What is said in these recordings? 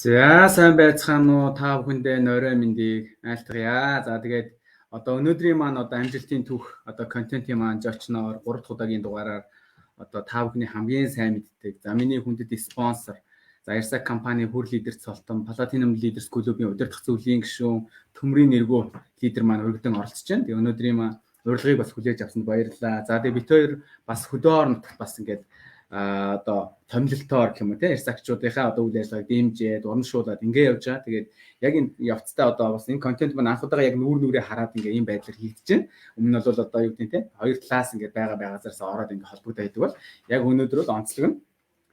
За сайн байцгаана уу та бүхэндээ нойрой мэндийг айлтгая. За тэгээд одоо өнөөдрийн маань одоо амжилтын түүх одоо контентын маань зочноор 3 дахь удаагийн дугаараар одоо та бүхний хамгийн сайн мэддэг. За миний хүндэт спонсор. За Ирсак компани хүр лидерт солтон Platinum Leaders клубын удирдах зөвлөлийн гишүүн Төмрийн нэргүү лидер маань өргөдөн оролцож байна. Тэгээд өнөөдрийн маань урилгыг бас хүлээж авсанд баярлалаа. За тэгээд бид хоёр бас хөдөө орнот бас ингээд одоо томилолтоор гэх юм уу те Ирсакчуудынхаа одоо үйл ажиллагааг дэмжээд урамшуулад ингэ явж байгаа. Тэгээд яг энэ явцдаа одоо бас энэ контент маань анх удаага яг нүүр нүрээ хараад ингээ ийм байдлаар хийгдэж байна. Өмнө нь бол одоо юу гэдэг те хоёр талаас ингээ байгаа газараас ороод ингээ холбогдоод байдаг бол яг өнөөдөр бол онцлог нь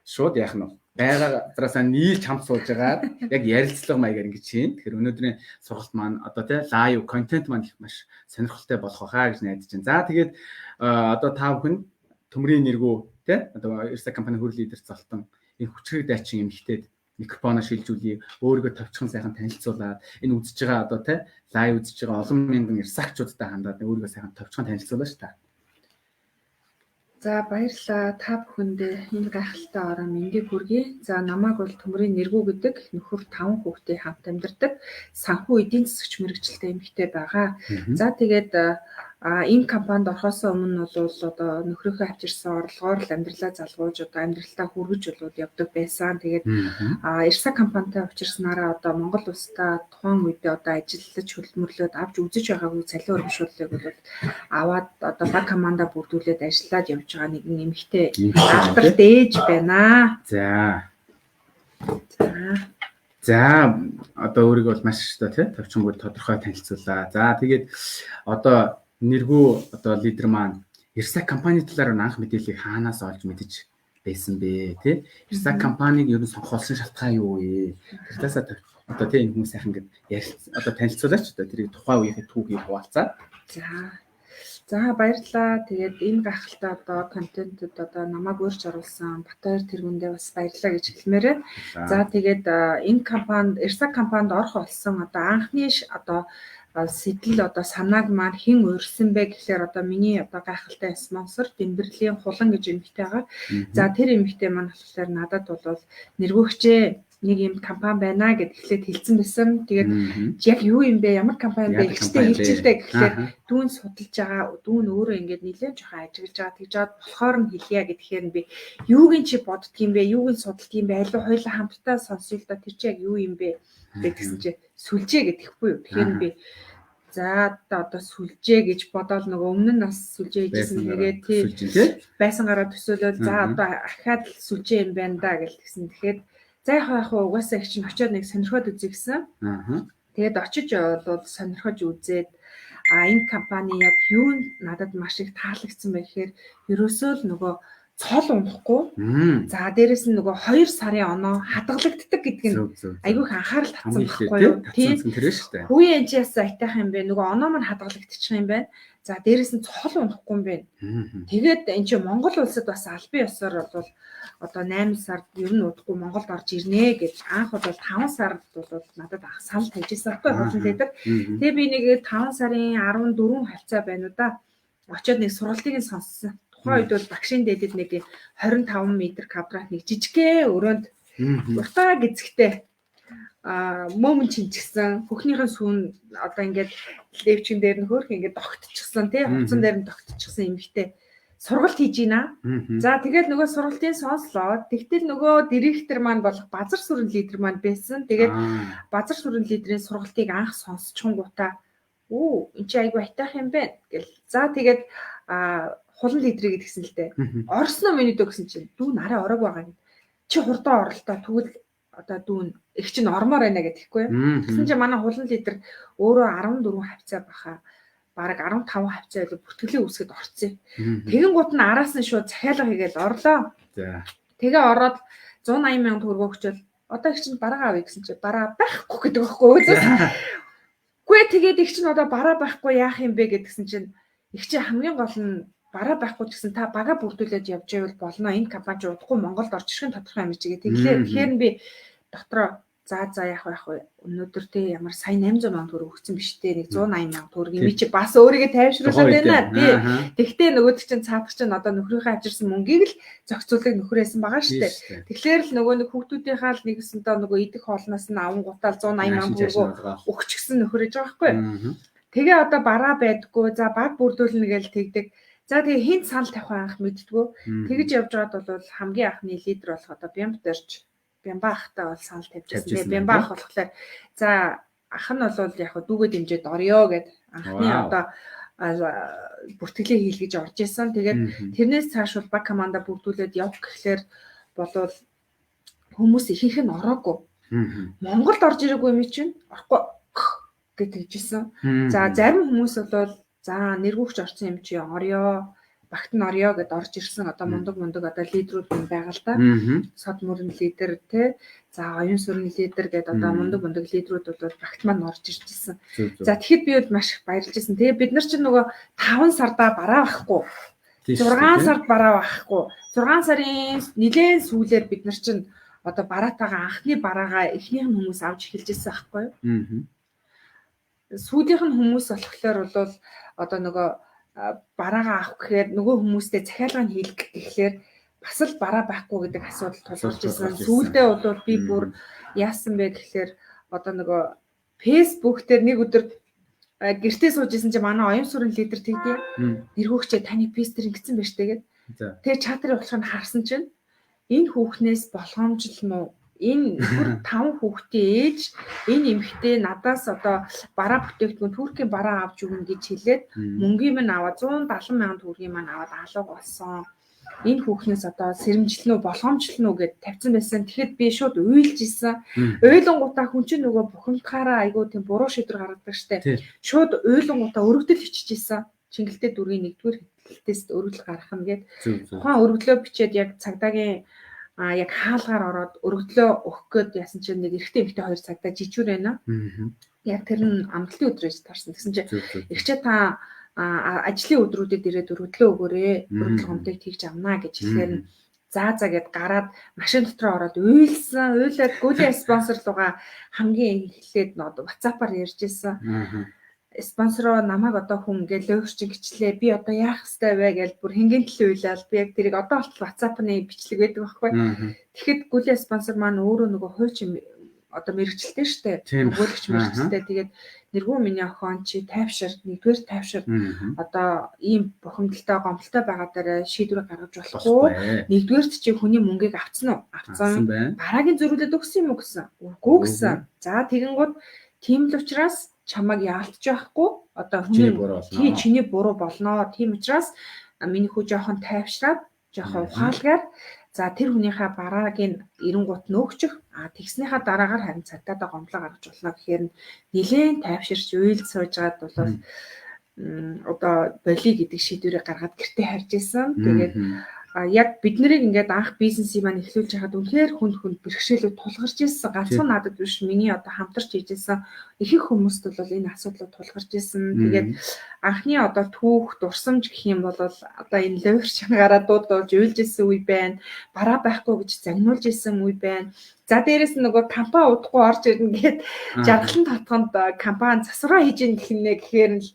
шууд яах нь байгаа газараасаа нийлж хамт сууж байгаа яг ярилцлага маягаар ингэж хийн. Тэгэхээр өнөөдрийн сургалт маань одоо те лайв контент маань их маш сонирхолтой болох байхаа гэж найдаж байна. За тэгээд одоо та бүхэн Төмрийн нэргүү те одоо Ирсак компани хүр лидерт золтон энэ хүчрэг дайчин эмэгтэйд микрофоноо шилжүүлье, өөрийгөө товчхон сайхан танилцуулаад энэ үзэж байгаа одоо те лайв үзэж байгаа олон мянган Ирсакчуудтай хандаад өөрийгөө сайхан товчхон танилцуулаач та. За баярлалаа та бүхэндээ энэ гайхалтай орон мэндийг хүргэе. За намайг бол Төмрийн нэргүү гэдэг нөхөр 5 хүүхдээ хамт амьдардаг санхүү эдийн засагч мэрэгчлээ эмэгтэй байгаа. За тэгээд энэ компанид орохоос өмнө бол одоо нөхрийнхөө авчирсан орлогоор л амьдралаа залгууж одоо амьдралтаа хүргэж болоод явдаг байсан. Тэгээд Ирсак компанитай учирснараа одоо Монгол улстай тухайн үедээ одоо ажиллаж хөлмөрлөөд авч үзэж байгаагүй цалин урамшууллыг бол аваад одоо баг команда бүрдүүлээд ажиллаад явж байгаа нэгэн эмэгтэй ахтар дээж байна. За одоо өөрийгөө бол маш одоо тий товчонгүй тодорхой танилцууллаа. За тэгээд одоо нэргүү одоо лидер маань Ирсак компани талаар анх мэдээллийг хаанаас олж мэдэж байсан бэ тий? Ирсак компаниг ер нь сонгохолсон шалтгаан юу вэ? Тэр талаас одоо тий энэ хүмүүс сайхан ингээд одоо танилцуулаач одоо тэрийг тухайн үеийнхээ түүхийг хуваалцаа. За баярлалаа. Тэгээд энэ гайхалтай одоо контентэд одоо намайг өөрч оруулсан Батбаяр тэргүүндээ бас баярлалаа гэж хэлмээр байна. За тэгээд энэ компанид Ирсак компанид орох болсон одоо анхны одоо сэтэл одоо санааг маань хэн урьсан бэ гэхээр одоо миний одоо гайхалтай спонсор Дэмбэрлийн хулан гэж эмэгтэй байгаа. За тэр эмэгтэй маань болохоор надад бол нэргүүгчээ нэг юм компани байна гэд эхлээд хэлсэн байсан. Тэгээд яг юу юм бэ? Ямар компани бэ? Ихтэй хэлжilтэй гэхээр дүүн судалж байгаа. Дүүн өөрөө ингээд нэлээд жоохон ажиглаж байгаа. Тэгж жаад болохоор нь хэлье гэхээр нь би юуг нь чи боддгийм бэ? Юуг нь судалдгийм бэ? Алуу хоёлаа хамтдаа сонсъё л да. Тэр чи яг юу юм бэ? Тэгсэн чи сүлжээ гэдэхгүй юу? Тэгэхээр би за одоо сүлжээ гэж бодоол нөгөө өмнө нь бас сүлжээ хийжсэн тэгээд тий байсан гараа төсөөлөл за одоо ахаад сүлжээ юм байна да гэж тэгсэн. Тэгэхээр за яг угаасаа их чинь очиод нэг сонирхоод үзье гэсэн. Тэгээд очиж болоод сонирхож үзээд энэ компани яг юу надад маш их таалагдсан байх гэхээр ерөөсөө л нөгөө цол унахгүй. За дээрэс нь нөгөө 2 сарын оноо хадгалагддаг гэдэг нь айгүй их анхаарал татсан байхгүй юу? Тийм. Хүүе энэчээс айтайх юм бэ? Нөгөө оноо маань хадгалагдчих юм байна. За дээрэс нь цол унахгүй юм байна. Тэгээд энэ чинь Монгол улсад бас албан ёсоор бол одоо 8 сард ер нь удахгүй Монголд орж ирнэ гэж анх бол 5 сард бол надад санал тавьжсэн байхгүй хулан лидер. Тэгээ би нэг 5 сарын 14 хавцаа байна уу да. Очоод нэг сургалтыг нь сонссон. Тухайн үед бол багшийн дээдэд нэг 25 м квадрат нэг жижигхэн өрөөнд уртаа гизгтэй мөмн чинчгсэн хөхнийхэн сүүн одоо ингээд левчин дээр нь хөөх ингээд тогтчихсан тий хуцсан дээр нь тогтчихсан эмэгтэй сургалт хийж байна. За тэгээд нөгөө сургалтын сонслоо. Тэгтэл нөгөө директор маань болох базар сүрэн лидер маань байсан. Тэгээд базар сүрэн лидерийн сургалтыг анх сонсчихгонгуудаа энэ чи айгу айтайх юм байна гэл. За тэгээд хулан лидрийг гэдгсэн л дээ. Орсноо миний дөө гэсэн чинь дүүн арай орог байгаа гэд. Чи хурдан оролтоо тэгвэл одоо дүүн их чинь ормоор байна гэдэгхгүй юу. Тэгсэн чинь манай хулан лидер өөрөө 14 хавцаа баха. Бараг 15 хавцаа илүү бүртгэлийн үсгэд орцсон. Тэгэн гут нь араас нь шууд захиалга хийгээл орлоо. Тэгээ ороод 180 сая төгрөгөө өгчөөл одоо их чинь бараа авъя гэсэн чинь бараа байхгүй гэдэг байхгүй юу. Гүй тэгээд их чинь одоо бараа байхгүй яах юм бэ гэдгсэн чинь их чинь хамгийн гол нь бараа байхгүй ч гэсэн та бага бүрдүүлээд явж байвал болно. Энэ компани удахгүй Монголд орж ирэх нь тодорхой юм чигээ. Тэгэхээр би дотроо За яг вэ өнөөдөр те ямар сая 800 сая төгрөг өгсөн биш те нэг 180 сая төгрөг юм чи бас өөрийгөө тайвшруулаад байна тий. Тэгтээ нөгөөд чинь цаадах чинь одоо нөхрийнхээ авчирсан мөнгийг л зохицуулах нөхрөөсөн байгаа шүү дээ. Тэгэхээр л нөгөө нэг хүүхдүүдийнхаа л нэгсэнтэй нөгөө идэх хоолноос нь аван гутаал 180 сая төгрөг өгчихсэн нөхрөөж байгаа байхгүй. Тэгээ одоо бараа байдггүй за баг бүрдүүлнэ гэж тэгдэг. За тэгээ хинт санал тавих анх мэддгүү. Тэгэж явж байгаад бол хамгийн анхны лидер болох одоо Бямба ахтай бол санал тавьчихсан. Тэгээ Бямба ах болохоор за ах нь бол яг дүүгээ дэмжиж орё гэд анхны одоо бүртгэлээ хийлгэж орж исэн. Тэгээд тэрнээс цааш бол баг команда бүрдүүлээд явах гэхлээр болвол хүмүүс ихэнх нь ороогүй. Монголд орж ирээгүй юм чинь орохгүй гэж хэлжсэн. За зарим хүмүүс бол за нэргүүгч орсон юм чи орё, багт нь орё гэд орж ирсэн. Одоо мундаг одоо лидерүүд юм байгаа л да. Сод мөрөн лидер те. За оюун сүрэн лидер гэд одоо мундаг лидерүүд бол багт маань орж ирж ирсэн. За тэгэхэд би бол маш их баярлж ирсэн. Тэгээ бид нар чинь нөгөө 5 сардаа бараа байхгүй. 6 сард бараа байхгүй. 6 сарын нэлээд сүүлээр бид нар чинь одоо бараатайгаа анхны бараагаа эхнийх нь хүмүүс авч эхэлж ирсэн байхгүй юу? Сүүлийнх нь хүмүүс болохоор бол одоо нөгөө бараагаа авах гэхээр нөгөө хүмүүстэй захиалга нь хийлгэх гэхлээр бас л бараа байхгүй гэдэг асуудал тулгарч ирсэн. Сүүлдээ бол би бүр яасан бэ гэхлээр одоо нөгөө Facebook дээр нэг өдөр гэртээ сууж исэн чинь манай оюун сүрэн лидер тэгдээ нэргүүгчээ таны пестер ингэсэн байж тэгээд тэгээ чатар явуулахыг харсан чинь энэ хүүхнээс болгоомжл муу энэ бүр 5 хүүхдийн ээж энэ эмэгтэй надаас одоо бараа бүтээгдэхүүн Туркийн бараа авч өгнө гэж хэлээд мөнгөний минь аваад 170 сая төгрөгийн маань аваад алга болсон. Энэ хүүхнээс одоо сэрэмжлэнүү болгоомжлно уу гэд тавьсан байсан. Тэгэхэд би шууд уйлж исэн. Уйлангуудаа хүн чинь нөгөө бухимдахаараа айгуу тийм буруу шийдвэр гаргадаг штэ. Шууд уйлангуудаа өргөдөл бичиж исэн. Чингэлтэй дүргийн 1-р хэлтээс өргөдөл гаргах нь гэд. Тухайн өргөдлөө бичээд яг цагдаагийн яг хаалгаар ороод өргөдлөө өгөх гээд яасан чинь нэг эрэгтэй эмэгтэй 2 цагтаа жижүүр байна. Яг тэр нь амралтын өдрөөс таарсан. Тэгсэн чинь эрэгчээ та ажлын өдрүүдэд ирээд өргөдлөө өгөөрэй. Өргөдөл гомдыг тэгж авнаа гэж хэлэхээр нь за гэд гараад машин дотор ороод уйлсан. Уйлаад гүлийн спонсор руугаа хамгийн эхлээд WhatsApp-аар ярьж ирсэн. Спонсороо намайг одоо хүн ингээд лөөгч гिचлээ. Би одоо яах ёстой вэ гэж бүр хингийн төлөө уйлал. Би яг тэрийг одоо болтол WhatsApp-ны бичлэг байдаг байхгүй. Тэгэхэд гүлийн спонсор маань өөрөө нөгөө хуучин одоо мэрэгчлээ штэ. Өгөөлөгч мэрэгчлээ. Тэгээд нэргүү миний охин чи тайвшир, нэгдүгээр тайвшир. Одоо ийм бухимдалтай, гомдолтой байгаа дээр шийдвэр гаргаж болохгүй. Нэгдүгээрт чи хүний мөнгийг авцсан уу? Авцсан. Бараагийн зөрүүлээд өгсөн юм уу гэсэн? Үгүй гэсэн. За тэгэнгүүт тийм л учраас чамайг яалтж байхгүй одоо хүний чиний буруу болно. Тийм учраас миний хүү жоохон тайвшраад жоохон ухаалгаар за тэр хүнийхээ бараагийн эренгуут нөгчих тэгснийхаа дараагаар харин цагдаа гомдлоо гаргаж болно гэхээр нэлээд тайвширч уйл сууж байгаад бол одоо боли гэдэг шийдвэрийг гаргаад гэртээ харж исэн. Тэгээд яг бид нарыг ингээд анх бизнесийг маань эхлүүлж байхад үнэхээр хүнд бэрхшээлүүд тулгарч ирсэн. Ганцхан надад биш миний одоо хамтарч хийжсэн ихэнх хүмүүст бол энэ асуудлууд тулгарч ирсэн. Тэгээд анхны одоо түүх дурсамж гэх юм бол одоо энэ левер чангараа дуудуулж уйлж ирсэн үе байна. Бараа байхгүй гэж загнуулж ирсэн үе байна. За дээрэс нь нөгөө компани удахгүй орж ирнэ гэхэд жаргалан татханд компани засвараа хийж ийн гэхнэ гэхээр л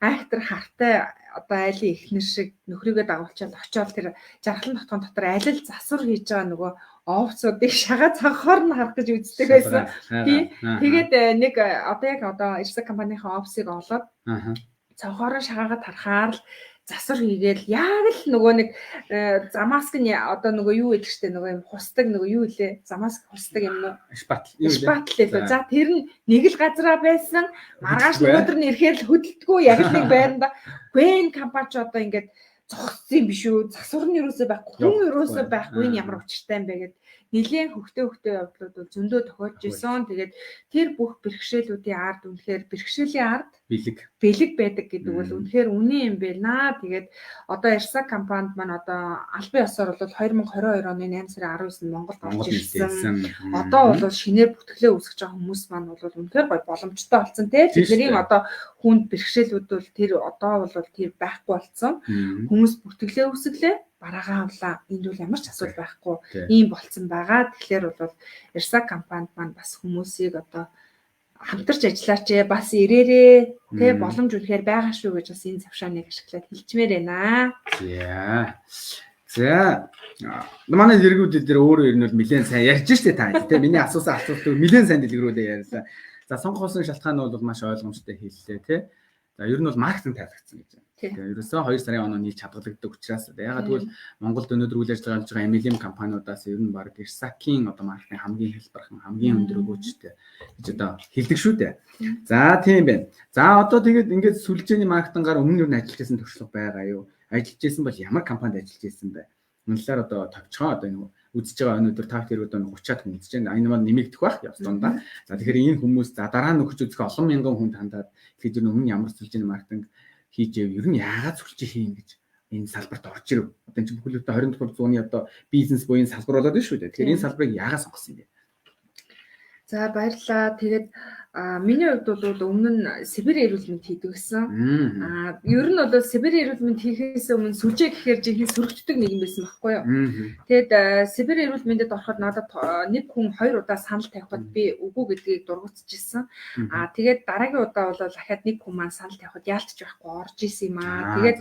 айхтар хартай одоо айлын эхнэр шиг нөхрийгөө дагуулчаад очиод тэр жаргалан татхын дотор аль л засвар хийж байгаа нөгөө овцуудыг шагаа цанхаар нь харах гэж үздэг байсан. Тэгээд нэг одоо Ирсэг компанийн офсыг олоод цанхаар нь шагаагаад харахаар л засвар хийгээл яг л нөгөө нэг замаск нь одоо нөгөө юу гэдэг чтэй нөгөө юм хусдаг нөгөө юу илээ замаск хусдаг юм уу шпатл лээ. За тэр нь нэг л газараа байсан маргааш өдөр нь ирэхээр л хөдөлтгөө яг л нэг байранда гэн компани ч одоо ингээд зогссон юм биш үү засвар нь юусоо байхгүй хүн юусоо байхгүй энэ ямар учиртай юм бэ гэд нэлийн хөвгтэй явдлууд бол зөндөө тохиолж исэн. Тэгээд тэр бүх бэрхшээлүүдийн ард үнэхээр бэрхшээлийн ард бэлэг байдаг гэдэг бол үнэхээр үнэн юм байна. Тэгээд одоо Ирсэг компанид маань одоо албан ёсоор бол 2022 оны 8 сарын 19-нд Монголд орж ирсэн. Одоо бол шинээр бүртгэлээ үүсгэж байгаа хүмүүс маань бол үнэхээр гоё боломжтой болсон тий. Тэдний одоо хүнд бэрхшээлүүд бол тэр одоо бол тэр байхгүй болсон. Хүмүүс бүртгэлээ үүсгэлээ. бараагаа авлаа. Энд бол ямар ч асуудал байхгүй. Ийм болцсон байгаа. Тэгэхээр бол Irsa компанид маань бас хүмүүсийг одоо хамтарч ажиллаач бас ирээрээ тэ боломж үнэхээр байгаа шүү гэж бас энэ завшааныг ашиглаад хэлчмээр байна. За манай дэлгэрүүд дээр өөрөө ер нь бол нэлээд сайн ярьж штэ та тэ миний асуусан асуултыг нэлээд сайн дэлгэрүүдээ ярьлаа. За сонгохоосон шалтгаан нь бол маш ойлгомжтой хэллээ тэ. За ер нь бол маркетинг тайлбарсан гэж байна. Тэгээ ерөөсөө 2 сарын оноо нийт чадгалагддаг учраас ягаад гэвэл Монголд өнөөдөр үйл ажиллагаа хийж байгаа MLM компаниудаас ер нь баг Irsa-гийн одоо маркетинг хамгийн хэлбэрхэн хамгийн өндөр өгөөжтэй гэж одоо хэлдэг шүү дээ. За тийм байна. За одоо тэгээд ингээд сүлжээний маркетингаар өмнө нь ажиллаж байсан туршлага байгаа юу? Ажиллаж байсан бол ямар компанид ажиллаж байсан бэ? Үнэхээр одоо тавчгаа одоо энэ үзэж байгаа өнөөдөр та бүхэн одоо 30-аад хүн үзэж байна. Энэ маань нэмэгдэх байх явц дундаа. За тэгэхээр энэ хүмүүс за дараа нь өгч үзэх олон мянган хүн хандаад тэгэхээр өмнө ямар сүлжээний маркетинг хийж ер нь яагаад сүлжээ хийн гэж энэ салбарт орж ирэв. Одоо энэ бүхэл бүтэн 21 зууны одоо бизнес буюу салбар болоод байна шүү дээ. Тэгэхээр энэ салбарыг яагаад сонгосон юм бэ? За баярлалаа. Тэгээд миний хувьд бол өмнө нь Сибирь эрүүл мэнд хийдэг гэсэн. Ер нь бол Сибирь эрүүл мэнд хийхээс өмнө сүлжээ гэхээр жинхэнэ сөрөгддөг нэг юм байсан байхгүй юу? Тэгээд Сибирь эрүүл мэндэд ороход надад нэг хүн 2 удаа санал тавихад би үгүй гэдгийг дургуутчихсан. Тэгээд дараагийн удаа бол дахиад нэг хүн маань санал тавихад яалтч байхгүй орж исэн юм аа. Тэгээд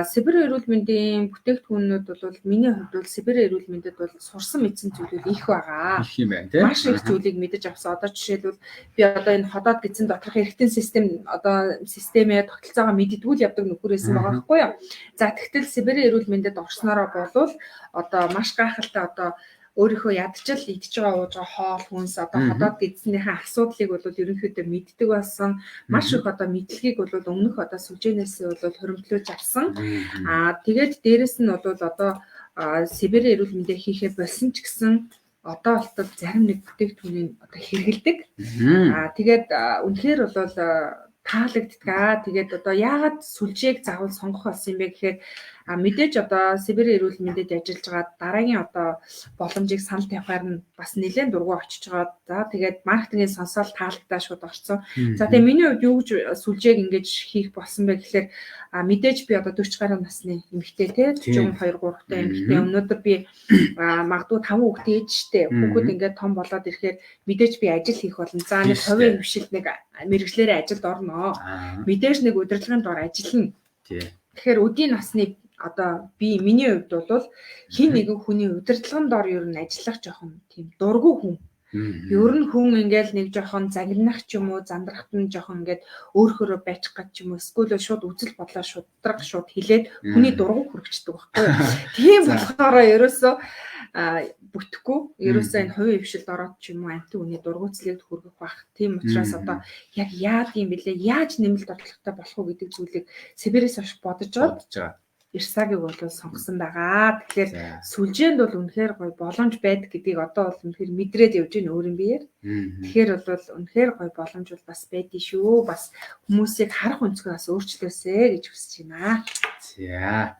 Сибирь эрүүл мэндийн бүтээгдэхүүнүүд бол миний хувьд бол Сибирь эрүүл мэндэд бол сурсан мэдсэн зүйлүүд их байгаа. Их юм байна тийм. Маш их зүйлийг мэдэж авсан. Одоо жишээлбэл би одоо энэ ходоод гидсэн доторх эргэтэн систем одоо системээ тогтолцоогоо мэддгүүл явдаг нөхөр байсан байгаа байхгүй юу. За тэгтэл Сибирь эрүүл мэндэд орсноороо болвол одоо маш гайхалтай одоо өөрийнхөө ядчил идж байгаа ууж байгаа хоол хүнс одоо ходоод гидснийхээ асуудлыг бол ерөнхийдөө мэддэг болсон. Маш их одоо мэдлэгийг бол өмнөх одоо сүлжээнээс бол хөрөмтлөөж авсан. Тэгээд дээрэс нь бол одоо Сибирь эрүүл мэндийг хийхээ болсон ч гэсэн одоо болтол зарим нэг бүтээгдэхүүнийг одоо хэрэгэлдэг. Тэгээд үнэхээр бол таалагддаг. Тэгээд одоо яагаад сүлжээг заавал сонгох болсон юм бэ гэхээр мэдээж одоо Сибирь эрүүл мэндэд ажиллаж байгаа дараагийн одоо боломжийг санал тавихаар нь бас нэлээд дургу очиж байгаа. За тэгээд маркетингийн сонсоол таалагдаа шууд орсон. За тэгээд миний хувьд юу гэж сүлжээг ингэж хийх болсон бэ гэхээр мэдээж би одоо 40 гаруй насны эмэгтэй тий 42 3 дахь эмэгтэй өнөөдөр би магадгүй 5 хүүхдээ ээжтэй хүүхэд ингээд том болоод ирэхээр мэдээж би ажил хийх болно. За нэг хувийн хвшилт нэг мэрэгчлэрээ ажилд орно. Мэдээж нэг удирдлагын дор ажиллана. Тэгэхээр өдийн насны одоо би миний хувьд бол хин нэгэн хүний удирдлагын дор ер нь ажиллах жоохон тийм дургүй хүн. Ер нь хүн ингээл нэг жоохон загнах ч юм уу, зандрахт нь жоохон ингээд өөрөөрөө байчих гэж ч юм уу, эсвэл шууд үзэл бодлоо шудраг шууд хилээд хүний дургу хүрчдэг байхгүй юу. Тийм болохоор ерөөсөө бүтэхгүй, ерөөсөө энэ хувийн хвшилд ороод ч юм уу, амтын хүний дургуцлыг хүргэх байх. Тийм учраас одоо яг яад юм бэлээ, яаж нэмэлт орлоготой болох уу гэдэг зүйлийг Сибирээс хойш бодож байгаа. Ирсагийг бол сонгосон байгаа. Тэгэхээр сүлжээнд бол үнэхээр гоё боломж байдаг гэдгийг одоо бол үнэхээр мэдрээд явж байна өөрийн биеэр. Тэгэхээр бол үнэхээр гоё боломж бол бас байдгийг шүү. Бас хүмүүсийг харах өнцгөө бас өөрчлөөсэй гэж хүсэж байна. За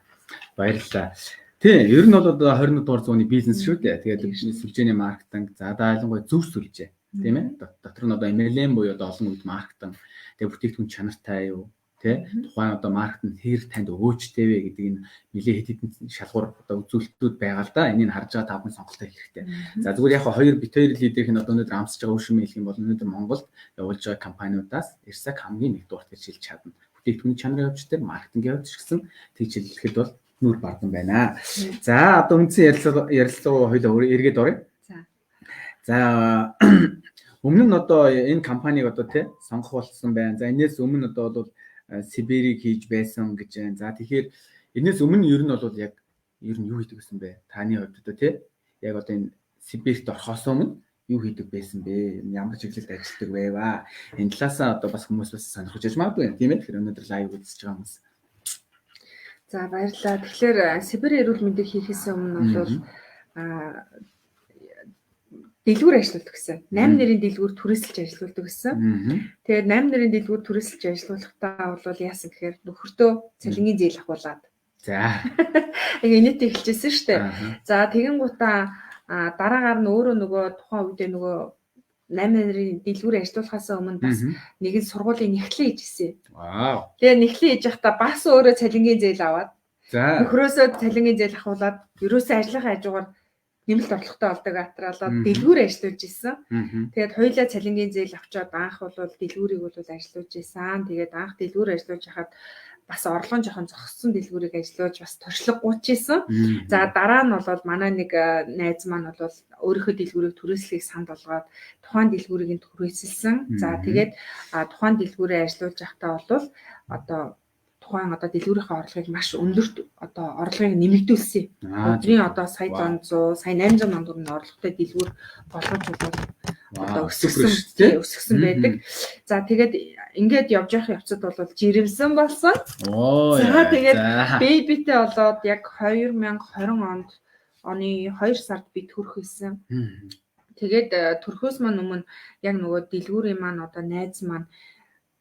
баярлалаа. Тийм, ер нь бол одоо 21 дугаар зууны бизнес шүү дээ. Тэгээд сүлжээний маркетинг, за ялангуяа зөв сүлжээ, тийм ээ. Дотор нь одоо MLM буюу одоо олон үед маркетинг, тэгээд бүтээгдэхүүн чанартай юу? Тэ тухайн одоо маркетинг хэр танд өгөөжтэй вэ гэдэг энэ нэлээд хэд хэдэн шалгуур одоо үзүүлэлтүүд байгаа л да. Энийг харж байгаа та бүхэн сонголтоо хийх хэрэгтэй. За зүгээр яг хоёр лидерийнх нь одоо өнөөдөр амсаж байгаа үр шимээ хэлэх юм бол өнөөдөр Монголд явуулж байгаа компаниудаас Irsa хамгийн нэг дуурт гэж хэлж чадна. Бүтээгдэхүүний чанарын хөвч дээр маркетингийн хөвч гэсэн тэгж хэлэхэд бол нүр бардан байна. За одоо үндсэн ярилцлага хоёлоо эргээд оръё. За өмнө нь одоо энэ компанийг одоо тий сонгох болсон байна. За энэс өмнө одоо бол Сибирийг хийж байсан гэж байна. За тэгэхээр энэс өмнө ер нь бол яг ер нь юу хийдэг гэсэн бэ? Таны хувьд одоо тий яг одоо энэ Сибирт орохоос өмнө юу хийдэг байсан бэ? Ямар чиглэлд ажилладаг байваа? Энэ талаасаа одоо бас хүмүүс бас сонирхож яж магадгүй юм тийм ээ. Тэгэхээр өнөөдөр лайв үзэж байгаа хүмүүс. За баярлалаа. Тэгэхээр Сибирь эрүүл мэндийг хийхээс өмнө бол дэлгүүр ажилладаг гэсэн. 8 нэрийн дэлгүүр түрээсэлж ажилладаг гэсэн. Тэгээд 8 нэрийн дэлгүүр түрээсэлж ажиллаулахдаа бол яасан гэхээр нөхөртөө цалингийн зээл ахуулаад. За. Инээт эхэлжсэн шүү дээ. За тэгэн гутаа дараагаар нь өөрөө нөгөө тухайн үедээ нөгөө 8 нэрийн дэлгүүр ажиллуулахаас өмнө бас нэгэн сургуулийн нэхлээ хийжсэн. Вау. Тэгээ нэхлээ хийж байхдаа бас өөрөө цалингийн зээл аваад За. Нөхрөөсөө цалингийн зээл ахуулаад ерөөсөө ажлынхаа хажуугаар нэмэлт орлоготой болдог атраалаад дэлгүүр ажиллаж исэн. Тэгээд хоёулаа цалингийн зээл авчаад анх бол дэлгүүрийг бол ажиллаж исэн. Тэгээд анх дэлгүүр ажиллаж хахад бас орлогын жоохон зогссон дэлгүүрийг ажиллаж бас туршлага гуйчихсан. За дараа нь бол манай нэг найз маань бол өөрийнхөө дэлгүүрийг түрээслэхийг санд болгоод тухайн дэлгүүрийг нь түрээсэлсэн. За тэгээд тухайн дэлгүүрээ ажиллаж байхдаа бол одоо тухайн одоо дэлгүүрийнхээ орлогыг маш өндөрт одоо орлогыг нэмэгдүүлсэн. Өдрийн одоо сая 700, сая 800 мянган төгрөгийн орлоготой дэлгүүр болгож бол одоо өсгсөн байдаг. За тэгээд ингээд явж явах явцад бол жирэмсэн болсон. За тэгээд бэбитэй болоод яг 2020 оны 2 сард би төрөх байсан. Тэгээд төрхөөс маань өмнө яг нөгөө дэлгүүрийн маань одоо найз маань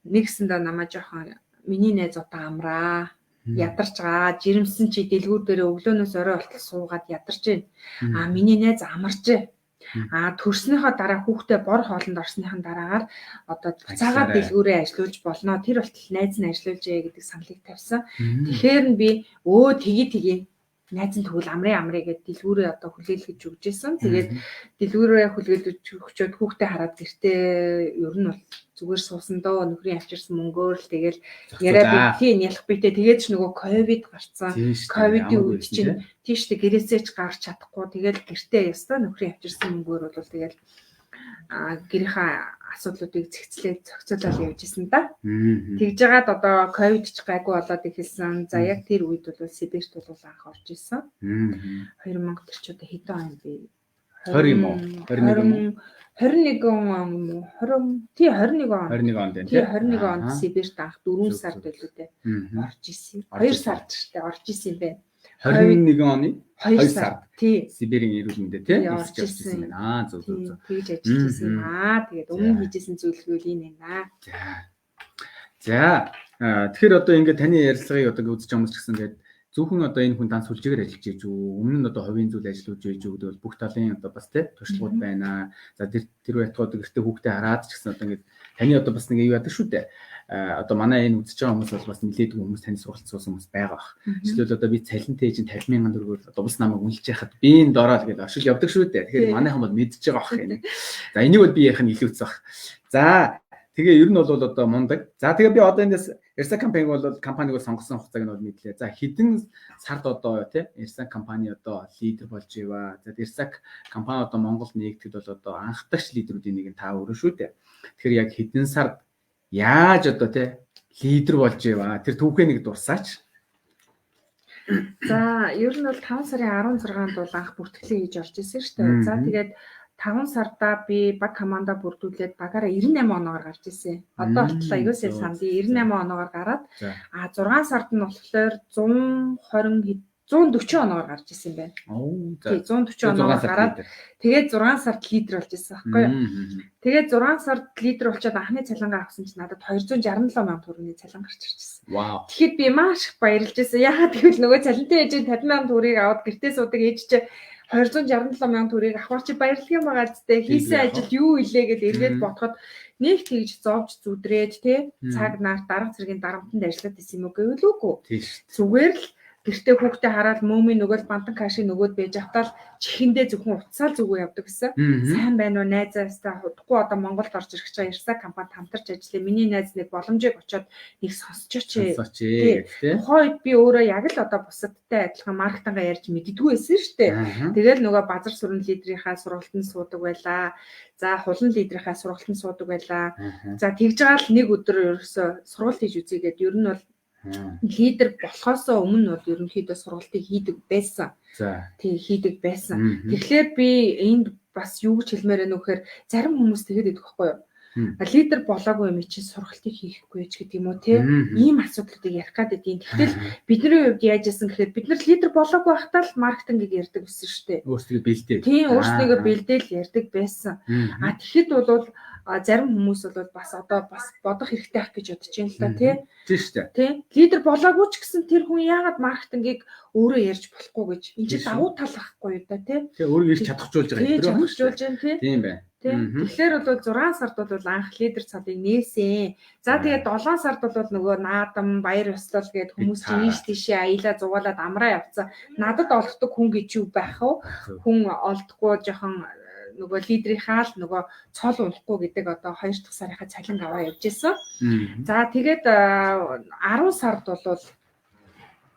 нэгсэндээ намайг жоохон миний найз одоо амраа ядарч байгаа. Жирэмсэн чи дэлгүүр дээр өглөөнөөс орой болтол суугаад ядарч байна. Миний найз амарч. Төрснийхөө дараа хүүхдээ бор хоолнд орсныхаа дараагаар одоо буцаагаад дэлгүүрээ ажиллаж болно. Тэр болтол найз нь ажиллаж гэдэг саналыг тавьсан. Тэгэхээр нь би тгий найз нь тэгвэл амраа гэдэг дэлгүүрээ одоо хүлээлгэж өгч ийсэн. Тэгээд дэлгүүрээ хүлээлгэж өгчөөд хүүхдээ хараад гэртээ ер нь бол зүгээр суусан доо нөхрийн авчирсан мөнгөөр л тэгэл яриа битгий нялх битээ тэгээд ч нөгөө ковид гарцсан. Ковидын үед чинь тийштэй гэрээсээ ч гарч чадахгүй тэгэл гэртээ ястаа нөхрийн авчирсан мөнгөөр бол тэгэл гэрийнхаа асуудлуудыг зохицуулаад явж исэн да. Тэгж жагаад одоо ковид ч гайгүй болоод ихэлсэн. За яг тэр үед бол Сибирт бол анх орж исэн. 2000 тэр ч одоо хэдэн он бэ? 20 юм уу? 21 он. 21 он. Тий 21 онд Сибирт анх 4 сард байлгүй орж исэн. 2 сард ч тэ орж исэн юм байна. 21 оны 2 сард тий Сибирийн эрүүл мэндэ тий орж исэн. Зөв. Тэгж ажиллаж исэн. Тэгээд өмнө хийжсэн зүйлгүй л энэ байна. За. Тэгэхээр одоо ингээд таны ярилцлагыг одоо үзэж байгаа хүмүүс ч гэсэн ингээд зөвхөн одоо энэ хүн дан сүлжээгээр ажиллаж ийж үү, өмнө нь одоо хувийн зүйл ажиллаж ийж үү гэдэг бол бүх талын одоо бас тий туршлагууд байна. За тэр байтугай гэртээ хүүхдээ хараад ч гэсэн одоо ингээд таны одоо бас нэг юу яадаг шүү дээ. Одоо манай энэ үзэж байгаа хүмүүс бол бас нэлээд хүмүүс таны сургалт суусан хүмүүс байгаа бах. Жишээлбэл одоо би цалинтай чинь 50,000 төгрөгөөр дубс намайг үнэлж яхад би энэ дороо гэж оршил явдаг шүү дээ. Тэгэхээр манайхан бол мэдж байгаа бах энэ. За энийг бол би яах нь илүүцэх бах. За тэгээ ер нь бол одоо мундаг. За тэгээ би одоо эндээс Ирсан компаниг бол сонгосон хугацааг нь бол мэдлээ. За хэдэн сард одоо тий Ирсан компани одоо лидер болж иваа. За Ирсан компани одоо Монголд нэгтгэд бол одоо анхдагч лидерүүдийн нэг нь та өөрөө шүү дээ. Тэгэхээр яг хэдэн сард яаж одоо тий лидер болж иваа. Тэр түүхээ нэг дурсаач. За ер нь бол 5 сарын 16-нд бол анх бүртгэлээ хийж орж исэн шүү дээ. За тэгээд 5 сарда би баг команда бүрдүүлээд багаараа 98 оноор гарч ирсэн. Одоо болтол аюусэл санд 98 оноор гараад 6 сард нь болохоор 140 оноор гарч ирсэн байна. Тий 140 оноор гараад тэгээд 6 сард лидер болж ирсэн байхгүй юу? Тэгээд 6 сард лидер болчиход анхны цалингаа авсан чинь надад 267 мянган төгрөгийн цалин гарч ирчихсэн. Тэгэхэд би маш их баярлж ирсэн. Яагаад гэвэл нөгөө цалинтай ээж 50 мянган төгрөгийг аваад гэртээ суудаг ээж чинь 267 мянган төгрөгийг авах чи баярлах юм байгаа зү. Хийсэн ажил юу илээ гэж эргээд бодоход нэг тэгж зовж зүдрээд тий цаг нар дарга зэргийн дарамтанд ажиллаад исэн юм уу гэвэл үгүй. Зүгээр л гэртээ хүүхдээ хараад мөөмийн нөгөөл бантан кашиг нөгөөд байж автал чихэндээ зөвхөн уцаал зүгөө явдаг гэсэн. Сайн байна уу найзаастаа худахгүй одоо Монголд орж ирэх гэж Ирсан компанид хамтарч ажиллая. Миний найз нэг боломжийг очоод нэг сонсчооч. Тухайн үед би өөрөө яг л одоо бусадтай адилхан маркетингаа ярьж мэддэггүй байсан шүү дээ. Тэгэл нөгөө базар сүрэн лидерийнхаа сургалтанд суудаг байлаа. За хулан лидерийнхаа сургалтанд суудаг байлаа. За тэгж байгаа л нэг өдөр ерөөсө сургалт хийж үзье гэдээ ер нь бол лидер болохоос өмнө бол ерөнхийдөө сургалтыг хийдэг байсан. Тий хийдэг байсан. Тэгэхээр би энд бас юу гэж хэлмээр байна вэ гэхээр зарим хүмүүс тэгээд идэх байхгүй юу? Лидер болоогүй юм чи сургалтыг хийхгүй ч гэдэг юм уу те ийм асуудлуудыг ярих гэдэг юм. Тэгтэл бидний хувьд яаж исэн гэхээр бид нар лидер болоогүй байхдаа л маркетингийг ярьдаг байсан шүү дээ. Өөрсдөө бэлдээ. Тийм өөрсдөө бэлдээл ярьдаг байсан. Тэгэхэд бол зарим хүмүүс бол бас одоо бас бодох хэрэгтэй ах гэж бодож байна л да тий. Тийм шүү дээ. Тий. Лидер болоогүй ч гэсэн тэр хүн яагаад маркетингийг өөрөө ярьж болохгүй гэж энэ чинь давуу тал ахгүй юу да тий. Тэгээ өөрөө ирж чадахжуулж байгаа юм байна шүү дээ. Тийм байна. Тэгэхээр бол 6 сард бол анх лидер цалыг нээсэн. За тэгээд 7 сард бол нөгөө наадам баяр ёслол гээд хүмүүс тийш тийшээ аялаа зугаалаад амраа явцсан. Надад олддог хүн гэж юу байх вэ? Хүн олдохгүй жоохон нөгөө лидерийнхаа л нөгөө цол уулахгүй гэдэг одоо 2 дахь сарынхаа цалин аваа явж исэн. За тэгээд 10 сард бол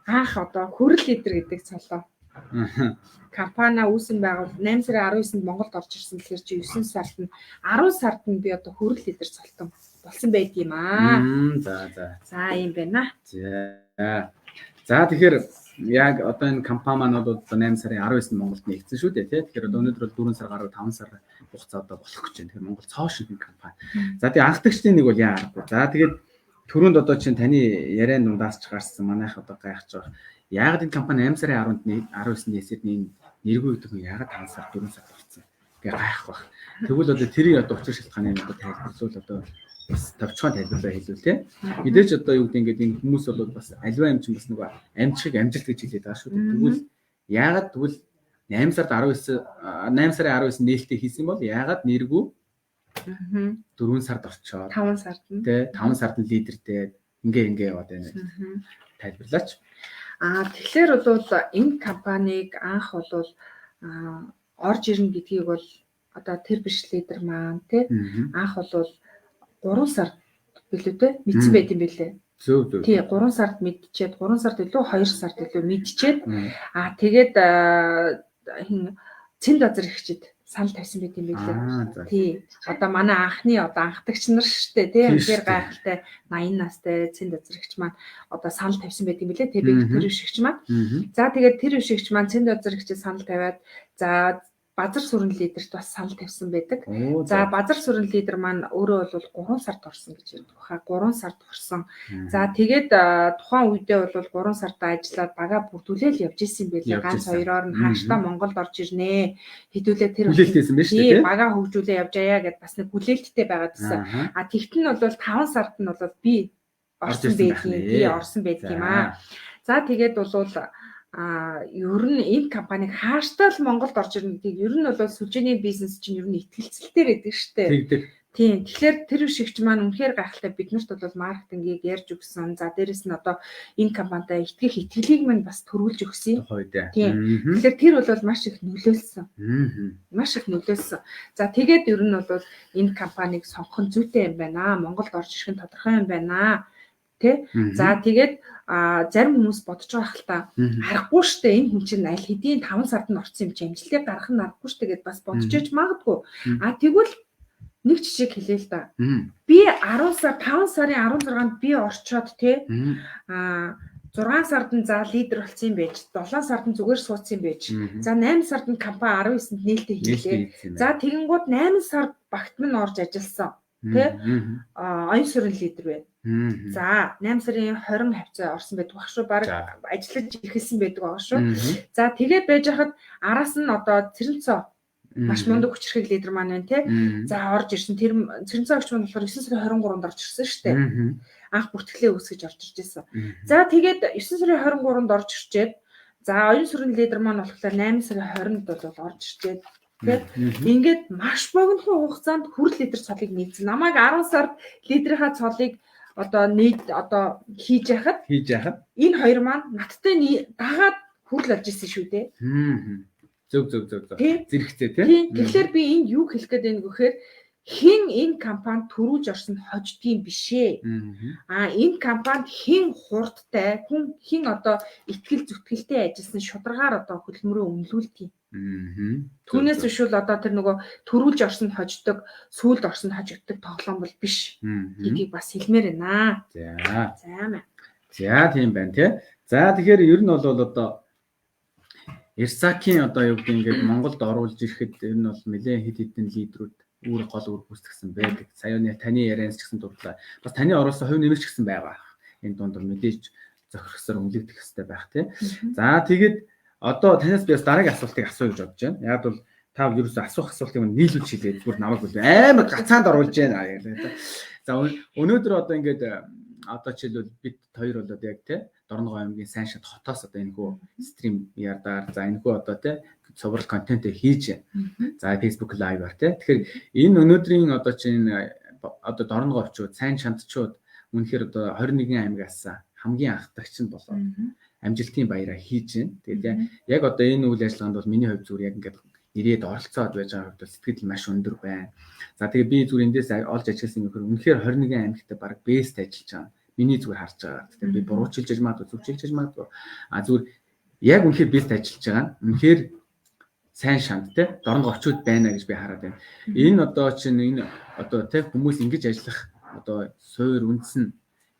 анх одоо хөрөл лидер гэдэг цолоо. Компани үүсэн байгуул 8 сарын 19-нд Монголд орж ирсэн гэхээр чи 9 сард нь 10 сард нь би одоо хөрөл лидер цолтон болсон байд юм аа. За юм байна. За тэгэхээр яг одоо энэ компани маань бол 8 сарын 19-нд Монголд нэгдсэн шүү дээ тий. Тэгэхээр одоо өнөөдөр бол 4 сар гаруй 5 сар хугацаа одоо болох гэж байна. Тэгэхээр Монгол цоо шинэ компани. За тэгээ анхдагчдын нэг бол яа аргагүй. За тэгээд түрүүнд одоо чинь таны яриан дундаас ч гарсан манайх одоо гайхаж байгаа. Яг энэ компани 8 сарын 19-нд нээсэд нэргүй гэдэг нь яг 5 сар 4 сар болсон. Гэ гайх баг. Тэгвэл одоо тэрийг одоо учир шалтгааны одоо тайлбарлуул одоо бас товчхон тайлбарлаа хэлвэл тий. Мэдээж одоо юу гэдэг ингээд энэ хүмүүс бол бас аливаа юм чинь бас нөгөө амжилт гэж хэлээд байгаа шүү дээ. Тэгвэл яагаад тэгвэл 8 сарын 19 нээлттэй хийсэн бол яагаад нэргүй 4 сард орчоод 5 сард нь тий 5 сард нь лидертэй ингээ яваад байна. Тайлбарлаач. Тэгэхээр бол энэ компаниг анх бол орж ирнэ гэдгийг бол одоо тэр биш лидер маань тий анх бол 3 сард билүү те мэдсэн байт юм бэлээ. Зөв. Тий 3 сард мэдчихэд 3 сард илүү 2 сард илүү мэдчихэд тэгээд цэнд дозор ихчид санал тавьсан байт юм бэлээ. Тий одоо манай анхны одоо анхдагч нар штэ тий үнээр гайхалтай 80 настай цэнд дозор ихч маань одоо санал тавьсан байт юм бэлээ. Тэ би тэр ишигч маань. За тэгээд тэр ишигч маань цэнд дозор ихчид санал тавиад за базар сүрэн лидерт бас санал тавьсан байдаг. За базар сүрэн лидер маань өөрөө бол 3 сард орсон гэж ярьдаг баха. 3 сард орсон. За тэгээд тухайн үедээ бол 3 сартаа ажиллаад бага бүрдүүлэл явж исэн байлээ. Ганц хоёроор нь хааштай Монголд орж ирнэ. Хэдүүлээ тэр хүлээлттэйсэн байна шүү дээ. Бага хөгжүүлээ явж аяа гэд бас нэг хүлээлттэй байгаад байсан. Тэгтэн нь бол 5 сард нь бол би орсон байдгийг юм аа. За тэгээд бол ер нь энэ компаниг хааштай л Монголд орж ирнэ гэдгийг ер нь бол сүлжээний бизнес чинь ер нь итгэлцэлтэй байдаг штэ. Тийм. Тэгэхээр тэр шигч маань үнэхээр гайхалтай биднэрт бол маркетингийг ярьж өгсөн. За дээрэс нь одоо энэ компанитай итгэх итгэлийг мань бас төрүүлж өгсөн. Тийм. Тэгэхээр тэр бол маш их нөлөөлсөн. За тэгээд ер нь бол энэ компанийг сонгох нь зүйтэй юм байна. Монголд орж ирэх нь тодорхой юм байна. Тэ? За тэгээд зарим хүмүүс бодож байгаа хэл та харахгүй штэ энэ хүн чинь аль хэдийн 5 сард нь орсон юм чи амжилтыг гаргах нь аргагүй штэ гэд бас бодож иж магадгүй. Тэгвэл нэг жишээ хэлээ л да. Би 5 сарын 16-нд би орчоод тий 6 сард нь за лидер болсон юм байж, 7 сард нь зүгээр суудсан юм байж. За 8 сард нь компани 19-нд нээлттэй хийлээ. За тэгэнгүүт 8 сард багт минь орж ажилласан. Тэ? Оюун сүрэн лидер байна. За 8 сарын 20 хавцаа орсон байдаг баг шүү. Бараг ажиллаж ирхэлсэн байдаг баг шүү. За тэгээд байж хахад араас нь одоо Цэрэнцоо маш мундаг хүчрхэг лидер маань байна тий. За орж ирсэн тэр Цэрэнцоо өгч маань болохоор 9 сарын 23-нд орж ирсэн шүү дээ. Анх бүртгэлээ үүсгэж орж ирж байсан. За тэгээд 9 сарын 23-нд орж ирчээд за оюун сүрэн лидер маань болохоор 8 сарын 20-нд бол орж ирчээд ингээд маш богино хугацаанд хүрэл лидер цолыг нээсэн. Намайг 10 сард лидерийнхаа цолыг одоо хийж яхад энэ хоёр маань надтай дагаад хүрэл олж ирсэн шүү дээ. Зөв. Зэрэгцээ тий. Тэгэхээр би энд юу хэлэх гээд байна гэхээр хин энэ компанид төрүүлж орсон хождгийн бишээ. Энэ компанид хин хурдтай, хин одоо итгэл зүтгэлтэй ажилласан шударгаар одоо хөдөлмөрөө үнэлүүлдэг. Түүнээс биш бол одоо тэр нөгөө төрүүлж орсонд хождог, сүүлд орсонд хожигддаг тоглоом бол биш гэдгийг бас хэлмээр байна. За тийм байна тий. За тэгэхээр ер нь бол одоо Ирсакийн одоо юу гэдэг ингээд Монголд оруулж ирэхэд ер нь бол нэлээд хэд хэдэн лидерүүд үүрэг гол үүрэг гүйцэтгэсэн байдаг. Саяны таны ярианс ч гэсэн дурлаа. Бас таны оруулсан хувь нэмэр ч гэсэн байгаа. Энэ дундор мэдээж зохирохсоор үнэлэгдэх хэрэгтэй байх тий. За тэгээд одоо танаас би бас дараагийн асуултыг асууя гэж бодож байна. Яг бол та ерөөсөө асуултыг нийлүүлж хэлээд бүр намайг бол амар гацаанд оруулж байна гэх. За өнөөдөр одоо ингээд одоо жишээлбэл бид хоёр бол одоо яг тий Дорногов аймгийн сайн шат хотоос одоо энэ хүү стрим ярдаар за энэ хүү одоо тий цуврал контент хийж за Facebook live-аар тий. Тэгэхээр энэ өнөөдрийн одоо чинь одоо Дорноговчууд сайн шантчууд үнэхээр одоо 21 аймгаас хамгийн анхдагч нь болоод амжилтын баяраа хийж байна. Тэгээд яг одоо энэ үйл ажиллагаанд бол миний хувьд зүгээр яг ингээд ирээд оролцоод байж байгаа хувьд сэтгэл маш өндөр байна. За тэгээд би зүгээр эндээс олж ажилласан юм хэрэг үнэхээр 21 аймагт баг бэст ажиллаж байгаа. Миний зүгээр харж байгаа. Тэгээд би буруучилж яж магадгүй зүгчилж яж магадгүй. Зүгээр яг үнэхээр бэст ажиллаж байгаа. Үнэхээр сайн шанд те Дорноговчууд байна гэж би хараад байна. Энэ одоо чинь энэ одоо те хүмүүс ингэж ажиллах одоо суур үндэс нь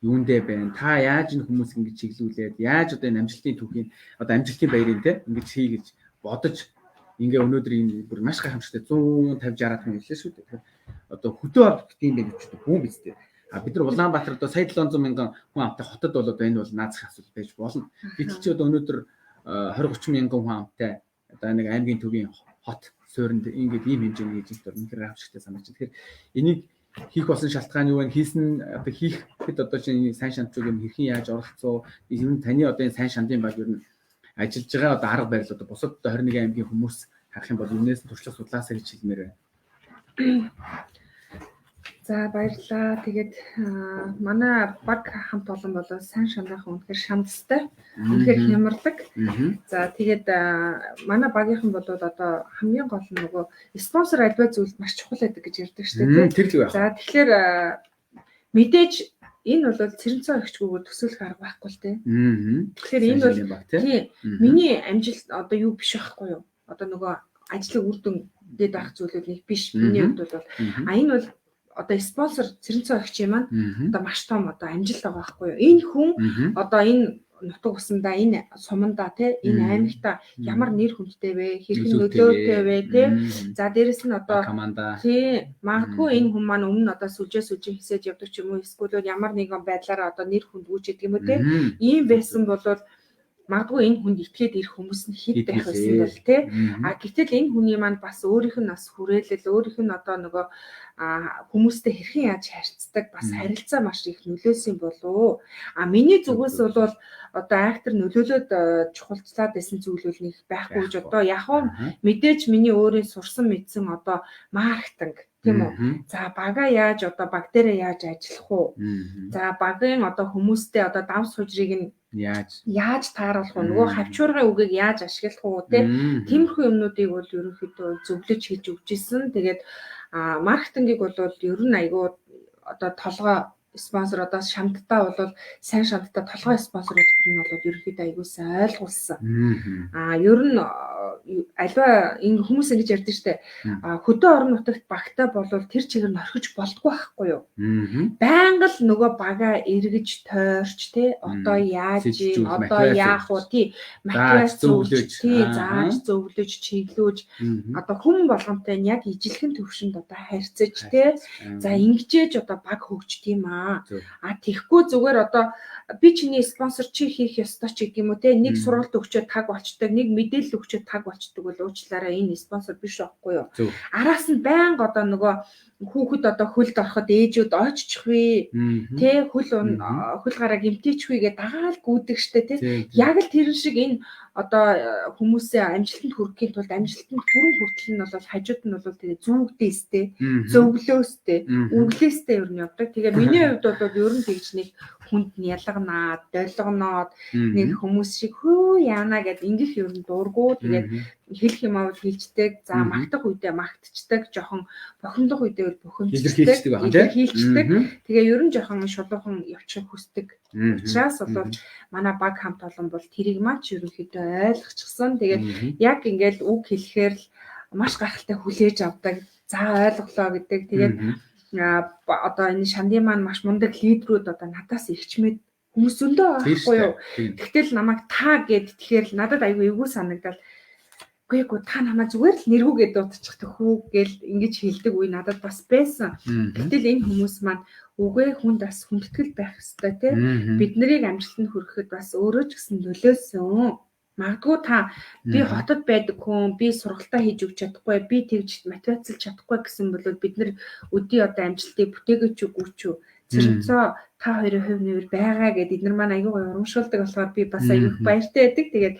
юундэ байна? Та яаж энэ хүмүүс ингэж чиглүүлээд яаж одоо энэ амжилтын түүхийн одоо амжилтын баярыг те ингэж хий гэж бодож ингээ өнөөдөр энэ бүр маш гайхамшигтай 150 60 хүн хэлсэн шүү дээ. Одоо хөдөө орд гэдэг юм гэж бүүн биз дээ. Бид нар Улаанбаатар одоо сая 700 мянган хүн амтай хотод бол одоо энэ бол наазах асуудал байж болно. Гэтэл чи одоо өнөөдөр 20 30 мянган хүн амтай одоо нэг аймгийн төвийн хот суурьнд ингээд ийм хэмжээний хийж байгаа үнэхээр гайхамшигтай санагдаж байна. Тэгэхээр энийг хийх болсон шалтгаан юу вэ? Хийсэн одоо хийхэд одоо чинь сайн шантчууд юм хэрхэн яаж оролцоо? Ер нь таны одоо энэ сайн шандын баг ер нь ажиллаж байгаа одоо арга барил одоо бусад 21 аймгийн хүмүүс харах юм бол юунаас туршлага судлаасаа гэж хэлмээр байна. За баярлалаа. Тэгээд манай баг хамт олон бол сайн шандайхан үнэхээр шандастай. Үнэхээр хямардаг. За тэгээд манай багийнхан бол одоо хамгийн гол нь нөгөө спонсор альва зүйлд маш чухал байдаг гэж ярьдаг шүү дээ. Тэр зүг байна. За тэгэхээр мэдээж энэ бол цэрэнцөө өгчгүйгээр төсөөлөх арга байхгүй л дээ. Тэгэхээр энэ бол миний амжилт одоо юу биш байхгүй юу? Одоо нөгөө ажлын үр дүн дэд байх зүйлүүд нэг биш. Миний хувьд бол энэ бол одоо спонсор цэрэнцөө өгч юм маань одоо маш том одоо амжилт байгаа байхгүй юу? Энэ хүн одоо энэ нутаг усандаа энэ сумандаа те энэ аймагта ямар нэр хүндтэй вэ? Хэрхэн нөлөөтэй вэ те? За дээрэс нь одоо тий магадгүй энэ хүн маань өмнө одоо сүлжээ хийсэж явдаг ч юм уу эсвэл ямар нэгэн байдлаараа одоо нэр хүнд үүсэж гэдэг юм уу те? Ийм байсан бол магадгүй энэ хүнд итгээд ирэх хүмүүс нь хэд байх байсан бол те гэтэл энэ хүний маань бас өөрийнх нь бас хүрээлэл өөрийнх нь одоо нөгөө хүмүүстэй хэрхэн яаж харьцдаг бас харилцаа маш их нөлөөсөн болов. Миний зүгээс бол одоо актер нөлөөлөд чухалцлаад байсан зүйл бол нэг байхгүй гэж одоо яг нь мэдээж миний өөрийн сурсан мэдсэн одоо маркетинг тийм үү. За бага яаж одоо баг дээрээ яаж ажиллах уу? За багын одоо хүмүүстэй одоо давс хужрыг нь яаж тааруулах уу? Нөгөө хавчуургын үгийг яаж ашиглах уу? Тиймэрхүү юмнуудыг бол ерөнхийдөө зөвлөж хийж өгч исэн. Тэгээд маркетингийг бол ер нь айгүй одоо толгой спонсор одоо шамдтаа бол сайн шамдтаа толгой спонсор гэдэг нь бол ерөнхийдөө айгуусаа ойлгуулсан. Ер нь альва ингэ хүмүүс ингэж ярьдаг штэ. Хөдөө орон нутагт багтаа болвол тэр чигээр нь орхиж болдгоо байхгүй юу? Байнга л нөгөө бага эргэж тойрч те одоо яаж юм одоо яах вэ? Тий материал зөвлөж тий зааж зөвлөж чиглүүлж одоо хүн болгонтой яг ижилхэн төвшөнд одоо харьцаж те за ингэжээж одоо баг хөгжт юм аа. Тэгэхгүй зүгээр одоо би чиний спонсор чи хийх ёстой ч гэдэг юм уу те нэг сургалт өгчөө таг болчтой нэг мэдээлэл өгчөө таг болчдөг бол уучлаарай энэ спонсор биш байхгүй юу. Араас нь байнга одоо нөгөө хүүхэд одоо хөлд ороход ээжүүд ойччихвээ те хөл гараа гимтээчвээ гэдэг дагаал гүйдэг штэ те яг л тэр шиг энэ одоо хүмүүсээ амжилтанд хүрэхийн тулд амжилтанд хүрэн хүртэл нь бол хажууд нь бол тэгээ зүгдээстэй зөвлөөстэй өглөөстэй ер нь явдаг. Тэгээ миний хувьд бол ер нь тэгж нэг хүнд нь ялганаад долгоноод нэг хүмүүс шиг хөө яана гэд ингэх ер нь дургу тэгээд хэлэх юм аа хэлцдэг за магтах үедээ магтцдаг жоохон бохимдох үедээ бохимддаг хэлцдэг тэгээ ер нь жоохон шулуухан явчих хүсдэг учраас бол манай баг хамт олон бол тэрийг маань ч ерөнхийдөө ойлгочихсон тэгээд яг ингээд үг хэлэхээр л маш гайхалтай хүлээж авдаг за ойлголоо гэдэг тэгээд одоо энэ шандын маань маш мундаг лидерүүд одоо надаас ихчмээд хүмүүс зөндөө байхгүй юу. Тэгтэл намайг та гэд тэгэхээр надад айгүй эвгүй санагдал. Үгүй та намайг зүгээр л нэрвүүгээд дуудчих төхөө гэл ингэж хэлдэг үе надад бас байсан. Гэтэл энэ хүмүүс маань үгүй хүнд бас хүндэтгэл байх ёстой тий. Бид нарыг амжилтанд хүрэхэд бас өөрөө ч гэсэн нөлөөсөн. Магадгүй та би хотод байдаг хүн, би сургалтаа хийж өгч чадахгүй, би тэгж мотивацлж чадахгүй гэсэн бол бид нар өдий одоо амжилтыг бүтээгэж үгүй ч юу. Цэрэнцөө та хоёрын хувь нэмэр байгаа гэдээ эднэр маань аягүй гоё урамшуулдаг болохоор би бас аягүй баяртай байдаг. Тэгээд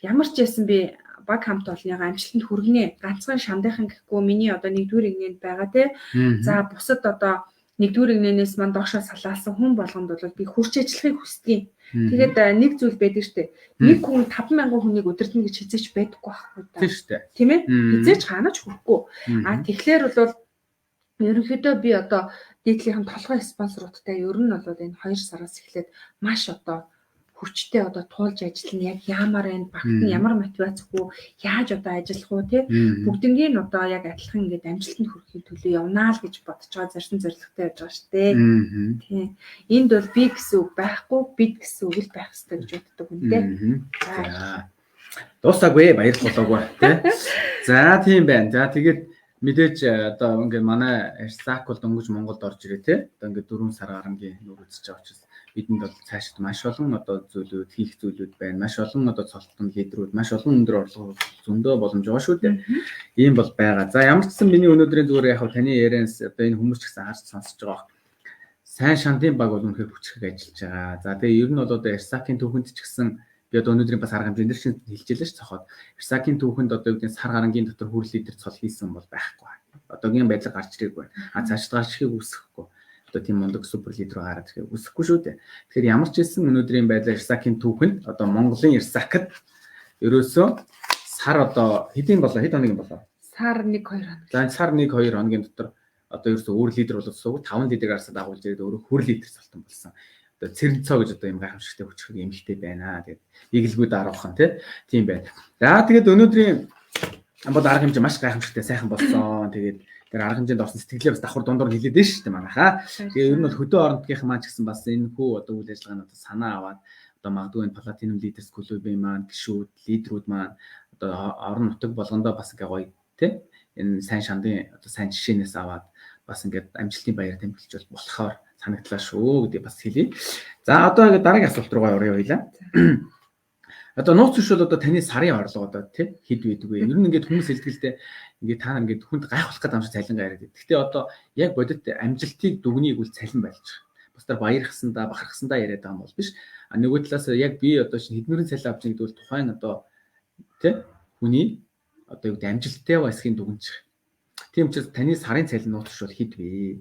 ямар ч байсан би баг хамт олныгаа амжилтанд хүргэнэ. Ганцхан шандайхан гэхгүй миний одоо нэгдүгээр игнэнд байгаа те. За бусад одоо нэгдүгээр игнэнээс маань доошоо салаалсан хүн болгонд бол би хурц ажиллахыг хүсдэг. Тэгээд нэг зүйл байдаг штэ. Нэг хүн 50000 хүнийг удирдна гэж хизээч байдаггүй байхгүй да. Тийм штэ. Тийм ээ? Хизээч хаанаач хүрэхгүй. Тэгэхээр бол ерөнхийдөө би одоо дээдлийнхэн толгой спонсоруудтай ер нь бол энэ 2 сараас эхлээд маш одоо хүчтэй одоо туулж ажиллана. Яг яамаар энэ багт нь ямар мотивацгүй яаж одоо ажиллах уу тий бүгднгийн одоо яг адилхан ингээд амжилтанд хүрэхин төлөө явнаа л гэж бодож байгаа зарсан зорилготой байж байгаа шүү дээ. Тий. Энд бол би гэсэн үг байхгүй, бид гэсэн үг л байх хэрэгтэй гэж боддог юм дээ. За. Дуусаагүй баяр болоогүй тий. За тийм байна. За тэгээд мэдээж одоо ингээд манай Эрсак бол дөнгөж Монголд орж ирээ тий. Одоо ингээд 4 сар гарангийн нүүр үзэж байгаа учраас бидэнд бол цаашид маш олон одоо зүйлүүд хийх зүйлүүд байна. Маш олон одоо цолтон лидерүүд, маш олон өндөр орлого зөндөө боломж байгаа шүү дээ. Ийм бол байгаа. За ямар ч гэсэн миний өнөөдрийн зүгээр яг таны ярианс одоо энэ хүмүүс ч гэсэн харж сонсож байгаа. Сайн шантын баг бол үнэхээр хүчрэг ажиллаж байгаа. За тэгээ ер нь бол одоо Эрсакийн түүхэнд ч гэсэн би одоо өнөөдрийн бас арга хэмжээнд чинь хэлжээлээ ш цохоод. Эрсакийн түүхэнд одоо үүдний сар гарангийн дотор хүрл лидер цол хийсэн бол байхгүй. Одоогийн байдлаар гарч ирээгүй. Цаашд гарч ирэхийг үсэхгүй. Одоо тийм мундаг супер лидер гараад ирэхийг үсэхгүй шүү дээ. Тэгэхээр ямар ч хэлсэн өнөөдрийн байдлаар Эрсакийн түүхэнд одоо Монголын Эрсакд ерөөсөө сар одоо хэдийн болоо хэд хоногийн болоо? Сар 1-2 хоног. За сар 1-2 хоногийн дотор одоо ерөөсөө өөр лидер болоод сууг 5 лидер гарсад дагуулж ирээд өөрөө хөр лидер цолтон болсон. Одоо Цэрэнцөө гэж одоо юм гайхамшигтай хүчрэг эмэгтэй байна. Тэгээд игэлгүүд 10хан тийм байна. За тэгээд өнөөдрийн бол арга хэмжээ маш гайхамшигтай сайхан болсон. Тэгээд тэр арга хэмжээнд орсон сэтгэлээ бас давхар дундуур хэлээд байна шүү дээ манайхаа. Тэгээ ер нь бол хөдөө орондгийнх маань ч гэсэн бас энэ хүү одоо үйл ажиллагааны одоо санаа аваад одоо магадгүй энэ Platinum Leaders Club-ийн маань гишүүд, лидерүүд маань одоо орон нутаг болгондоо бас ингээ гоё тий энэ сайн шандын одоо сайн жишээнээс аваад бас ингээд амжилтын баяр тэмдэглэж болохоор санагдлаа шүү гэдэг бас хэлье. За одоо ингээд дараагийн асуулт руугаа орё хоёлаа. Одоо нууц биш бол одоо таны сарын орлого одоо тий хэд байдаг вэ? Ер нь ингээд хүмүүс хэлдэгтэй ингээд та нар ингээд хүнд гайхуулах гэдэг юм шиг цалин гараад. Гэхдээ одоо яг бодит амжилтыг дүгнийг үл цалин байлж байгаа. Бусдаар баярхсандаа бахархсандаа яриад байгаа юм бол биш. А нөгөө талаас яг би одоо чинь хэдмэрийн цалин авч байгаа гэдэг бол тухайн одоо тий хүний одоо юу гэдэг амжилттай байсхийн дүгнж. Тийм учраас таны сарын цалин нууц биш бол хэд вэ?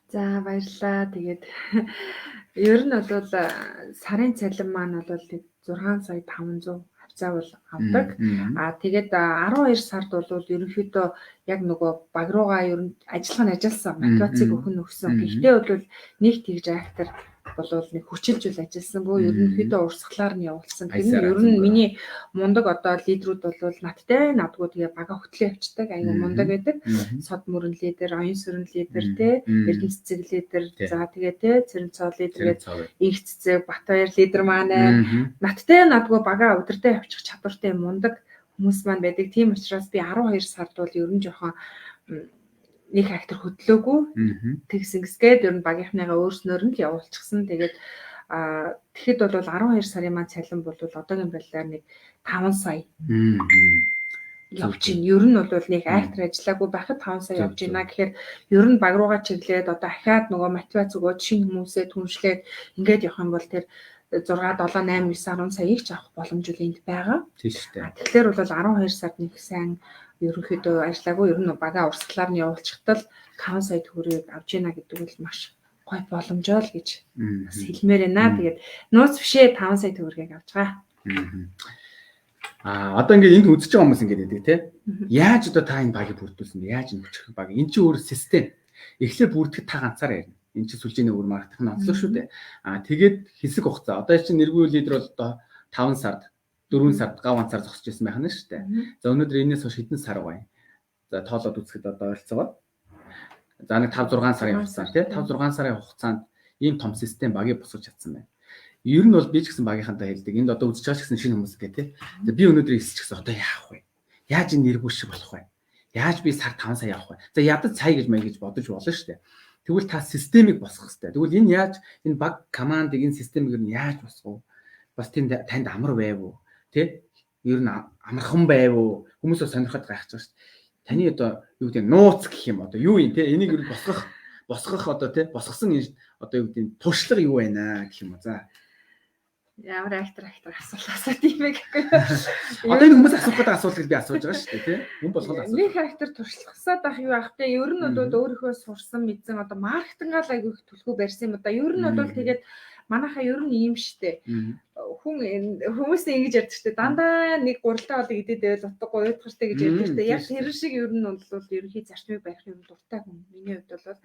За баярлалаа. Тэгээд ер нь бол сарын цалин маань бол 6,500 хавцаа бол авдаг. Тэгээд 12 сард бол ерөнхийдөө яг нөгөө баг руугаа ер нь ажиллах нь ажилласан мотивацийг өгсөн. Гэхдээ бол нэг тэгж актер бол нэг хүчилжүүл ажилласангүй ерөнхийдөө урсгалаар нь явуулсан. Тэр нь ер нь миний мундаг одоо лидерүүд бол надтай надгүй тэгээ бага хөтлөө явцдаг аюу мундаг байдаг. Сод мөрөн лидер, оюун сүрэн лидер те, эрдэнэ цэцэг лидер, за тэгээ те Цэрэнцоо лидер, их цэцэг, Батбаяр лидер маань надтай надгүй бага удирдах явчих чадвартай мундаг хүмүүс маань байдаг. Тийм учраас би 12 сард бол ер нь жоохон нэг актер хөдлөөгүй тэгсэнгэсгээд ер нь багийнхныгаа өөрснөөр нь л явуулчихсан. Тэгээд тэгэхэд бол 12 сарын маань цалин бол одоогийн байдлаар нэг 5 сая явж байна. Ер нь бол нэг актер ажиллаагүй байхад 5 сая явж байна гэхээр ер нь баг руугаа чиглээд одоо ахаад нөгөө мотивац өгөөд шинэ хүмүүсээ түншлээд ингээд явах юм бол тэр 6, 7, 8, 9, 10 саяг ч авах боломж үл энд байгаа. Тийм шүү дээ. Тэгэхээр бол 12 сард нэг сайн ерөнхийдөө ажиллаагүй ер нь бага урсгалаар нь явуулчихтал 5 сая төгрөгийг авж яана гэдэг бол маш гой боломжоо л гэж бас хэлмээр байна. Тэгээд нууц бишээ 5 сая төгрөгийг авч байгаа. Одоо ингээд энд үзэж байгаа хүмүүс ингээд байдаг тий. Яаж одоо та энэ багийг бүрдүүлсэн бэ? Яаж энэ хүчрэх баг? Энд чинь өөр систем. Эхлээд бүрдэхэд та ганцаараа ярина. Энд чинь сүлжээний өөр маркетинг нь онцлог шүү дээ. Тэгээд хэсэг хугацаа. Одоо чинь нэргүй лидер бол одоо 5 сард 4 сард гав ганцаар зогсож байсан байх нь шүү дээ. За өнөөдөр энэс хойш хэдэн сар байна? За тоолоод үзэхэд одоо ойролцоогоор. За нэг 5-6 сарын хугацаанд тий 5-6 сарын хугацаанд ийм том систем багийг босгож чадсан байна. Ер нь бол би ч гэсэн багийнхантаа хэлдэг. Энд одоо үзэж байгаа ч гэсэн шинэ хүмүүс гэх тий. За би өнөөдөр эсчихсэн одоо яах вэ? Яаж энэ нэргүй шиг болох вэ? Яаж би сар 5 сая авах вэ? За ядаж цай гэж маяг гэж бодож болно шүү дээ. Тэгвэл та системийг босгох хэрэгтэй. Тэгвэл энэ яаж энэ баг командыг энэ системийг нь яаж босгов? Бас тийм танд амар байв уу? Тэ? Ер нь амархан байв уу? Хүмүүс сонирхоод гайхаж байгаа шүү дээ. Таны одоо юу гэдэг нууц гэх юм одоо юу юм те? Энийг ер нь босгох одоо те? Босгосон одоо юу гэдэг туршлага юу байна гэх юм уу? За. Ямар актер асуулт тийм ээ гэхгүй. Одоо энэ хүмүүс асуух гэдэг асуултыг би асууж байгаа шүү дээ тий. Хүн болгоод асууж. Нэг актер туршлагасаад ах юу ах те. Ер нь бол өөрийнхөө сурсан мэдсэн одоо маркетингаар айгүй их төлхөө барьсан юм да. Ер нь бол тэгээд манайхаа ер нь ийм штэ. Хүмүүс ингэж ярьдаг штэ. Дандаа нэг гуралтай болыг идээд байвал утгагүй уйдгартай гэж ярьдаг штэ. Яг тэр шиг ер нь бол ерөнхий зарчмыг барих юм дуртай хүн. Миний хувьд бол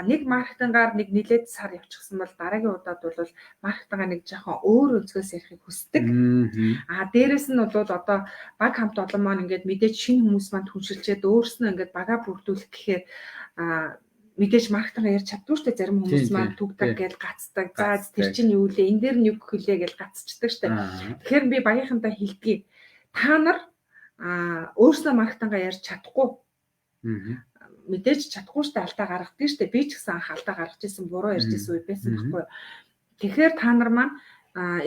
нэг маркетингаар нэг нилээд сар явчихсан бол дараагийн удаад бол маркетингаар нэг жоохон өөр өнцгөөс ярихыг хүсдэг. Дээрэс нь бол одоо баг хамт олон маань ингээд мэдээж шинэ хүмүүс маань түншилчээд өөрснөө ингээд бага бүрдүүлэх гэхээр мэдээж маркетинг ярьж чаддгүй шүү дээ зарим хүмүүс маань түгдэг гэж гацдаг. За тэр чинь юу лээ? Энэ дээр нь юу гэх хэлээ гэж гацчдаг шүү дээ. Тэгэхээр би багийнхантаа хэлдгийг та нар өөрснөө маркетингаа ярьж чадахгүй. Мэдээж чадахгүй шүү дээ алдаа гаргадаг шүү дээ. Би ч гэсэн анх алдаа гаргаж ирсэн, буруу ярьж ирсэн үе байсан байхгүй. Тэгэхээр та нар маань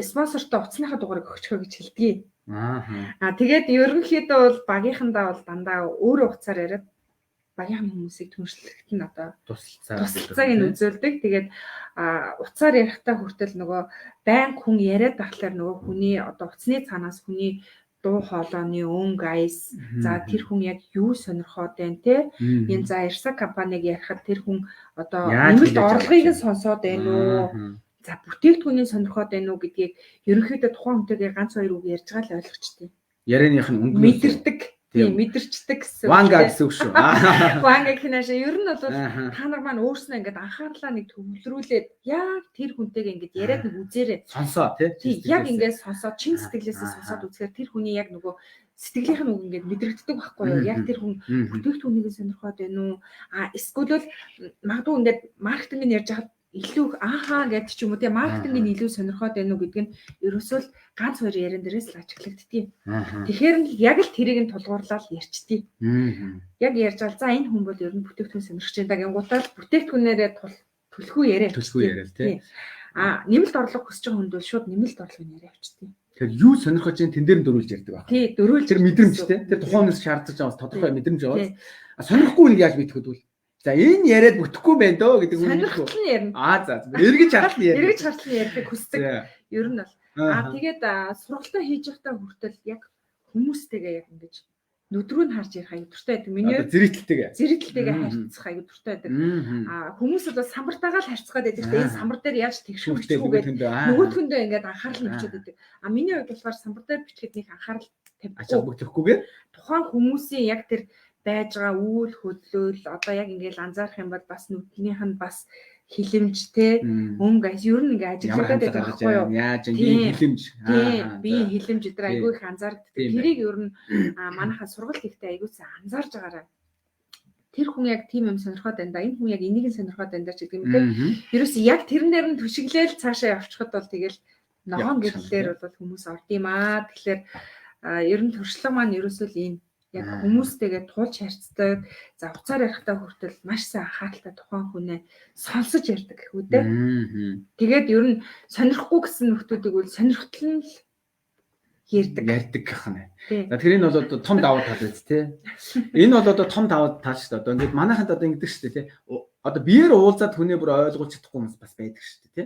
спонсортой утасныхаа дугаарыг өгчхөө гэж хэлдгийг. Тэгээд ерөнхийдөө бол багийнхандаа бол дандаа өөр утасаар яриад багийн хүмүүсийг түншлэхэд нь одоо тусалцааг нь үзүүлдэг. Тэгээд утсаар ярихдаа хүртэл нөгөө байн хүн яриад байхлаар нөгөө хүний одоо утасны цаанаас хүний дуу хоолойны өнгө аяс за тэр хүн яг юу сонирхоод байна те энэ за Ирса компаниг ярихад тэр хүн одоо нэмэлт орлогыг нь сонсоод байна уу за бүтээгдэхүүний сонирхоод байна уу гэдгийг ерөнхийдөө тухайн хүнтэйгээ ганц хоёр үг ярьж байгаа л ойлгочтой. Ярианых нь өнгө мэдэрдэг. Тийм мэдэрчдэг гэсэн. Ванга гэсэн үг шүү. Ванга гэхнээс ер нь бол та нар маань өөрснөө ингээд анхаарлаа нэг төвлөрүүлээд яг тэр хүнтэйгээ ингээд яриад нэг үзээрэй. Сонсоо тий. Яг ингээд сонсоод чин сэтгэлээсээ сонсоод үзэхээр тэр хүний яг нөгөө сэтгэлийнх нь үг ингээд мэдрэгддэг байхгүй юу? Яг тэр хүн бүтээгдэхүүнийг сонирхоод байна уу? Эсвэл магадгүй ингээд маркетинг ярьж хаад илүү гэдэг ч юм уу тийм маркетингийн илүү сонирхоод байна уу гэдг нь ерөөсөө л ганц хоёр яриан дээрээс л ажиглагдтiin. Тэгэхээр яг л тэрийг нь тулгуурлаад ярьчдээ. Яг ярьж байгаа за энэ хүн бол ер нь бүтээгдэхүүн сонирхож байгаа гингуудаа бүтээгдэхүүнээрээ төлхөө яриа. Төлхөө яриа тийм. Нэмэлт орлого хүсэж байгаа хүнд бол шууд нэмэлт орлогын яриа авчдээ. Тэгэхээр юу сонирхож байгаа тэн дээр нь дөрүүлж ярьдаг байна. Тий, дөрүүлж тэр мэдрэмж тийм. Тэр тухайн хүнээс шаардаж байгаа тодорхой мэдрэмж байгаа. Сонирхгүй нэг яаж мэдэх вэ? За энэ яриад бүтэхгүй байна дөө гэдэг үг. Сонирхол нь ярина. За эргэж хартал ярина. Эргэж хартал ярьдаг хүсдэг. Ер нь бол тэгээд сургалтаа хийж байхдаа хүртэл яг хүмүүстэйгээ яг ингэж нүдрүү нь харж ярих аюу дуртай байдаг. Миний зэрэгтэлтэйгээ харьцах аюу дуртай байдаг. Хүмүүс бол самбартаагаа л харьцгаад байдаг. Энэ самбар дээр яаж тэгшүү бичгүү гэдэг нөгөөдгөндөө ингээд анхаарал нь өчөд байдаг. Миний хувьд болохоор самбар дээр бичгээд нэг анхаарал тавьчихгүйгээр тухайн хүмүүсийн яг тэр байж байгаа үйл хөдлөл одоо яг ингээд анзаарах юм бол бас нүднийх нь бас хилэмж те өнгө ер нь ингээд ажиглагдаад байдаг байхгүй юу? Яаж энэ хилэмж би хилэмж өдр айгүй их анзаардаг. Тэрийг ер нь манайхаа сургалт ихтэй айгүйсаа анзаарж байгаарай. Тэр хүн яг тийм юм сонирхоод байна да. Энэ хүн яг энийг нь сонирхоод байна да ч гэдэг юм те. Ерөөс яг тэрнээр нь түшиглээл цаашаа явчихад бол тэгэл ногоон гэрлэлээр бол хүмүүс орд юм аа. Тэгэхээр ер нь туршлага маань ерөөсөө л энэ яг хүмүүстэйгээ тулж харьцдаг. За уцаар ярихтаа хүртэл маш сайн анхааралтай тухайн хүнээ сонсож ярьдаг гэх үү те. Тэгээд ер нь сонирхгүй гэсэн нөхдүүдийг бол сонирхтол нь ярьдаг гэх юм. За тэр энэ бол одоо том давуу тал биз те. Энэ бол одоо том давуу тал шүү дээ. Одоо ингээд манайханд одоо ингэдэг шүү дээ те. Одоо биеэр уулзаад хүнээ бүр ойлгуулж чадахгүй хүмүүс бас байдаг шүү дээ те.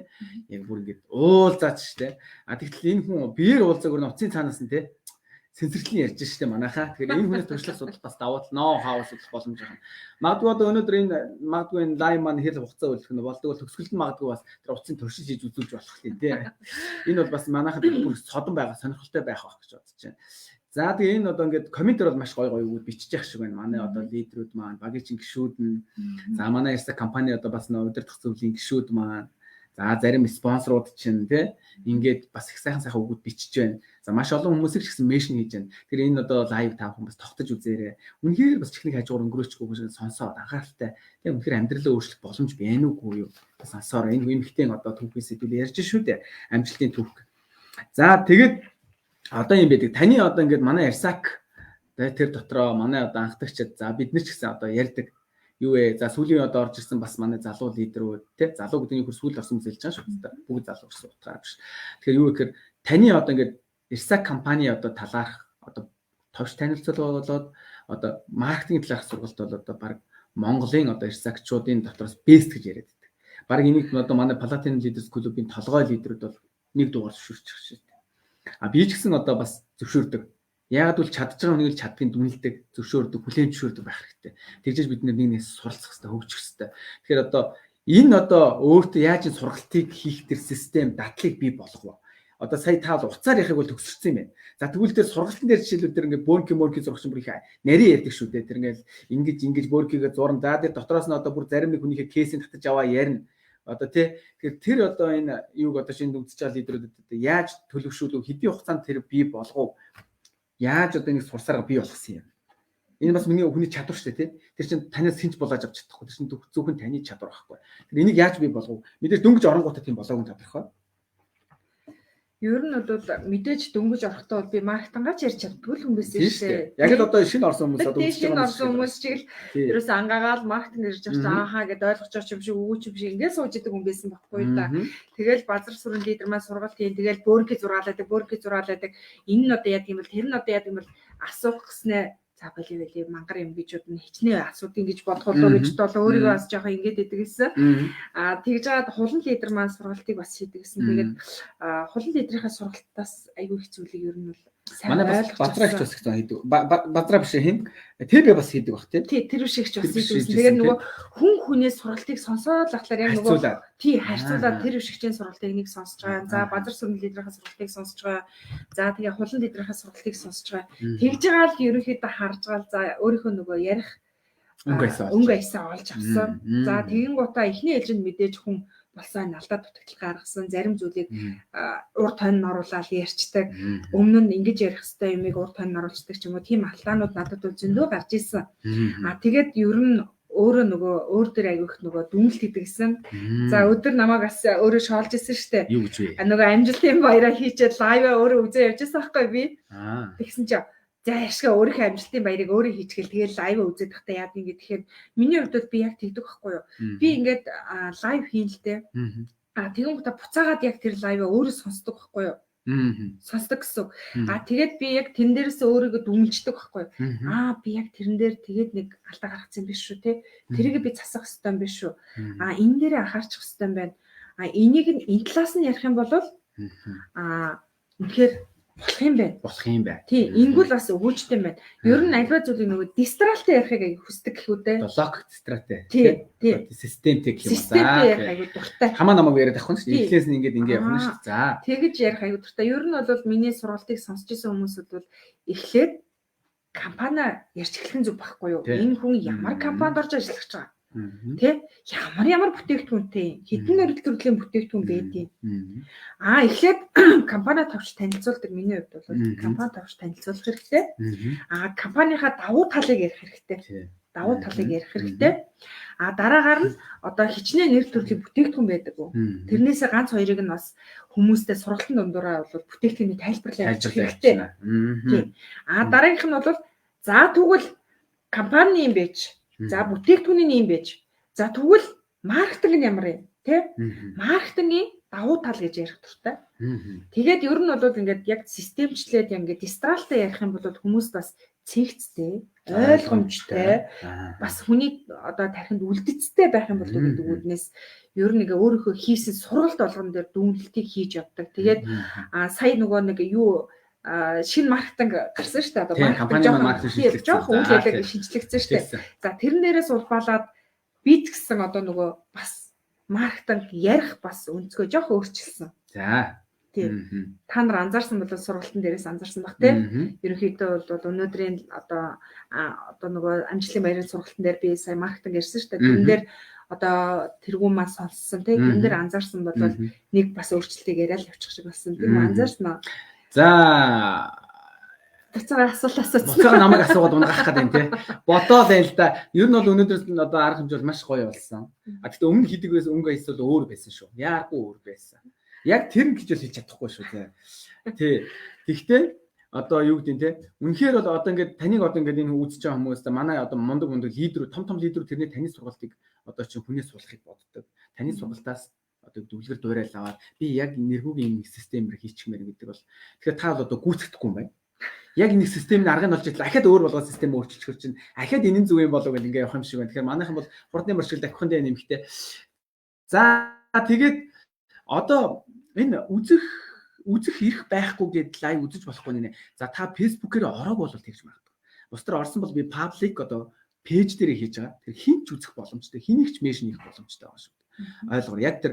Яг бүр ингээд уулзаад шүү дээ. Тэгтэл энэ хүн биеэр уулзаагүй н уцын цаанаас нь те сэнсэрлэн ярьж штэ манайхаа. Тэгэхээр энэ хүнээс туршлах судал бас давуу тал ноу хау судал боломж байна. Магадгүй одоо өнөөдөр энэ лайв маань хэл хугацаа үлдэх нь болдог бол төгсгөлд магадгүй бас тэр утсын туршиж хийж үзүүлж болох юм тий. Энэ бол бас манайхад бүр содон байгаа сонирхолтой байх байх гэж бодож байна. За тэгээ энэ одоо ингээд комментэр бол маш гоё үг бичиж явах шиг байна. Манай одоо лидерүүд маань, багийн гишүүд нь, за манай Ирса компани одоо бас удирдах зөвлөлийн гишүүд маань, за зарим спонсорууд чинь тий ингээд бас их сайхан үгүүд бичиж байна. За маш олон хүмүүсийг ч гэсэн меншн хийж байна. Тэр энэ одоо лайв таах хүн бас тогтож үзээрэй. Үнэхээр бас техник хажуугаар өнгөрөөчгүй сонсоод анхааралтай. Тэгээ үнэхээр амьдралаа өөрчлөх боломж байна уугүй юу? Сонсоор энэ эмэгтэй одоо түүхээс сэдвээр ярьж шүү дээ. Амжилтын түүх. За тэгээд одоо юм байдаг. Таны одоо ингээд манай Ирсак тэр дотроо манай одоо анхдагчид за бид нар ч гэсэн одоо ярьдаг. юу вэ? За сүүлийн одоо орж ирсэн бас манай залуу лидерүүд тий залуу гэдэг нь юу сүүл орсон хүмүүс хэлж байгаа шүү дээ. Бүгд залуу гэсэн утгаар биш. Тэгэхээр юу гэхээр таны одоо ингээд Ирсак компани одоо талаарх одоо товч танилцуул болоод одоо маркетинг талаарх сургалт бол одоо баг Монголын одоо Ирсакчуудын дотроос бест гэж яриад байдаг. Баг энийг одоо манай Platinum Leaders клубын толгой лидерүүд бол нэг дугаар зөвшөөрч байгаа шүү дээ. А би ч гэсэн одоо бас зөвшөөрдөг. Яг бол чадж байгаа хүнийг л чаддгийг дүнэлдэг, зөвшөөрдөг, хүлээн зөвшөөрдөг байх хэрэгтэй. Тэгжээж бид нэг нэгнээс суралцах хэрэгтэй, хөгжих хэрэгтэй. Тэгэхээр одоо энэ одоо өөртөө яаж энэ сургалтыг хийх төр систем, дадлыг бий болгох вэ? Одоо сая та уцаар яхийг бол төгсөрсөн юм байна. За тэгвэл тэр сургалтын дээр жишээлбэл тэр ингээд бөөнки зурагч бүр их нарийн ярьдаг шүү дээ. Тэр ингээд ингэж бөөнкигээ зурна. За тэр дотроос нь одоо бүр зарим нэг хүнийхээ кейсийг татаж аваа ярина. Одоо тэгэхээр тэр одоо энэ юуг одоо шинэ үзэж байгаа лидерүүдэд яаж төлөвшүүлв, хэдийн хугацаанд тэр бий болгов, яаж одоо нэг сурсараа бий болгосон юм. Энэ бас миний хүний чадвар шүү дээ, тий. Тэр чинь танаас хинч болоож авч чадахгүй. Тэр чинь зөвхөн таны чадвар байхгүй. Тэр энийг яаж бий болгов? Мэдээж дөнгөж оронгуудаа тийм болоогүй тодорхой. Ер нь бол мэдээж дөнгөж орохдоо би маркетингач ярьж чаддгүй л хүмүүс шүү дээ. Яг л одоо шинэ орсон хүмүүс одоо үзэж байгаа хүмүүс чиг л ерөөсөө ангаагаал маркетинг ярьж байгаа чи аахаа гэдээ ойлгож байгаа юм шиг өгөөч юм шиг ингээд сууж идэг хүн байсан байхгүй да. Тэгэл базар сүрэн лидер маань сургалт хийн тэгэл бөөргий зургаалаадаг. Энэ нь одоо яа гэм бэл тэр нь одоо яа гэм бэл асуух гэснээр за боли мангар юм гэжүүд нь хичнээн асуудаг гэж бодох болоо гэж бол өөрийгөө бас жоохон ингэж идэг гэсэн. Тэгж жаад хулан лидер маань сургалтыг бас хийдэг гэсэн. Тэгээд хулан лидерийнхаа сургалтаас айгүй хэцүүлэг ер нь бол манай базраач бас гэсэн хийдэг. Базраа биш хин. Тэр бас хийдэг бах тийм. Тий, тэр шигч бас хийдэг. Тэгээд нөгөө хүн хүнээс сургалтыг сонсоод лахлаар яг нөгөө тий харьцуулаад тэр шигчийн сургалтыг нэг сонсож байгаа. За базар сүрэн лидерийнхаа сургалтыг сонсож байгаа. За тэгээ хулан лидерийнхаа сургалтыг сонсож байгаа. Тэгж байгаа л ерөнхийдөө харж байгаа л за өөрийнхөө нөгөө ярих өнгө айсаа олж авсан. За тэгин гутаа эхний ээлжинд мэдээж хүн болсон алдаа дутагдал гаргасан зарим зүйлийг урд тойрон оруулаад ярьцдаг. Өмнө нь ингэж ярих хэвээр юмыг урд тойрон оруулцдаг ч юм уу тийм алдаанууд надад бол зөндөө гарч ирсэн. Тэгээд ер нь өөрөө нөгөө өөр дөр аявих нөгөө дүнэлт хийдэгсэн. За өдөр намайг бас өөрөө шоолж исэн штэ. Юу гэж вэ? Нөгөө амжилтын баяраа хийчихэд лайв өөрөө үзээ явж байсан байхгүй би. Тэгсэн чинь за яшгаа өөрийнхөө амжилтын баярыг өөрөө хийчихэл тэгээд лайв үзээд тахта яад ингэ тэгэхээр миний хувьд би яг тэгдэг байхгүй юу. Би ингээд лайв хийн л дээ. Тэгэн гутаа буцаагаад яг тэр лайваа өөрөө сонсдог байхгүй юу. Сонсдог гэсэн. Тэгээд би яг тэн дээрээс өөрийгөө дүнждэг байхгүй юу. Би яг тэрэн дээр тэгээд нэг алдаа гаргацсан биш шүү те. Тэрийг би засах хэрэгтэй юм биш шүү. Энэ дээрээ анхаарчих хэрэгтэй юм байна. Энийг нь энэ талаас нь ярих юм бол үнэхээр болох юм байна. Тий, ингүүл бас өгөөжтэй юм байна. Ер нь альва зүйлийг нөгөө дистралтай ярихыг аяг хүсдэг гэхүүдээ. Лог дистратэй. Тий. Системтэй гэх юм уу. Системтэй ярих аяг дуртай. Хамаа намайг яриад авах нь шүү дээ. Эхлээс нь ингэ явах нь шүү. За. Тэгэж ярих аяг дуртай. Ер нь бол миний сургалтыг сонсч ирсэн хүмүүсүүд бол эхлээд компани ярьж эхлэх нь зүг байхгүй юу? Энэ хүн ямар компанид орж ажиллаж байгаа. Тэ ямар бүтээгдэхүүнтэй хэдэн өрөлт төрлийн бүтээгдэхүүн байдیں۔ Эхлээд компани тавч танилцуулдаг миний хувьд бол компани тавч танилцуулах хэрэгтэй. Компанийхаа давуу талыг ярих хэрэгтэй. Давуу талыг ярих хэрэгтэй. Дараагаар нь одоо хичнээн нэр төрлийн бүтээгдэхүүн байдаг уу? Тэрнээсээ ганц хоёрыг нь бас хүмүүстэй сургалтын дундуура бол бүтээгдэхүүний тайлбарлаж явуулах хэрэгтэй. Дараагийнх нь бол за тэгвэл компани юм байж. За бүтээгдэхүүний юм байж. За тэгвэл маркетинг нь ямар юм те? Маркетингийн давуу тал гэж ярих дуртай. Тэгээд ер нь бол ингээд яг системчлээд ингээд дистралтай ярих юм бол хүмүүс бас цэгцтэй, ойлгомжтой, бас хүний одоо тархинд үлдэцтэй байх юм бол гэдэг үүднээс ер нь өөрийнхөө хийсэн сургалт болгон дээр дүнэлтийг хийж явдаг. Тэгээд сая нөгөө нэг юу шинэ маркетинг гарсан шүү дээ. Одоо маркетинг жоохон үйл явдлыг шинжлэгдсэн шүү дээ. За тэрэн дээрээс улбаалаад би ч гэсэн одоо нөгөө бас маркетинг ярих бас өнцгөө жоохон өөрчилсөн. За. Тийм. Та нар анзаарсан бол сургалтын дээрээс анзаарсан баг тийм. Ерөнхийдөө бол өнөөдрийн одоо нөгөө амжилтын баярын сургалтын дээр би сая маркетинг ярьсан шүү дээ. Тэрэн дээр одоо тэргүүн маань сонссон тийм. Тэрэн дээр анзаарсан бол нэг бас өөрчлөлтийг яриад явчих шиг болсон. Тийм анзаарсан уу? За буцаага асуултаас буцаага намайг асуугаад унгаах гэдэг юм тий. Бодоо л л да. Ер нь бол өнөөдрөөс одоо арга хэмжээ бол маш гоё болсон. Гэхдээ өмнө хийдэг байсан өнгө айс бол өөр байсан шүү. Яагүй өөр байсан. Яг тэр нь гэж л хэлж чадахгүй шүү тий. Тий. Гэхдээ одоо юу гэдэг нь те үнэхээр бол одоо ингээд таныг одоо ингээд энэ үзэж байгаа хүмүүс манай одоо мундаг лидерүүд том лидерүүд тэрний таны сургалтыг одоо чинь хүнээс суулгахыг боддог. Таны сургалтаас одоо дүлгэр дуурай аваад би яг нэргүүгийн системээр хийчихмээр гэдэг бол тэгэхээр та бол одоо гүйцэтгэхгүй юм байна. Яг нэг системийн аргыг олж итэл ахаад өөр болгоо систем өөрчилчихөр чинь ахаад энэ зүг юм болов гэж ингээ явах юм шиг байна. Тэгэхээр манайхан бол хурдны маршил давхин дээр нэмэхтэй. За тэгээд одоо энэ үзэх ирэх байхгүй гэдээ лайв үзэж болохгүй нэ. За та Facebook-ээр ороог бол тэгж магадгүй. Бусдаар орсон бол би public одоо пэйж дээр хийж байгаа. Тэр хинч үзэх боломжтой, хэнийг ч меншн хийх боломжтой байгаа шүү. Ойлгоо. Яг тэр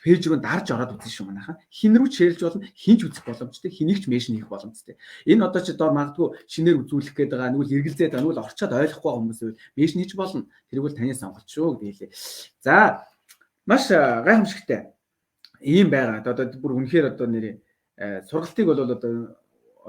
пэйж рүү дарж ороод үзэн шүү манайхан. Хин рүү чирлж болно, хинч үзэх боломжтой, хэнийг ч меншн хийх боломжтой. Энэ одоо ч доор магадгүй шинээр үзүүлэх гээд байгаа, нүгэл эргэлзээд байгаа, нүгэл орчоод ойлгохгүй хүмүүс үйл меншн хийж болно. Тэрийг бол таны сонголт шүү гэдэг хэлээ. За маш гайхамшигтай ийм байгаа. Одоо бүр үнэхээр одоо нэрээ сургалтыг бол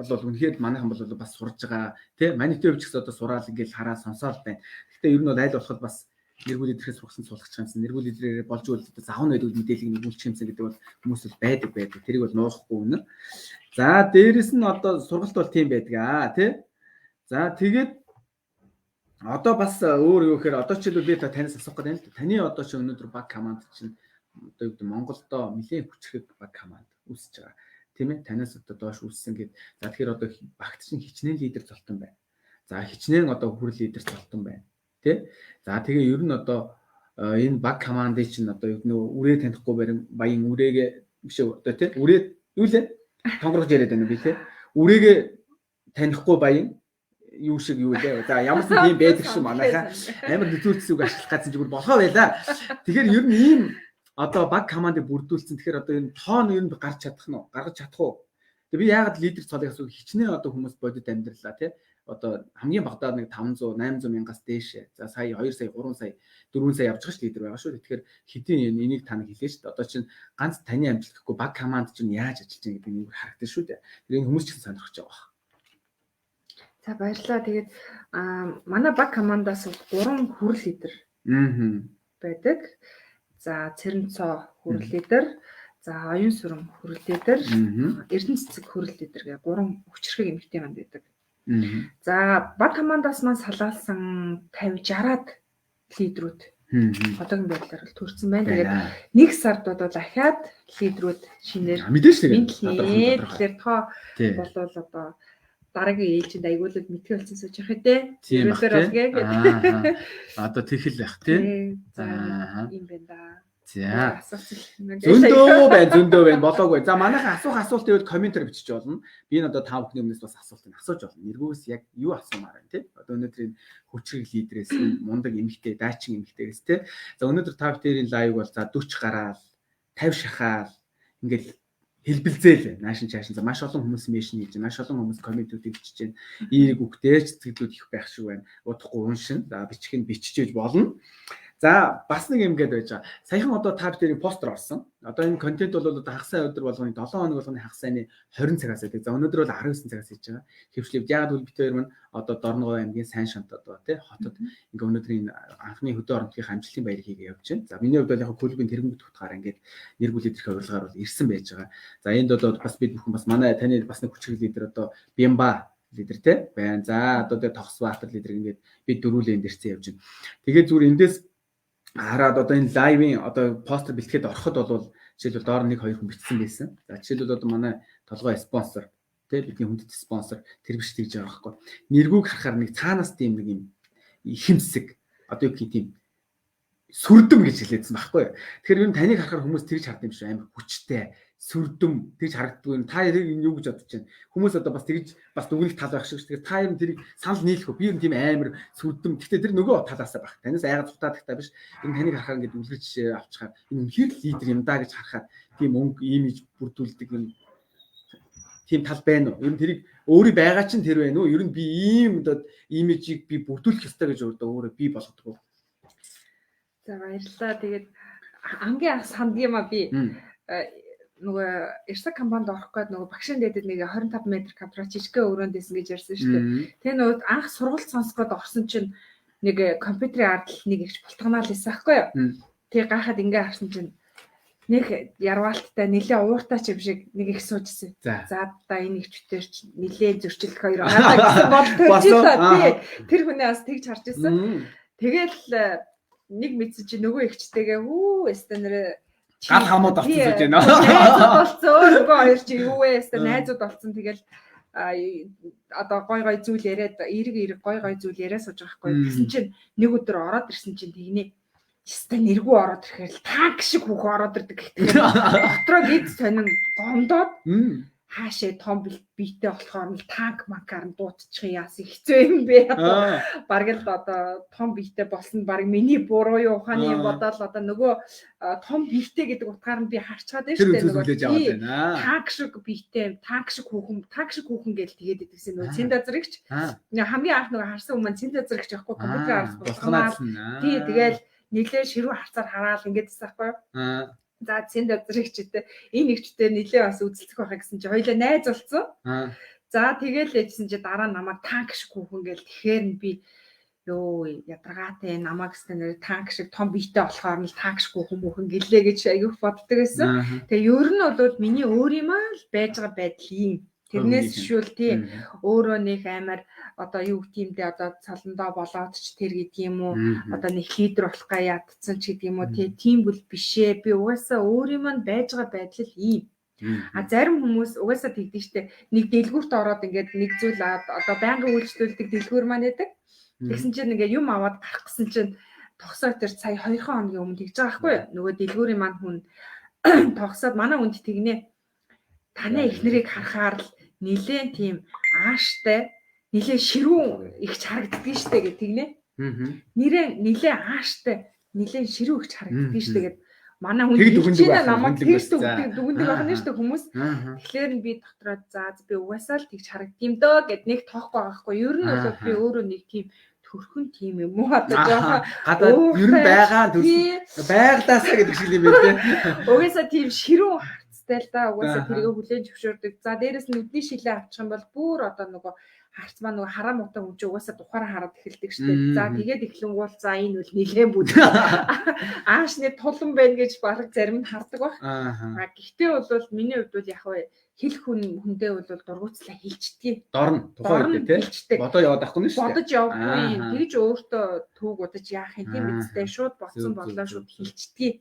үнэхээр манайхан бол бас сурж байгаа. Тэ манитив ч гэсэн одоо сураал ингээл хараа сонсоод байна. Гэхдээ ер нь бол аль болох бас нэргүүл идрээс сургасан суулгах юмсан. Нэргүүл идрээр болж үл заавн байдгүй мэдээллийг нэгүүлчих юмсан гэдэг бол хүмүүс бол байдаг. Тэрийг бол нуухгүй үнэ. За дээрэс нь одоо сургалт бол тийм байдаг аа тий. За тэгээд одоо бас өөр юу гэхээр одоо ч би танаас асуух гэдэг юм л да. Таны одоо ч өнөөдөр баг команд чинь одоо юу гэдэг Монголдо нэлээд хүчрэг баг команд үүсэж байгаа. Тийм ээ танаас одоо доош үүссэн гэд. За тэгэхээр одоо багт чинь хичнээн лидер золтон байна. За хичнээн одоо хүрэл лидер золтон байна. Тэ? За тэгээ ер нь одоо энэ баг командын чинь одоо юу нөө үрээ танихгүй баян үрээгээ биш одоо тий үрээ юу лээ тонгорож яриад байна би тий үрээгээ танихгүй баян юу шиг юу лээ. За ямар ч тийм байдаг шүү манайхаа амар nëзүүлсэн үг ашиглах гэсэн зүгээр болохоо байла. Тэгэхээр ер нь ийм одоо баг командыг бүрдүүлсэн. Тэгэхээр одоо энэ тоон ер нь гаргаж чадах уу? Тэгээ би яагаад лидер цолыг асуу хичнээн одоо хүмүүс бодит амьдралаа тий одоо хамгийн багадаа нэг 500 800 мянгаас дээш. За сая 2 сая 3 сая 4 сая явж байгаа ш лидер байгаа шүү. Тэгэхээр хэдийн энийг та нэг хэлээ ш. Одоо чинь ганц таны амжилт гэхгүй баг команд чинь яаж ажиллаж байгаа гэдэг нэг харагдаж шүү дээ. Тэр энэ хүмүүс ч гэсэн сонирхож байгаа. За баярлалаа. Тэгээд манай баг командаас 3 хүрэл лидер байдаг. За Цэрэнцоо хүрэл лидер, за Оюун сүрэн хүрэл лидер, Эрдэнэ цэцэг хүрэл лидер гэх 3 хүчрхэг эмэгтэй манд байдаг. За баг командаас маань салаалсан 50-60-аад лидерүүд одоогийн байдлаар л төрсэн байна. Тэгээд нэг сард одоо дахиад лидерүүд шинээр мэдлээ. Тэгэхээр тоо болвол одоо дараагийн ээлжинд аягуулд мэдхий болсон сууж явах үү? Тэрээр болгээ гэдэг. Одоо тэрхэл байх тий. За юм байна да. За. Зөндөө байна. Болоогүй. За манайхан асуулт ивэл комментээр бичиж болно. Би энэ одоо та бүхний өмнөөс бас асуултыг асууж болно. Нэргөөс яг юу асуумаар байна тий. Одоо өнөөдөр энэ хүчрэг лидерээс мундаг эмэгтэй, дайчин эмэгтэйгээс тий. За өнөөдөр та бүхний лайв бол за 40 гараал, 50 шахаал ингээл хэлбэлзээл наашин чаашин. За маш олон хүмүүс мэшин хийж, маш олон хүмүүс комментүүдийг бичиж байна. Эерэг үгтэй цэцгэлүүд их байх шиг байна. Удахгүй уншин. За бичих нь бичиж болно. За бас нэг юм гээд байж байгаа. Саяхан одоо та бүхэн постэр орсон. Одоо энэ контент бол одоо хагас өдөр болгоны 7 хоног болгоны хагас айны 20 цагаас байдаг. За өнөөдөр бол 19 цагаас хийж байгаа. Хэвшлээ яг бол бид хоёр маань одоо Дорногов аймгийн сайн шант одоо тий хотод ингээ өнөөдрийн анхны хөдөө оронтгийн амжилтын баяр хийгээ явж байна. За миний хувьд бол яг клубын тэргүүт утгаараа ингээд нэр бүл лидерийн урилгаар бол ирсэн байж байгаа. За энд одоо бас бид бүхэн бас манай таны бас нэг хүчрэг лидер одоо Бямба лидер тий байна. За одоо тэгээ Тогсбаатар лидер ингээд бид дөрүүлээ энд ирсэн явж байна. Тэгээ зүгээр эндээс хараад одоо энэ лайвын одоо постэр бэлтгээд ороход бол жишээлбэл доор 1-2 хүн бичсэн байсан. За жишээлбэл одоо манай толгой спонсор тий бидний хүндэт спонсор тэр биш тэгж байгаа байхгүй. Нэргүүг харахаар нэг цаанаас тийм нэг юм ихэмсэг одоо юу гэх тийм сүрдэм гэж хэлээдсэн байхгүй. Тэгэхээр юу таныг харахаар хүмүүс тэгж хардсан юм шиг амар хүчтэй сүрдэм тэгж харагддгүй. Та яг юу гэж бодож байна? Хүмүүс одоо бас тэгж бас дүгнэлт тал байх шиг. Тэгэхээр та ер нь тэрийг санал нийлэх үү? Би ер нь тийм амар сүрдэм. Гэхдээ тэр нөгөө талаасаа байх. Танаас айгаад цутаадаг та биш. Ер нь таныг харахаар ингээд үлгэр жишээ авчихаар энэ үнэхээр лидер юм да гэж харахаар тийм өнгө имиж бүрдүүлдэг юм. Тийм тал байна уу? Ер нь тэрийг өөрийн байгаа чинь тэр байна уу? Ер нь би ийм одоо имижийг би бүрдүүлэх ёстой гэж өөрөө би болгодог. За баярлалаа. Тэгээд ангийн сандгийма би нөгөө Эрсак компанид орох гээд нөгөө багшин дэдэд нэг 25 м квадрат жижигхэн өрөөнд дэсэн гэж ярьсан шүү дээ. Тэгээ нөгөө анх сургалт сонсох гээд орсон чинь нэг компьютерийн ардл нэг ихч бултганаал хийсэн байхгүй юу. Тэгээ гахаад ингээ харсан чинь нэг ярваалттай нэлээ ууртай ч юм шиг нэг их суужсэн. За. За та энэ ихчтэр ч нэлээ зөрчилдөх хоёр байгаа гэсэн бод төрж илаа. Тэр хүнээ бас тэгж харж ирсэн. Тэгэл нэг мэдсэн чи нөгөө ихчтэйгээ өстө нэр гал хамууд авчихж байна. Найзууд болсон. Нөгөө хоёр чи юу вэ? Өстө найзууд болсон. Тэгэл одоо гой зүйл яриад эрг гой зүйл яриа сууж байгаа хгүй. Тэгсэн чинь нэг өдөр ороод ирсэн чинь тэгнэ. Яста нэргүй ороод ирэхээр танк шиг хүүхэн ороод ирдэг гэхдээ дотроо гид сонин гомдоод хаашаа том биетэй болохоор нь танк макаар нь дуутчих яасан хэцүү юм бэ одоо бараг л одоо том биетэй болсон баг миний буруу юу ухааны бодоод одоо нөгөө том биетэй гэдэг утгаар нь би харчаад байна шүү дээ нөгөө танк шиг биетэй танк шиг хүүхэн гэж тэгээд идэгсэн нөгөө цэндазрэгч хамгийн анх нөгөө харсан хүмүүс цэндазрэгч яахгүй компьютер харсан болохоор тий тэгэл нилээ ширүү харцаар хараад ингээд байгаа байхгүй. За цэнд өдрөгчтэй энэ нэгчтэй нилээ бас үзэлцэх байхаа гэсэн чи хоёлаа найз болсон. За тэгэл ээжсэн чи дараа намайг танк шиг хүүхэн гээл тэгэхээр нь би ёо ядаргаатай намайг гэсэн нэр танк шиг том биетэй болохоор нь танк шиг хүүхэн гэлээ гэж аяг боддог байсан. Тэгээ ер нь бол миний өөрийгөө л байж байгаа байдал юм. Тэрнээс шүүл тий өөрөө нэг амар одоо юу гэх юм бэ одоо цаландаа болоод ч тэр гэдэг юм уу одоо нэг лидер болох га ядцсан ч гэдэг юм уу тийм бол бишээ би угаасаа өөрийгөө байж байгаа байдал ийм а зарим хүмүүс угаасаа тэгдэг штэ нэг дэлгүүрт ороод ингээд нэг зүйл одоо байнгын үйлчлүүлдэг дэлгүүр маань байдаг тэгсэн чинь ингээд юм аваад гарах гэсэн чинь тогсоо тэр сая 2 хоногийн өмнө тэгж байгаа байхгүй нөгөө дэлгүүрийн маань хүн тогсоод манай үнд тэгнэ танай эхнэрийг харахаар л нилээн тийм ааштай нилээ ширүүн ихч харагддаг штэ гэх тэгнэ. Нэрээ нилээ ааштай нилээн ширүү ихч харагддаг штэ гэд манай хүн чинь намайг тэгж дүгндэг байна штэ хүмүүс. Тэгэхээр нь би дотроо за би угаасаа л тэгж харагдсан дөө гэд нэг тоохгүй байгаа хгүй. Ер нь бол би өөрөө нэг тийм төрхөн тийм юм уу одоо жоохон гадаад ер нь байгаа байгалаасаа гэдэг шиг юм байна те. Угаасаа тийм ширүү л да угаасаа тэрийг хүлээж зөвшөөрдөг. За дээрэс нь үдний шилээ авчих юм бол бүр одоо нөгөө харц маань нөгөө хараа муутай хүн чи угаасаа тухаараа хараад эхэлдэг шүү дээ. За тэгээд эхлэнгуул за энэ үл нилээн бүд. Аашны тулан байна гэж баг зарим нь хардаг баг. Гэхдээ бол миний хувьд бол яг вэ хэл хүндээ бол дургуцлаа хэлчихдээ. Дорн тухайн үед тий. Бодоо яваад авахгүй нь шүү дээ. Бодож явахгүй. Тэгж өөртөө түүг удаж яах юм тийм бидтэй шууд болсон бодлоо шууд хэлчихдээ.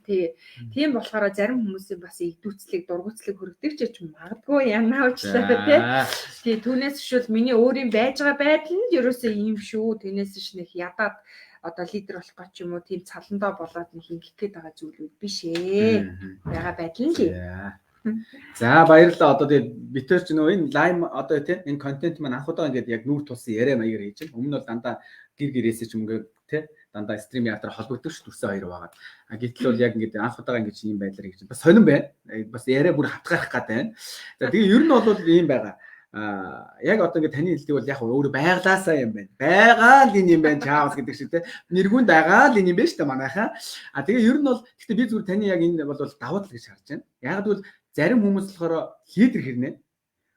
Тийм болохоор зарим хүмүүсийн бас игдүүцлийг дургуцлыг хөргөдөг ч магадгүй янаа уучлаа тий түүнээс шүүл миний өөрийн байж байгаа байдал нь ерөөсөө ийм шүү түүнээс ш нэг ядаад одоо лидер болох гэж юм уу тийм цаландаа болоод нэг ингэх гээд байгаа зүйлүүд биш ээ байгаа байдал нь л за баярлалаа одоо тэгээ битэр ч нөө энэ лайм одоо тий энэ контент маань анх удаа ингээд яг нүүр тулсан яриа маягаар хийж байна өмнө нь бол дандаа гэр гэрээсээ ч юм ингээд тий дандаа стрим яатраа холбогддог ш төрсөн хоёр байгаа. А гэтэл бол яг ингээд анх удаага ингэж ийм байдлаар хийж бас сонирн байна. Бас яриа бүр хатгаарах гад байна. За тэгээ ер нь бол ийм байгаа. Яг одоо ингээд таны хэлдэг бол яг өөрөө байглаасаа юм байна. Байгаа л энэ юм байна чаавс гэдэг шиг те. Нэргүүнд байгаа л энэ юм байна шүү дээ манайхаа. А тэгээ ер нь бол гэхдээ би зүгээр таны яг энэ бол давуу тал гэж харж байна. Яг бол зарим хүмүүс болохоор лидер хэрнэ.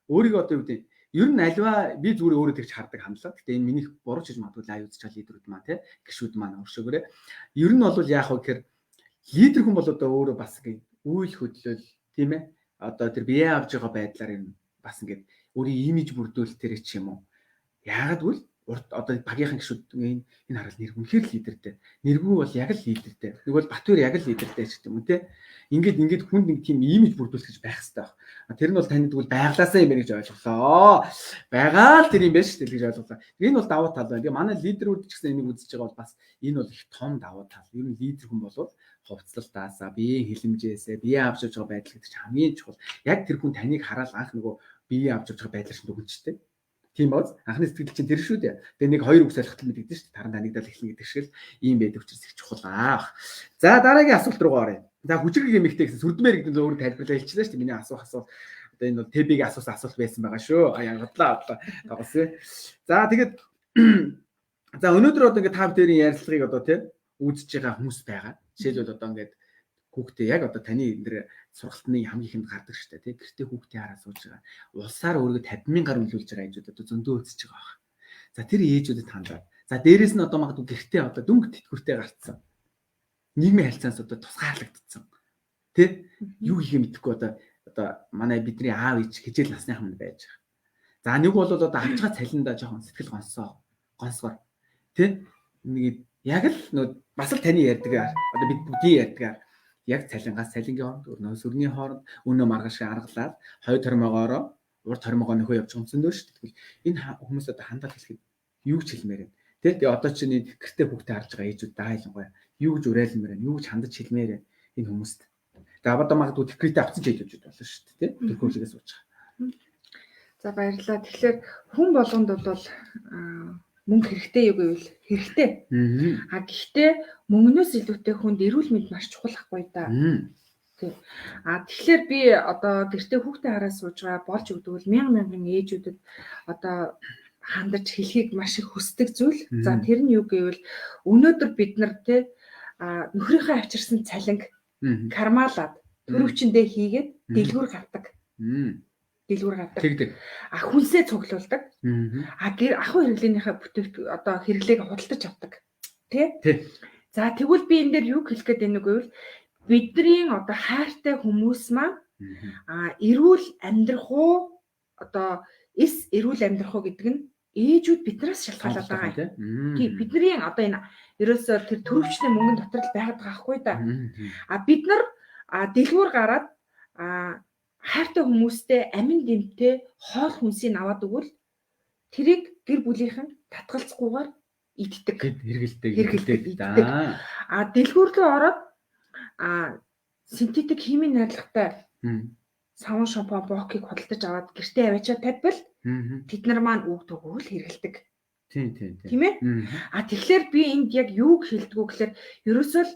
Өөрийгөө одоо юу гэдэг ер нь альва би зүгээр өөрөө тэгж хардаг хандлага. Гэтэ энэ минийх буруу ч гэж магадгүй лайв үзчих лидерүүд маань тий гişүүд маань өршөөгөрөө. Ер нь бол яах вэ гэхээр лидер хүн бол одоо өөрөө бас ингэ үйл хөдлөл тийм ээ. Одоо тэр бие авж байгаа байдлаар юм бас ингэ өөрийн имиж бүрдүүлэлт тэр ч юм уу. Яагаад гэвэл одоо багийнхан гişүүд энэ харал нэр үнэхээр лидертэй. Нэргүй бол яг л лидертэй. Нэг бол Батбаяр яг л лидертэй ч юм уу тий. Ингээд хүнд нэг тийм имиж бүрдүүлэх гэж байх хэрэгтэй байна. Тэр нь бол танд тэгвэл байглаасаа юм байна гэж ойлголоо. Байгаа л тэр юм байна шүү дээ гэж ойлголоо. Энэ бол давуу тал байна. Тэгээ манай лидерүүд ч гэсэн энийг үзэж байгаа бол бас энэ бол их том давуу тал. Ер нь лидер хүн бол хувцлалтаасаа, биеийн хилэмжээсээ, бие авч явж байгаа байдал гэдэг чинь хамгийн чухал. Яг тэр хүн таныг хараад анх нөгөө бие авч явж байгаа байдлаар чинь дүгнжтэй. Тийм баз анхны сэтгэл чинь тэр шүү дээ. Тэгээ нэг хоёр үг солихтол мэддэг шүү дээ. Таран танигдал эхлэн гэдэг шиг л ийм байдаг учраас их чухал аа. За дараагийн асуулт руу оръё. За хүчрэг эмэгтэй гэсэн сүрдмээр гэдэг нь өөрөө тайлбарлаа хэлчихлээ шүү дээ. Миний асуух асуулт одоо энэ бол ТБ-ийн асуулт байсан байгаа шүү. Янгадлаа тоглосон. За тэгээд за өнөөдөр одоо ингээд та бүхэн ярилцлагыг одоо тийм үзэж байгаа хүмүүс байгаа. Жишээлбэл одоо ингээд хүүхдээ яг одоо таны энэ сургалтны хамгийн ихэнд гардаг шүү дээ. Тийм гэртээ хүүхдээ хараа сууж байгаа. Улсаар өөргөө 50,000 гаруй нөлөөлж байгаа ээжүүд одоо зөндөө үзэж байгаа баг. За тэр ээжүүдэд хандаад. За дээрэс нь одоо магадгүй гэртээ одоо дүнг тэтгэвртэй гарцсан. Нийгмийн харилцаанаас одоо тусгаарлагдсан. Тэ юу хийх мэдэхгүй одоо манай бидний аав ээж хижээл насныхан байж байгаа. За нэг бол одоо авчгаа цалиндаа жоохон сэтгэл гонсгоор тэ нэг яг л нөө бас л таны ярьдгаар одоо бид бүдий ярьдгаар яг цалингаас цалингийн хооронд өрнөөс өрний хооронд өнөө маргааш аргалаад хой тормоогоороо урд тормоогоо нөхөө явж өмсөндөө шүү дээ. Тэгвэл энэ хүмүүс одоо хандаад хэлэхэд юу ч хэлмээр байна. Тэ одоо чинь гэртээ хүүхдээ харж байгаа ээжүүд даайлангуй юу гэж уриалмаар байна, юу гэж хандаж хэлмээр байна энэ хүмүүст. Тэгээ одоо магадгүй декретээ авсан ч ээжүүд болно шүү дээ. Тэ төгөөлөгөө сууж байгаа. За баярлалаа. Тэгэхээр хүн болгонд бол мөнгө хэрэгтэй юу гэвэл хэрэгтэй. А гэхдээ мөнгнөөс илүүтэй хүнд эрүүл мэнд маш чухал ахгүй да. Тий. А тэгэхээр би одоо гэртээ хүүхдээ хараа сууж байгаа болж өгдөгөл мянган ээжүүдэд одоо хандаж хэлхийг маш их хүсдэг зүйл. За тэр нь юу гэвэл өнөөдөр бид нар тий нөхрийнхөө авчирсан цалинг кармалаад төрөвчөндөө хийгээд дэлгүүр гардаг. Дэлгүүр гардаг. Тэгдэг. А хүнсээ цуглуулдаг. А ахуй хэрэглээнийхээ бүтээгт одоо хэрэглээг худалдаж авдаг. Тэ? За тэгвэл би энэ дээр юу хэлэх гээд байна вэ гэвэл бидний одоо хайртай хүмүүс маань эрүүл амьдрах уу одоо эрүүл амьдрах уу гэдэг нь ээжүүд биднээс шалтгаалаад байгаа юм. Тий, бидний одоо энэ ерөөсөө тэр төрөвчний мөнгөн дотор л байгаад байгаа хгүй да. А бид нар дэлгүүр гараад хайртай хүмүүстэй амин дэмтэй хоол хүнсийг аваад өгвөл тэрийг гэр бүлийнхэн татгалзахгүйгээр иддэг. Хэрэгэлдэг. А дэлгүүр рүү ороод синтетик химийн найрлагатай савн шампунь бокийг худалдаж аваад гэртээ аваачаа тавьбал тэд нар маань үг төгөөл хэрэгэлдэг. Тийм ээ? А тэгэхээр би энд яг юуг хэлдэг вэ гэхээр ерөөсөө л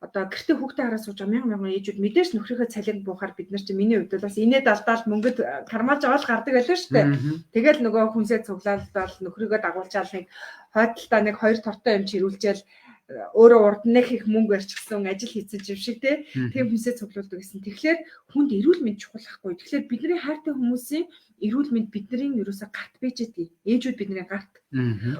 одоо гэртээ хүүхдээ хараа сууж байгаа мянган ээжүүд мэдээж нөхрийнхөө цалинг буухаар бид нар чи миний хувьд бас инээ далдаал мөнгөд кармалж аваад гардаг байлаа шүү дээ. Тэгэл нөгөө хүнсээ цуглаалдал нөхрийгөө дагуулчаал нэг хойдолтой нэг 2 тортой юм чирүүлжэл өөрөө урд нэг их мөнгө барьчихсан ажил хийсэн юм шиг тийм хүнсээ цуглуулдаг гэсэн. Тэгэхээр хүнд эрүүл мэнд чухал ахгүй. Тэгэхээр бидний хайртай хүмүүсийн эрүүл мэнд бидний ерөөсө гарт бийжэдэг. Ээжүүд бидний гарт.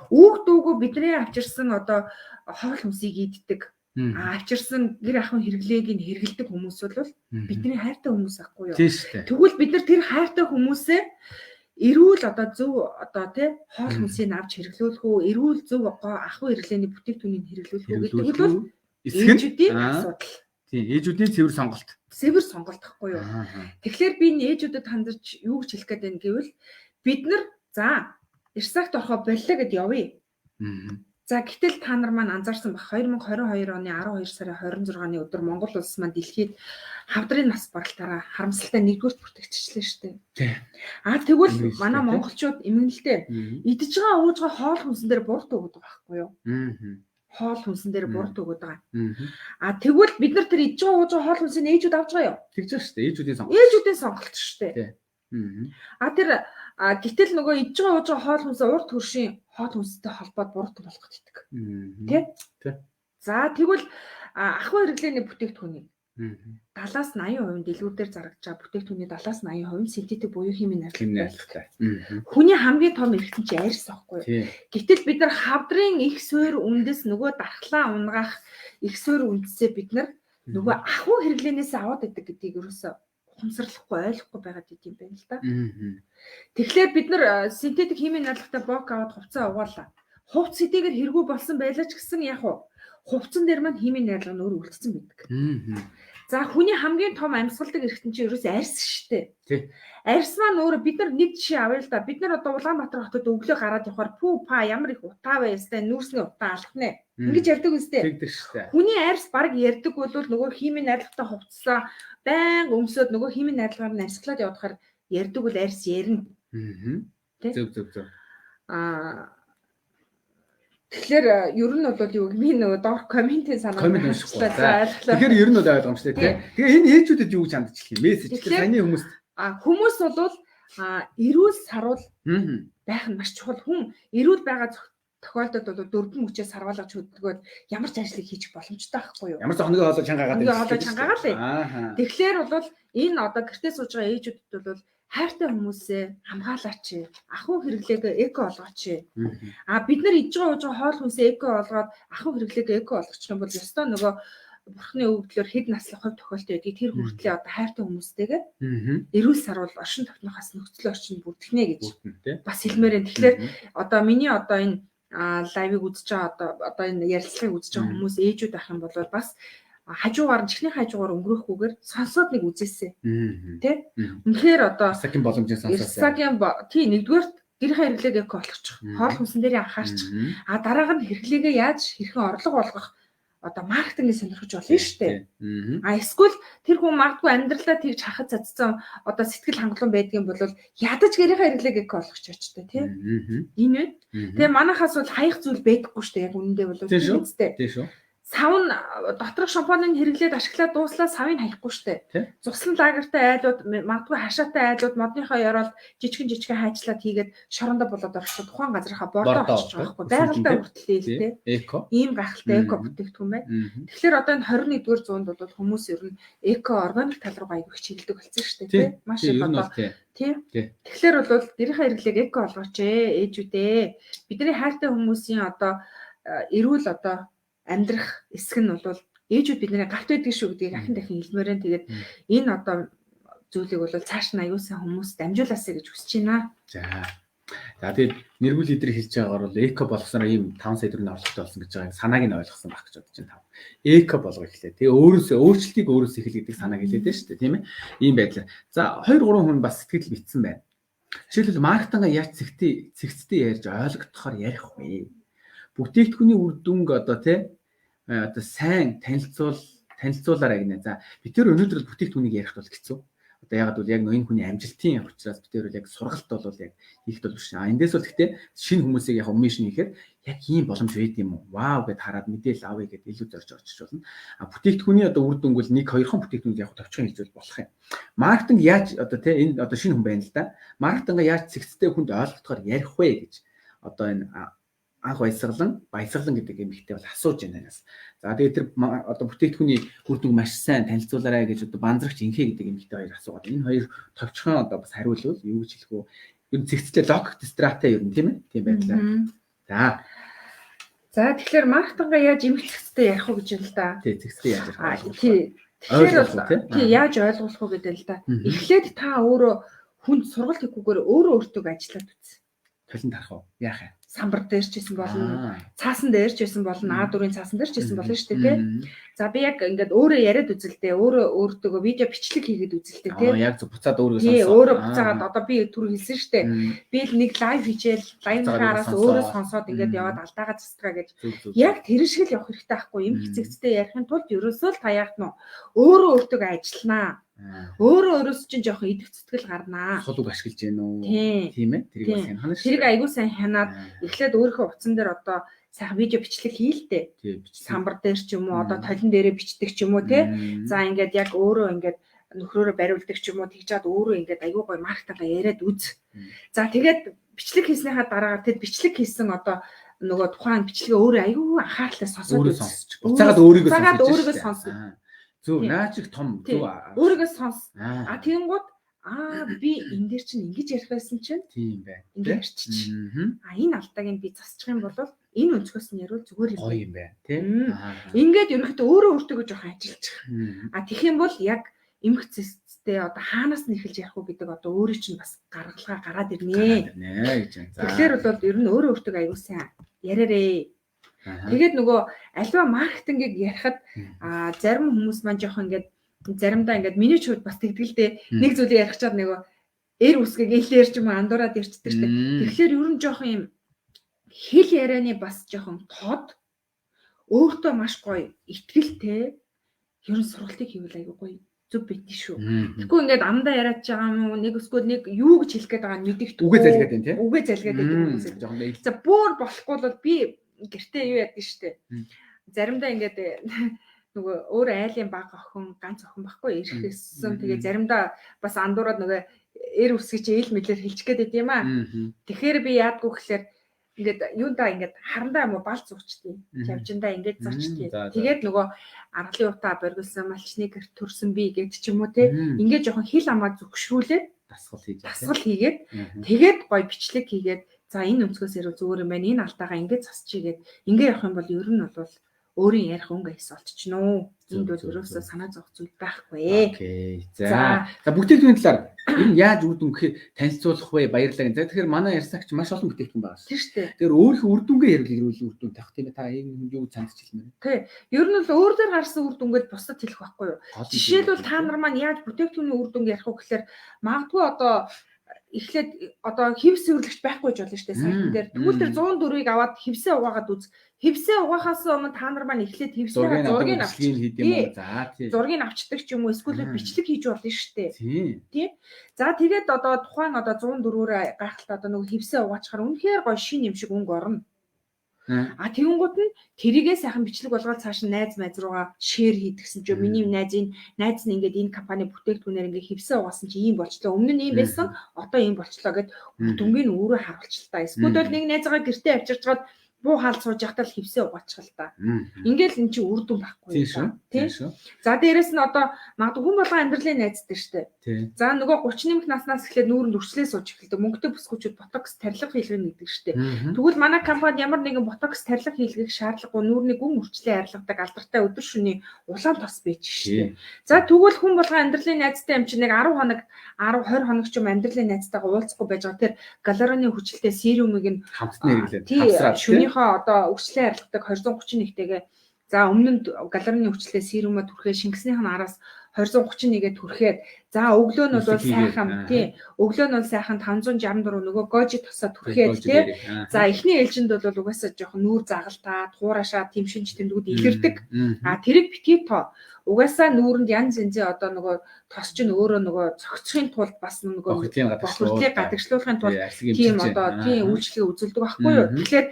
Үг дүүгөө бидний авчирсан одоо хоол хүнсийг иддэг. Авчирсан гэр ахуйн хэрэглээг нь хэрэгэлдэг хүмүүс бол бидний хайртай хүмүүс ахгүй юу? Тэгвэл бид нар тэр хайртай хүмүүсээ эрүүл одоо зөв одоо тий хоол хүнсийг авч хэрэглүүлэх үү, эрүүл зөв ахуй хэрэглээний бүтээгдэхүүнийг хэрэглүүлэх үү гэдэг бол ээжүүдийн асуудал. Тийм, ээжүүдийн цэвэр сонголт. Цэвэр сонголт ахгүй юу? Тэгэхээр би энэ ээжүүдэд хандаж юу гэж хэлэх гээд байна гэвэл бид нар за Ирсагт орохоо боллоо гэд явъя. За гэтэл та нар маань анзаарсан баг 2022 оны 12 сарын 26-ны өдөр Монгол улс маань дэлхийд хавдрын нас баралтаараа харамсалтай нэгдүгээр бүртгэгдчихлээ шүү дээ. Тэгвэл манай монголчууд эмгэнэлтэй идэж байгаа ууж байгаа хоол хүнсэн дээр бурд өгöd байгаа байхгүй юу? Хоол хүнсэн дээр бурд өгöd байгаа. Тэгвэл бид нар тэр идэж байгаа ууж байгаа хоол хүнсийг ээжүүд авч байгаа юу? Тэгж шүү дээ. Ээжүүдийн сонголт шүү дээ. Тэр гэтэл нөгөө идэж байгаа ууж байгаа хоол хүнсээ урд хөршийн хоол хүнстэй холбоод бурд болгох гэдэг. Тэ? За тэгвэл ахуй хэрэглээний бүтээгдэхүүнийг 70-80% дэлгүүр дээр зарагдж байгаа бүтээгдэхүүний 70-80% синтетик буюу химийн найрлагатай. Хүний хамгийн том эрхтэн чи арьс байхгүй юу? Гэтэл бид нар хавдрын их суурь үндэс нөгөө дархлаа унгаах их суурь үндэсээ бид нар нөгөө ахуй хэрэглээнээс аваад идэг гэдгийг ерөөсөө ухамсарлахгүй ойлгохгүй байгаад идэм байна л да. Тэгэхээр бид нар синтетик химийн найрлагатай бок аваад хувцас угаалаа. Хувцс хэдийгээр хэрэггүй болсон байлаа ч гэсэн яг хувцсан дээр маань химийн найрлага нь өөр үлдсэн байдаг. За хүний хамгийн том амьсгалдаг эрхтэн чинь ерөөс арьс шүү дээ. Арьс маань өөрөө бид нар нэг жишээ авъя л да. Бид нар одоо Улаанбаатар хотод өглөө гараад явахаар пүү па ямар их утаа байстай нүүрсний утаа алхнэ. Ингэж ярьдаг үстэй. Тэгдэг шүү дээ. Хүний арьс баг ярьдаг бол нөгөө химийн найрлагатай хувцсаа байн өмсөд нөгөө химийн найрлагаар нь арьсгалаад явахаар ярьдаг бол арьс ярина. Зөв. Тэгэхээр ер нь бол юу би нөгөө доор комментийн санаа ойлгохгүй. Тэгэхээр ер нь бол ойлгомжтой тийм. Тэгээ энэ ээжүүдэд юу гэж хандж хэлэх юм? Мессеж тийм саний хүмүүс. Хүмүүс бол эрүүл саруул байх нь маш чухал. Хүн эрүүл байгаа тохиолдолд бол дөрвөн мөчөөс сарвалгаж хөдөлгөөд ямар ч ажлыг хийж боломжтой байхгүй юу? Ямар ч хоног хоолой чангаагаад байна. Тэгэхээр бол энэ одоо гэртээ сууж байгаа ээжүүдэд бол хайртай хүмүүсээ хамгаалаач. Ахуй хэрэглээгээ эко олгооч. Бид нар идж байгаа ууж байгаа хоол хүнсээ эко олгоод ахуй хэрэглээгээ эко олгочих юм бол ёстой нөгөө бурхны өгдлөөр хэд наслах хувь тохиолдол байдгийг тэр хүртлээ одоо хайртай хүмүүстэйгээ Аа. эрүүл сарвал оршин тогтнохоос нөхцөл орчин бүрдгэнэ гэж Бүтэн тий. бас хэлмээрэн. Тэгэхээр одоо миний одоо энэ лайвыг үзэж байгаа одоо энэ ярилцлагыг үзэж байгаа хүмүүс ээжүүд ах юм бол бас хажуугаар чихний хажуугаар өнгөрөхгүйгээр сонсоод нэг үзээсэй. Тэ? Үнэхээр одоо Сакийн боломжийн сонсоосаа. Сакийн тий нэгдүгээр гэрийн хэрэглээг эко болгочих. Хоол хүнсэн дээр анхаарч. Дараагаар нь хэрэглээгээ яаж хэрхэн орлого болгох одоо маркетинг сонирхож болно шүү дээ. Эсвэл тэр хүн магадгүй амьдралаа тэгж хахад цацсан одоо сэтгэл хангалуун байдгийн бол ядаж гэрийн хэрэглээг эко болгоч очтой тий. Энэ үү? Тэгээ манайхаас бол хаях зүйл байдаггүй шүү дээ. Яг үнэндээ бол үстэй. Тий шүү. Сав нь доторх шампуныг хэрэглээд ашиглаад дууслаа савыг хаяхгүй штэ. Цуслан лагертай айлууд магадгүй хашаатай айлууд модныхоо яроод жижигэн хайчлаад хийгээд шорондоо болоод орчихсон. Тухайн газрынхаа бордоо очиж байгаа байхгүй. Байгальтай хүртэл тий. Эко. Ийм гайхалтай эко бүтээгдэхүүн байна. Тэгэхээр одоо энэ 21-р зуунд бол хүмүүс ер нь эко органик тал руу аяг их чиглэдэг болсон штэ тий. Маш их одоо тий. Тэгэхээр бол гэрийнхаа хэрэглээг эко болгооч ээжүүдээ. Бидний хайртай хүмүүсийн одоо эрүүл одоо амьдрах эсэх нь бол ээжүүд бидний гарт байдаг шүү гэдгийг ахин дахин хэлмээрэн. Тэгээд энэ одоо зүйлийг бол цааш нь аюулсан хүмүүс дамжуулаасаа гэж хүсэж байна. За тэгээд нэргүүл лидер хэлж байгаагаар бол эко болгосоор ийм 5 сая төгрөгийн орлоготой болсон гэж байгааг санааг нь ойлгосон байх гэж бодож байна. Эко болгоо эхлэв. Тэгээ өөрөөсөө өөрчлөлтийг өөрөөсөө эхлэх гэдэг санааг хэлээд байна шүү дээ, тийм ээ. Ийм байдлаар. За 2 3 хүн бас сэтгэл битсэн байна. Жишээлбэл маркетингаа яаж цэгцтэй ярьж ойлгохоор ярих вэ? Бүтээгдэхүүний үр дүнг одоо тий одоо сайн танилцуулаарай гинэ. За бид тэр өнөөдөр бүтээгдэхүүнийг ярих бол хэцүү. Одоо ягаад бол яг энэ хүний амжилтын учраас бид тэр бол яг сургалт бол яг хийх бол биш. Эндээс бол гэхдээ шинэ хүмүүсийг яг өмишн хийхээр яг ийм боломж байд юм уу? Вау гэд хараад мэдээлэл авъя гэд илүү зорж очиж болно. Бүтээгдэхүүний одоо үр дүнг бол 1 2хан бүтээгдэхүүнд яг товчхон хэлж болох юм. Маркетинг яаж одоо тий энэ одоо шинэ хүн байна л да. Маркетингаа яаж цэгцтэй хүнд ойлгохоор ярих вэ гэж одоо энэ анх баясгалан гэдэг эмэгтэй бол асууж байна нас. За тэгээд тэр одоо бүтээгдэхүүний үр дүнг маш сайн танилцуулаарай гэж одоо банзрагч инхээ гэдэг эмэгтэй хоёр асуугаад энэ хоёр товчхон одоо бас хариулвал юу гэж хэлэх вэ? Ер нь цэгцтэй логик стратеги ер нь тийм ээ. Тийм байлаа. За тэгэхээр маркетингаа яаж эмх цэгцтэй ярих вэ гэж байна л да. Тий цэгцтэй яаж ярих вэ? Тэгэхээр тий яаж ойлгох вэ гэдэг л да. Эхлээд та өөрөө хүнд сургалт хийхгүйгээр өөртөө ажиллаад үз. Толин тарах уу? Яах вэ? Самбар дээр ч гэсэн болно, цаасан дээр ч гэсэн болно, А4-ийн цаасан дээр ч гэсэн болно шүү дээ, тий. За би яг ингээд өөрөө яриад үзэлтэй, өөртөө видео бичлэг хийгээд үзэлтэй, тий. Яг зөв буцаад өөрийгөө сонсоо. Тий, өөрөө буцаагаад одоо би түр хэлсэн шүү дээ. Би л нэг лайв хийчихэл, лайвынхаа араас өөрөө сонсоод ингээд яваад алдаагаа застраа гэж. Яг тэр шиг л явах хэрэгтэй байхгүй. Им хэцэгцтэй ярихын тулд ерөөсөө л та яах нь өөртөө ажилланаа. Өөрөөс чинь жоохон идэх цэтгэл гарнаа. Сул үг ашиглаж гэнэ үү? Тийм ээ. Тэрийг бас хянах нь. Тэрийг аягүй сайн хянаад эхлээд өөрийнхөө утсан дээр одоо сайхан видео бичлэг хийлтэй. Самбар дээр ч юм уу, одоо толин дээрээ бичдэг ч юм уу, тий. За ингээд яг өөрөө ингээд нөхрөөрөө бариулдаг ч юм уу, тэгж чад өөрөө ингээд аягүй гоё маркетингаа яриад үз. За тэгээд бичлэг хийснийхаа дараагаар тэд бичлэг хийсэн одоо нөгөө тухайн бичлэгээ өөрөө аягүй анхааралтай сонсоод үз. Буцаагаад өөрийгөө сонсож. Зөв наачих том зөв өөрийгөө сонс. Тэгэнгუთ би энэ дээр чинь ингэж ярих байсан чинь тийм бай. Ингэ ярьчих. Энэ алдааг нь би засчих юм бол энэ өнцгөөс нь ярил зүгээр гоё юм байна тий. Ингээд ерөнхийдөө өөртөө жоохон ажиллаж. Тэгэх юм бол яг эмх цэцтэй одоо хаанаас нь эхэлж ярих уу гэдэг одоо өөрөө чинь бас гаргалгаа гараад ирнэ гэж байна. Тэгэхээр бол ер нь өөртөө аягүй сайн яриарэ. Тэгээд нөгөө альва маркетингийг ярихад зарим хүмүүс маань жоох ингээд заримдаа ингээд миний чууд бас тэгдэл дээ нэг зүйлийг ярих чад нөгөө эр үсгийг элээр ч юм андуураад ирчдэг штэ. Тэгэхээр ер нь жоох юм хэл ярианы бас жоохон тод өөртөө маш гоё итгэлтэй ер нь сургалтыг хийвэл аягүй гоё зүг битгий шүү. Тэгэхгүй ингээд амдаа яриад байгаа юм уу нэг эсвэл нэг юу гэж хэлэх гээд байгаа нь мэдих үгээ залгаад байна тий. Үгээ залгаад байдаг юм. За бүр болохгүй бол би гэртээ юу яддаг штэ. Заримдаа ингээд нөгөө өөр айлын баг охин ганц охин байхгүй ирэхсэн. Тэгээ заримдаа бас андуураад нөгөө эр үсгэж ээл мэлээр хэлчих гээд байд юм аа. Тэгэхээр би яадгүй гэхэлэр ингээд юундаа ингээд харандаа юм уу бал зурчдээ. Явжиндаа ингээд зурчдээ. Тэгээд нөгөө аргалын утаа боргилсан малчны гэрт төрсөн би гэж ч юм уу те. Ингээд жоохон хил амаа зүгшрүүлээд дасгал хийгээд тэгээд гой бичлэг хийгээд за энэ өнцгөөс ярил зүгээр юм байна. Энэ алдаагаа ингэж засчихъя гэд ингэ явах юм бол ер нь бол өөрийн ярих өнгө эс олчихно уу? Энд бол ерөөсөө санаа зовх зүйл байхгүй. Окей. За бүтээгдэхүүний талаар энэ яаж үр дүн гэхээр танилцуулах вэ? Баярлалаа. За тэгэхээр манай ярьсагч маш олон бүтээгдэхүүн байгаа шүү. Тийм шүү дээ. Тэгэхээр өөрийнхөө үр дүнгээ хэрэглүүл үр дүн тавих тийм ээ. Та энэ юу цандж хэлмээр. Тий. Ер нь бол өөр дээр гарсан үр дүнгээд бусдад хэлэх байхгүй юу? Жишээлбэл та нар маань яаж бүтээгдэхүүний үр дүнг ярих вэ гэхээр магадгүй одоо эхлээд одоо хевс өрлөгч байхгүй ч болно шүү дээ сайтн дээр. Тэгвэл тэр 104-ийг аваад хевсээ угаагаад үз. Хевсээ угаахаас өмнө та нар маань эхлээд хевсээ зургийг авчих хийдэм юм. За тий. Зургийг авчдаг ч юм уу эсвэл бичлэг хийж болно шүү дээ. Тий. За тэгээд одоо тухайн одоо 104-өр гайхалтай одоо нөгөө хевсээ угаачаар үнэхээр гоё шин юм шиг өнгө орно. А тэгэнгუთ нь тэрийгээ сайхан бичлэг болгоод цааш нь найз руугаа шеэр хийдгсэн чинь миний найз нь ингээд энэ компани бүтээгдэхүүнээр ингээд хевсээ угаасан чи ийм болчлоо. Өмнө нь ийм байсан, одоо ийм болчлоо гэд дүнгийн өөрөө харуулчихл та. Эсвэл бол нэг найзгаа гэртээ авчирч гад буу хаалт сууж явахдаа л хевсээ угаачихл та. Ингээл эн чи үр дүн байхгүй юм. Тийм шүү. За дээрэс нь одоо магадгүй хүн болгон амьдралын найзтай штэ. За нөгөө 30 нэмэх наснаас эхлээд нүүрэнд өрчлөө сууж эхэлдэг. Мөнгөтэй бүсгүүчүүд ботокс тарилга хийлгэн гэдэг штэ. Тэгвэл манай компани ямар нэгэн ботокс тарилга хийлгэх шаардлагагүй нүүрний гүн өрчлөө арилгадаг алдартай өдөр шөнийн улаан тос байж штэ. За тэгвэл хүн болгон амьдралын найзтай юм чи нэг 10 хоног 10 20 хоног ч юм амьдралын найзтайгаа уулзахгүй байж байгаа тэр галероны хүчилтэй сериумыг нь хамтны хэрэглээд одоо өрчлөө арилгадаг 231-тэйгээ за өмнө нь галероны хүчлээ серумаа түрхээ шингэснийх нь араас 231-гээ түрхээд за өглөө нь бол сайхан тий өглөө нь бол сайхан 564 нөгөө гожи тосоо түрхээд тий за эхний ээлжинд бол угаасаа жоохон нүүр загалтай туурашаа тэмшинч тэмдгүүд илэрдэг а тэрийг битгий тоо угаасаа нүүрэнд янз янзын одоо нөгөө тос чинь өөрөө нөгөө цогцохын тулд бас нөгөө бохирдлыг гадагшлуулахын тулд тийм одоо тийм үйлчлэгээ үзүүлдэг байхгүй юу тэгэхээр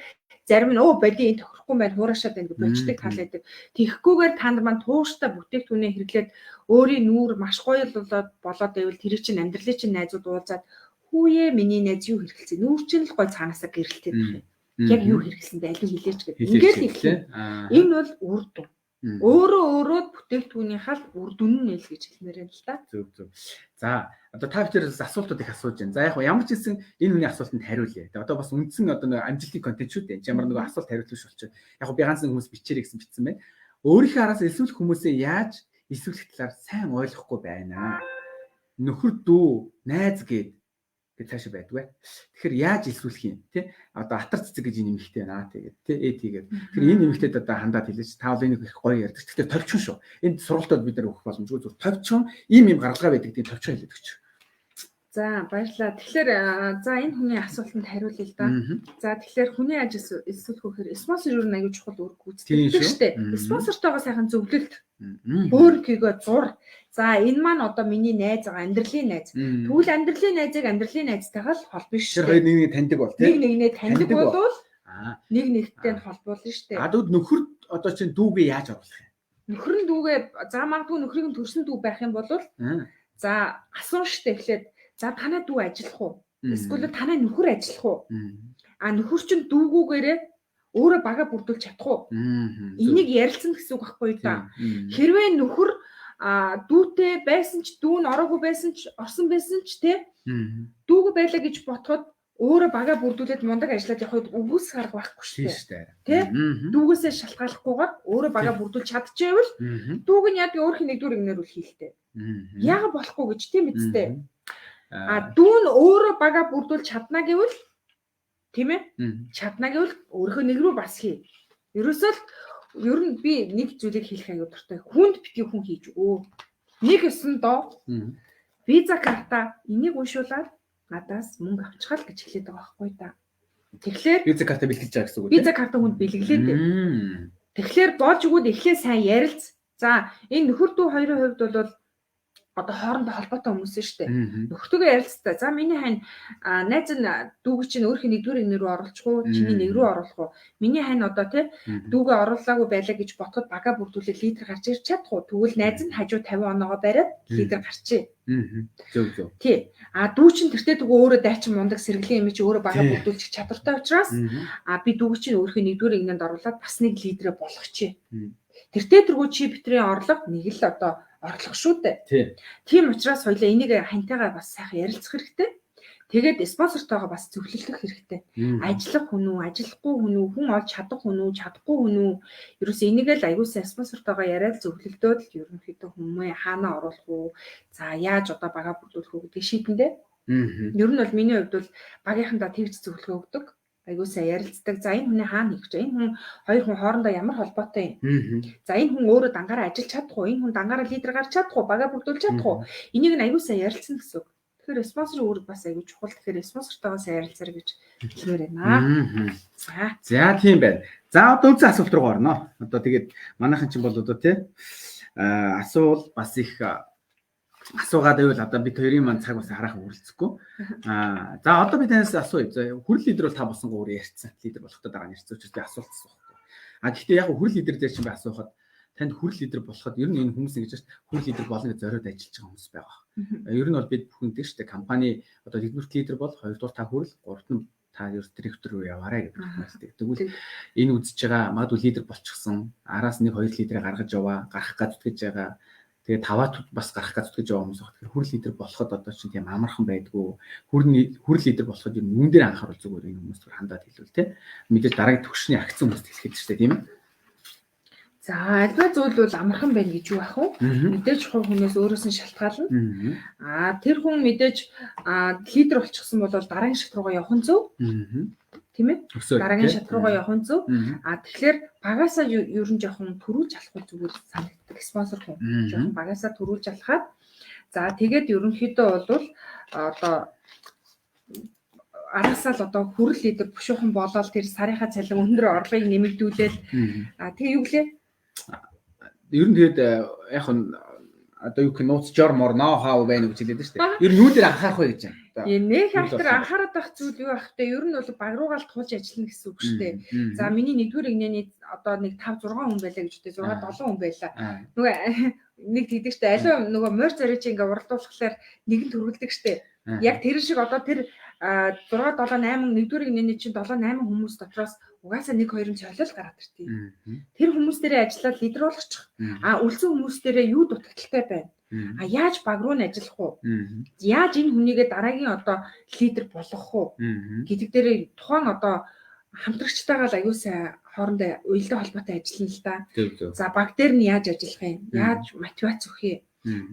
зарим нь боди энэ тохирохгүй байна хуурашаад байна гэж болчдаг тал байдаг. Тэгэхгүйгээр та нар маань тууштай бүтээгдэхүүнээ хэрэглээд өөрийн нүүр маш гоё болоод байвал тэр чинь амьдралын чинь найзууд уулзаад хүүе миний найз юу хэрэгэлсэн. Нүүр чинь л гоё цаанаасаа гэрэлтэй байх юм. Яг юу хэрэгэлсэндээ аль нь хэлээч гэдэг. Ингээд ихлээ. Энэ бол үр дүн. Өөрөө бүтээгдэхүүнийхээ үр дүн нь нэл гэж хэлмээр байна л да. Зөв. За одоо та бүхнээс асуултууд их асууж байна. За яг ямар ч хэлсэн энэ хүний асуултанд хариулъя. Одоо бас үндсэн одоо нэг амжилтын контент шүү дээ. Ямар нэг асуулт хариулах болчих. Яг би ганц нэг хүмүүс бичээрэй гэсэн бичсэн байна. Өөрийнхөө араас эсвэлх хүмүүсээ яаж эсвэлэх талаар сайн ойлгохгүй байна. Нөхөр дүү, найз гээд цаашаа байдгүй. Тэгэхээр яаж эсвэлэх юм те? Одоо атар цэцэг гэж энэ нэмэгтэй байна тэгээд те тэгээд. Тэгэхээр энэ нэмэгтэйд одоо хандаад хэлээч. Та бол энийг их гоё ярьдаг. Тэгэхээр товчхон шүү. Энд сургалтад бид нар өгөх боломжгүй зүгээр товчхон ийм гаргалгаа байдаг тийм товчхон хэлээд өгч. За баярлалаа. Тэгэхээр за энэ хүний асуултанд хариулъя л да. За тэгэхээр хүний аж эсвэлэх гэхээр спонсор юу нэг аюул чухал үүрэг гүйцэтгэдэг шүү дээ. Спонсортойгоо сайхан зөвлөлт. Өөрийгөө зур. За энэ маань одоо миний найз байгаа амьдралын найз. Тэгвэл амьдралын найзыг амьдралын найзтайгаа л холбоно шүү дээ. Тэр хоёр нэг таньдаг бол тийм. Нэг таньдаг болвол нэг нэгтэй холбоолно шүү дээ. Адууд нөхөр одоо чинь дүүгээ яаж оруулах юм? Нөхөр нь дүүгээ за магадгүй нөхрийг нь төрсөн дүү байх юм бол за асуун шүү дээ эхлээд за танай дүү ажиллах уу? Эсвэл танай нөхөр ажиллах уу? А нөхөр чинь дүүгүүгээрээ өөрөө бага бүрдүүлж чадах уу? Энийг ярилцсан гэсэн үг байхгүй да. Хэрвээ нөхөр дүүтэй байсан ч дүү нь ороогүй байсан ч орсон байсан ч те дүүг байлаа гэж ботход өөрөө бага бүрдүүлээд мундаг ажиллаад явахд үгүйс арга байхгүй шүү дээ. Тэ? Дүүгээсээ шалтгааллахгүйгээр өөрөө бага бүрдүүлж чадчихвэл дүүг нь яг өөр хинэгдүр игнэр үл хийлтэй. Яг болохгүй гэж тийм үстэй. Дүү нь өөрөө бага бүрдүүлж чадна гэвэл тийм ээ? Чадна гэвэл өөрийнхөө нэг рүү бас хий. Ерөөсөө ер нь би нэг зүйлийг хэлэх аюу дуртай. Хүнд битгий хүн хийж өгөө. Нэг өсөн доо. Виза карта энийг уншуулаад надаас мөнгө авчихал гэж хэлээд байгаа байхгүй да. Тэгэхээр виза карта бэлтгэж байгаа гэсэн үг үү? Виза карта хүнд бэлгэлээд дээ. Тэгэхээр болж өгөөд эхлээ сайн ярилц. За энэ нөхөр дүү хоёрын хувьд бол одоо хоорондоо холбоотой хүмүүс шүү дээ. Нөхөртөөгөө ярилцтай. За миний хань найз нь дүүг чинь өөрхийн нэгдүгээр игнэр рүү оруулах уу? Чиний нэг рүү оруулах уу? Миний хань одоо тий дүүгээ оруулаагүй байлаа гэж ботход бага бүрдүүлээд лидер гарч ирч чадах уу? Тэгвэл найз нь хажуу 50 оноогоо бариад лидер гарчээ. Зөв. Тий. Дүү чинь тэртээ дүүг өөрөө дайчин мундаг сэргэлийн юм чи өөрөө бага бүрдүүлчих чадвартай учраас би дүүг чинь өөрхийн нэгдүгээр игнэнд оруулаад бас нэг лидерэ болгочихъя. Тэртээ тэргүү чи битрийн орлого нэг л одоо орлого шүү дээ. Тийм учраас хоёлаа энийг хантайгаа бас сайхан ярилцах хэрэгтэй. Тэгээд спонсортойгоо бас зөвлөлдөх хэрэгтэй. Ажиллах хүн үү, ажиллахгүй хүн үү, хүн олж чадах хүн үү, чадахгүй хүн үү. Ерөөс энийг л аягүй сайн спонсортойгоо яриад зөвлөлдөөд л ерөнхийдөө хүмүүээ хаанаа оруулах уу, за яаж одоо бага бүрдүүлэх үү гэдэг шийдэндээ. Ер нь бол миний хувьд бол багийнхандаа тэгж зөвлөгөө өгдөг. Айгуу сайн ярилцдаг. За энэ хүний хаана хийх вэ? Энэ хүн хоёр хүн хоорондоо ямар холбоотой юм? За энэ хүн өөрөө дангаараа ажиллаж чадах уу? Энэ хүн дангаараа лидер гарч чадах уу? Бага бүрдүүлж чадах уу? Энийг нь айгуу сайн ярилцсан гэсэн үг. Тэгэхээр спонсорын үүрэг бас айгуу чухал. Тэгэхээр спонсортойгоо сайн ярилцаарай гэж хэлмээр байна. За тийм байна. За одоо үндсэн асуулт руу орно. Одоо тэгээд манайхан чинь бол одоо тий асуул бас их асуугаад байвал одоо бид хоёрын маань цаг бас хараахан хүрэлцэхгүй. За одоо би танаас асууя. За хүрэл лидер бол та болсон гоо өөрөө ярьсан. Лидер болоход байгаа нэрч зөвчтэй асуулт асуухгүй. Гэхдээ яг хүрэл лидер дээр чинь би асуухад танд хүрэл лидер болоход ер нь энэ хүмүүс ингэж хүрэл лидер болно гэж зориод ажиллаж байгаа хүмүүс байгаа. Ер нь бол бид бүхэн дээр штэ компани одоо нэгдүгээр лидер бол хоёрдугаар та хүрэл, гуравт нь та ер директор руу яваарай гэдэг хэлдэг. Тэгвэл энэ үзэж байгаа магадгүй лидер болчихсон. Араас нэг хоёр лидерээ гаргаж яваа, гарах гэж байгаа. Тэгээ таваад бас гарах гэж байгаа хүмүүс байна. Тэгэхээр хүрэл лидер болоход одоо чинь тийм амархан байдгүй. Хүрэл лидер болоход ер нь юун дээр анхаарал зүгээр энэ хүмүүс хандаад хэлвэл тий. Мэдээж дараагийн төвшний агцсан хүмүүст хэлэхэд ч тийм ээ. За альва зүйл бол амархан байна гэж юу ах вэ? Мэдээж хувь хүнээс өөрөөс нь шалтгаална. Тэр хүн мэдээж лидер болчихсон бол дараагийн шат руугаа явах нь зөв. Тийм ээ. Дараагийн шат руугаа явах нь зөв. Тэгэхээр багасаа ер нь жоохон төрүүлж алах зүгээр санагддаг спонсор хүн. Жоохон багасаа төрүүлж алхаад за тэгээд ерөнхийдөө бол одоо араасаа л одоо хүрэл лидер бушуухан болоод тэр сарынхаа цалин өндөр орлогыг нэмэгдүүлээд тэгээ юу гэлээ ер нь тэгээд яг нь одоо юу гэх нууц жормор ноо хаа байна гэж хэлээд шүү дээ. Ер нь юу дээр анхаарах вэ гэж байна. Нэх халтар анхаарат байх зүйл юу байх вэ? Ер нь бол баг руугаал туулж ажиллана гэсэн үг шүү дээ. За миний нэгдүгээр игнэний одоо нэг 5 6 хүн байлаа гэж үтэй 6 7 хүн байлаа. Нөгөө нэг тэгдэг шүү дээ. Аливаа нөгөө морь зориуч ингээ уралдуулахлаар нэг нь төрүүлдэг шүү дээ. Яг тэр шиг одоо тэр 6 7 8 нэгдүгээр игнэний чинь 7 8 хүмүүс дотроос угаасаа 1 2 нь цолол гараад иртий. Тэр хүмүүс дээрээ ажиллаад лидер болгочих. Үлдсэн хүмүүс дээрээ юу дутагдaltaй байна? Яаж баг руу нь ажиллах уу? Яаж энэ хүнийгээ дараагийн одоо лидер болгох уу? Гэдэг дээр тухайн одоо хамтрагчтайгаа л аюу сайн хоорондоо уялдаа холбоотой ажиллана л да. За баг дээр нь яаж ажиллах юм? Яаж мотивац өгөх юм?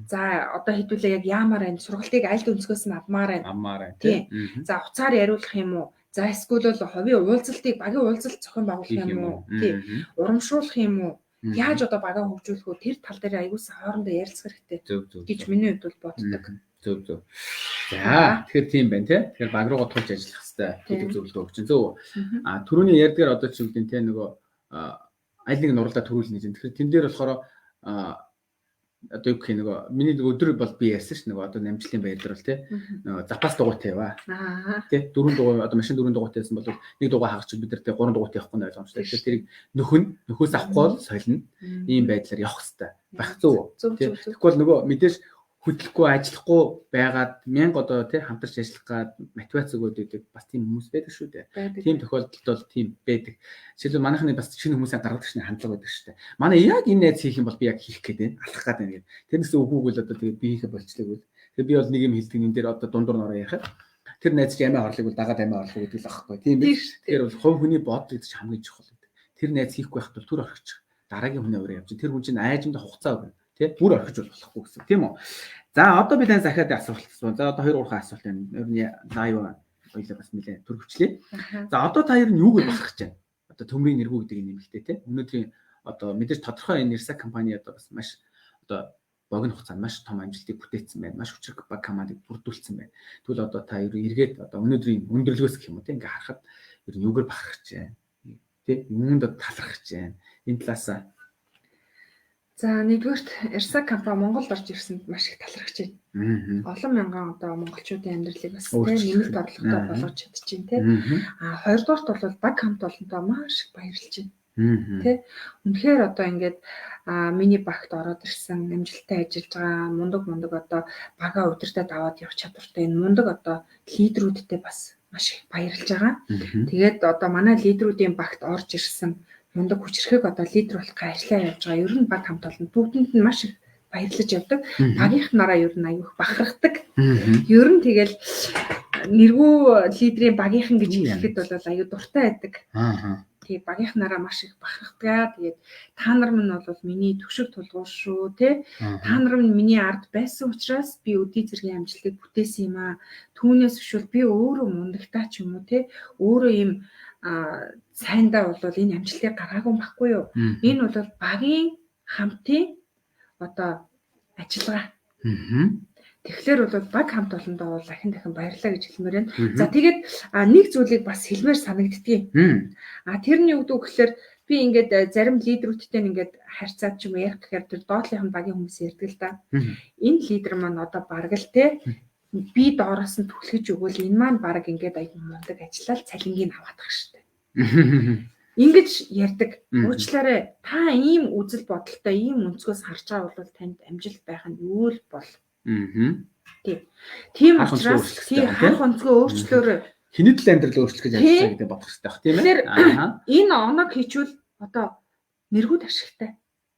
За одоо хэдүүлээ яг яамаар байна? Сургалтыг аль өнцгөөс нь авмаар байна? Тийм. За хуцаар яриулах юм уу? За эсвэл бол ховийн уулзалтыг багийн уулзалт зохион байгуулах юм уу? Тийм. Урамшуулах юм уу? Яаж одоо багаа хөгжүүлэх үү? Тэр тал дээр аюулсаа хоорондоо ярилцах хэрэгтэй. Гэж миний хувьд бол боддог. Зөв. За тэгэхээр тийм байна тий. Тэгэхээр баг руугаа тулж ажиллах хэрэгтэй гэдэг зөвлөгөө өгч чинь зөв. Түрүүний ярьдгаар одоо чи үгдэн тий нөгөө аль нэг нурлаа төрүүлнэ гэж. Тэгэхээр тэн дээр болохоор одоо юу гэх нөгөө миний өдөр бол би ярьсан ш нөгөө одоо намжлалын баяр дээр бол тий нөгөө запас дугуйтай яваа тий 4 дугуй одоо машин 4 дугуйтайсан бол нэг дугуй хаагч бид нар тий 3 дугуйтай явахгүй нь ойлгомжтой. Тэгэхээр тэрийг нөхөөс авахгүй бол солино ийм байдлаар явах хэрэгтэй байх зөв тий. Тэгэхгүй нөгөө мэдээж хөдлөхгүй ажиллахгүй байгаад 1000 одоо тий хамтарч ажиллах гад мотивац өгөөд идэг бас тийм хүмүүс байдаг шүү дээ. Тийм тохиолдолд бол тийм байдаг. Жишээлбэл манайхны бас шинэ хүмүүсээ гаргадаг шин хандлага байдаг шүү дээ. Манай яг энэ найз хийх юм бол би яг хийх гээд байна. Алах гээд байна гэдэг. Тэрнээс үгүй л одоо тэгээ би хийхэ болчлаа гэвэл. Тэгээ би бол нэг юм хэлдэг энэ дээр одоо дундуур нороо ярихад тэр найз чи амиа орлыг бол дагаад амиа орлоо гэдэг л аахгүй. Тийм биш. Тэгэхээр бол хувь хүний бодол гэдэг чинь хамгийн чухал гэдэг. Тэр найз хийхгүй байхад бол түр орхиж дараагийн хүний өрөө явж тэр хүн чинь айжмд хугацаа өгнө. Тэ бүр орхиж болохгүй гэсэн тийм үү. За одоо би тань захиад асуулт асуусан. За одоо 2 3 асуулт байна. Ер нь live хоёлаа бас нэлээ төрөвчлээ. За одоо та ер нь юуг болох гэж байна? Одоо төмрийн нэргүү гэдэг юм нэмэлтээ тий. Өнөөдрийн одоо мэдээж тодорхой энэ Ирса компани одоо бас маш одоо богино хугацаанд маш том амжилтыг бүтээсэн байна. Маш хүчрэг баг командыг бүрдүүлсэн байна. Тэгвэл одоо та ер нь эргээд одоо өнөөдрийн өндөрлгөөс гэх юм уу тий ингээ харахад ер нь юугаар бахарх гэж байна? Тий юунд талархах гэж байна? Энэ талаасаа за нэгдүгээрт Ирса компани Монголд орж ирсэнд маш их талархаж байна. Олон мянган одоо монголчуудын амьдралыг бас нэмэлт орлоготой болгож чадчихээн тий. Хоёрдугаарт бол баг хамт олонтой маш их баярлж байна. Тий. Үнэхээр одоо ингээд миний багт ороод ирсэн амжилттай ажиллаж байгаа мундаг одоо бага удирдах аваад явах чадвартай энэ мундаг одоо лидерүүдтэй бас маш их баярлж байгаа. Тэгээд одоо манай лидерүүдийн багт орж ирсэн мундаг хүчрэхэг одоо лидер болох ажлаа явж байгаа. Ер нь баг хамт олон бүгдэнд нь маш их баярлаж явдаг. Багийнх нараа ер нь аюух бахархдаг. Ер нь тэгэл нэргүй лидерийн багийнхан гэж хэлэхэд бол аюу дуртай байдаг. Тий багийнхнаараа маш их бахархдаг. Тэгээд та нар минь бол миний төвшөг тулгуур шүү те. Та нар минь миний ард байсан учраас би өдий зэргийн амжилтыг бүтээсэн юм аа. Түүнээс өшөө би өөрөө мундагтаа ч юм уу те. Өөрөө ийм сайндаа бол энэ амжилтыг гаргаагүй байхгүй юу? Энэ бол багийн хамтын одоо ажиллагаа. Тэгэхээр бол баг хамт олондоо бол дахин баярлалаа гэж хэлмээр байна. За тэгээд нэг зүйлийг бас хэлмээр санагддгийг. Тэр нь юу гэдэг вэ гэхээр би ингээд зарим лидерүүдтэй ингээд харьцаад ч юм ярих гэхээр тэр доотлынх нь багийн хүмүүс ярьдаг л да. Энэ лидер маань одоо бараг л те би доороос нь түлхэж өгвөл энэ маань бараг ингээд аяг мундаг ажиллаад цалингийг аваадах штэ. Ингэж ярьдаг. Уучлаарай. Та ийм үзэл бодолтой, ийм өнцгөөс харж байгаа бол танд амжилт байх нь юу л бол. Тийм учраас ханх онцгой өөрчлөөрэй. Хинэд л амьдрал өөрчлөх гэж ажилласан гэдэг бодох хэрэгтэй баг тийм ээ. Энэ оног хийчвэл одоо нэргүүд ашигтай.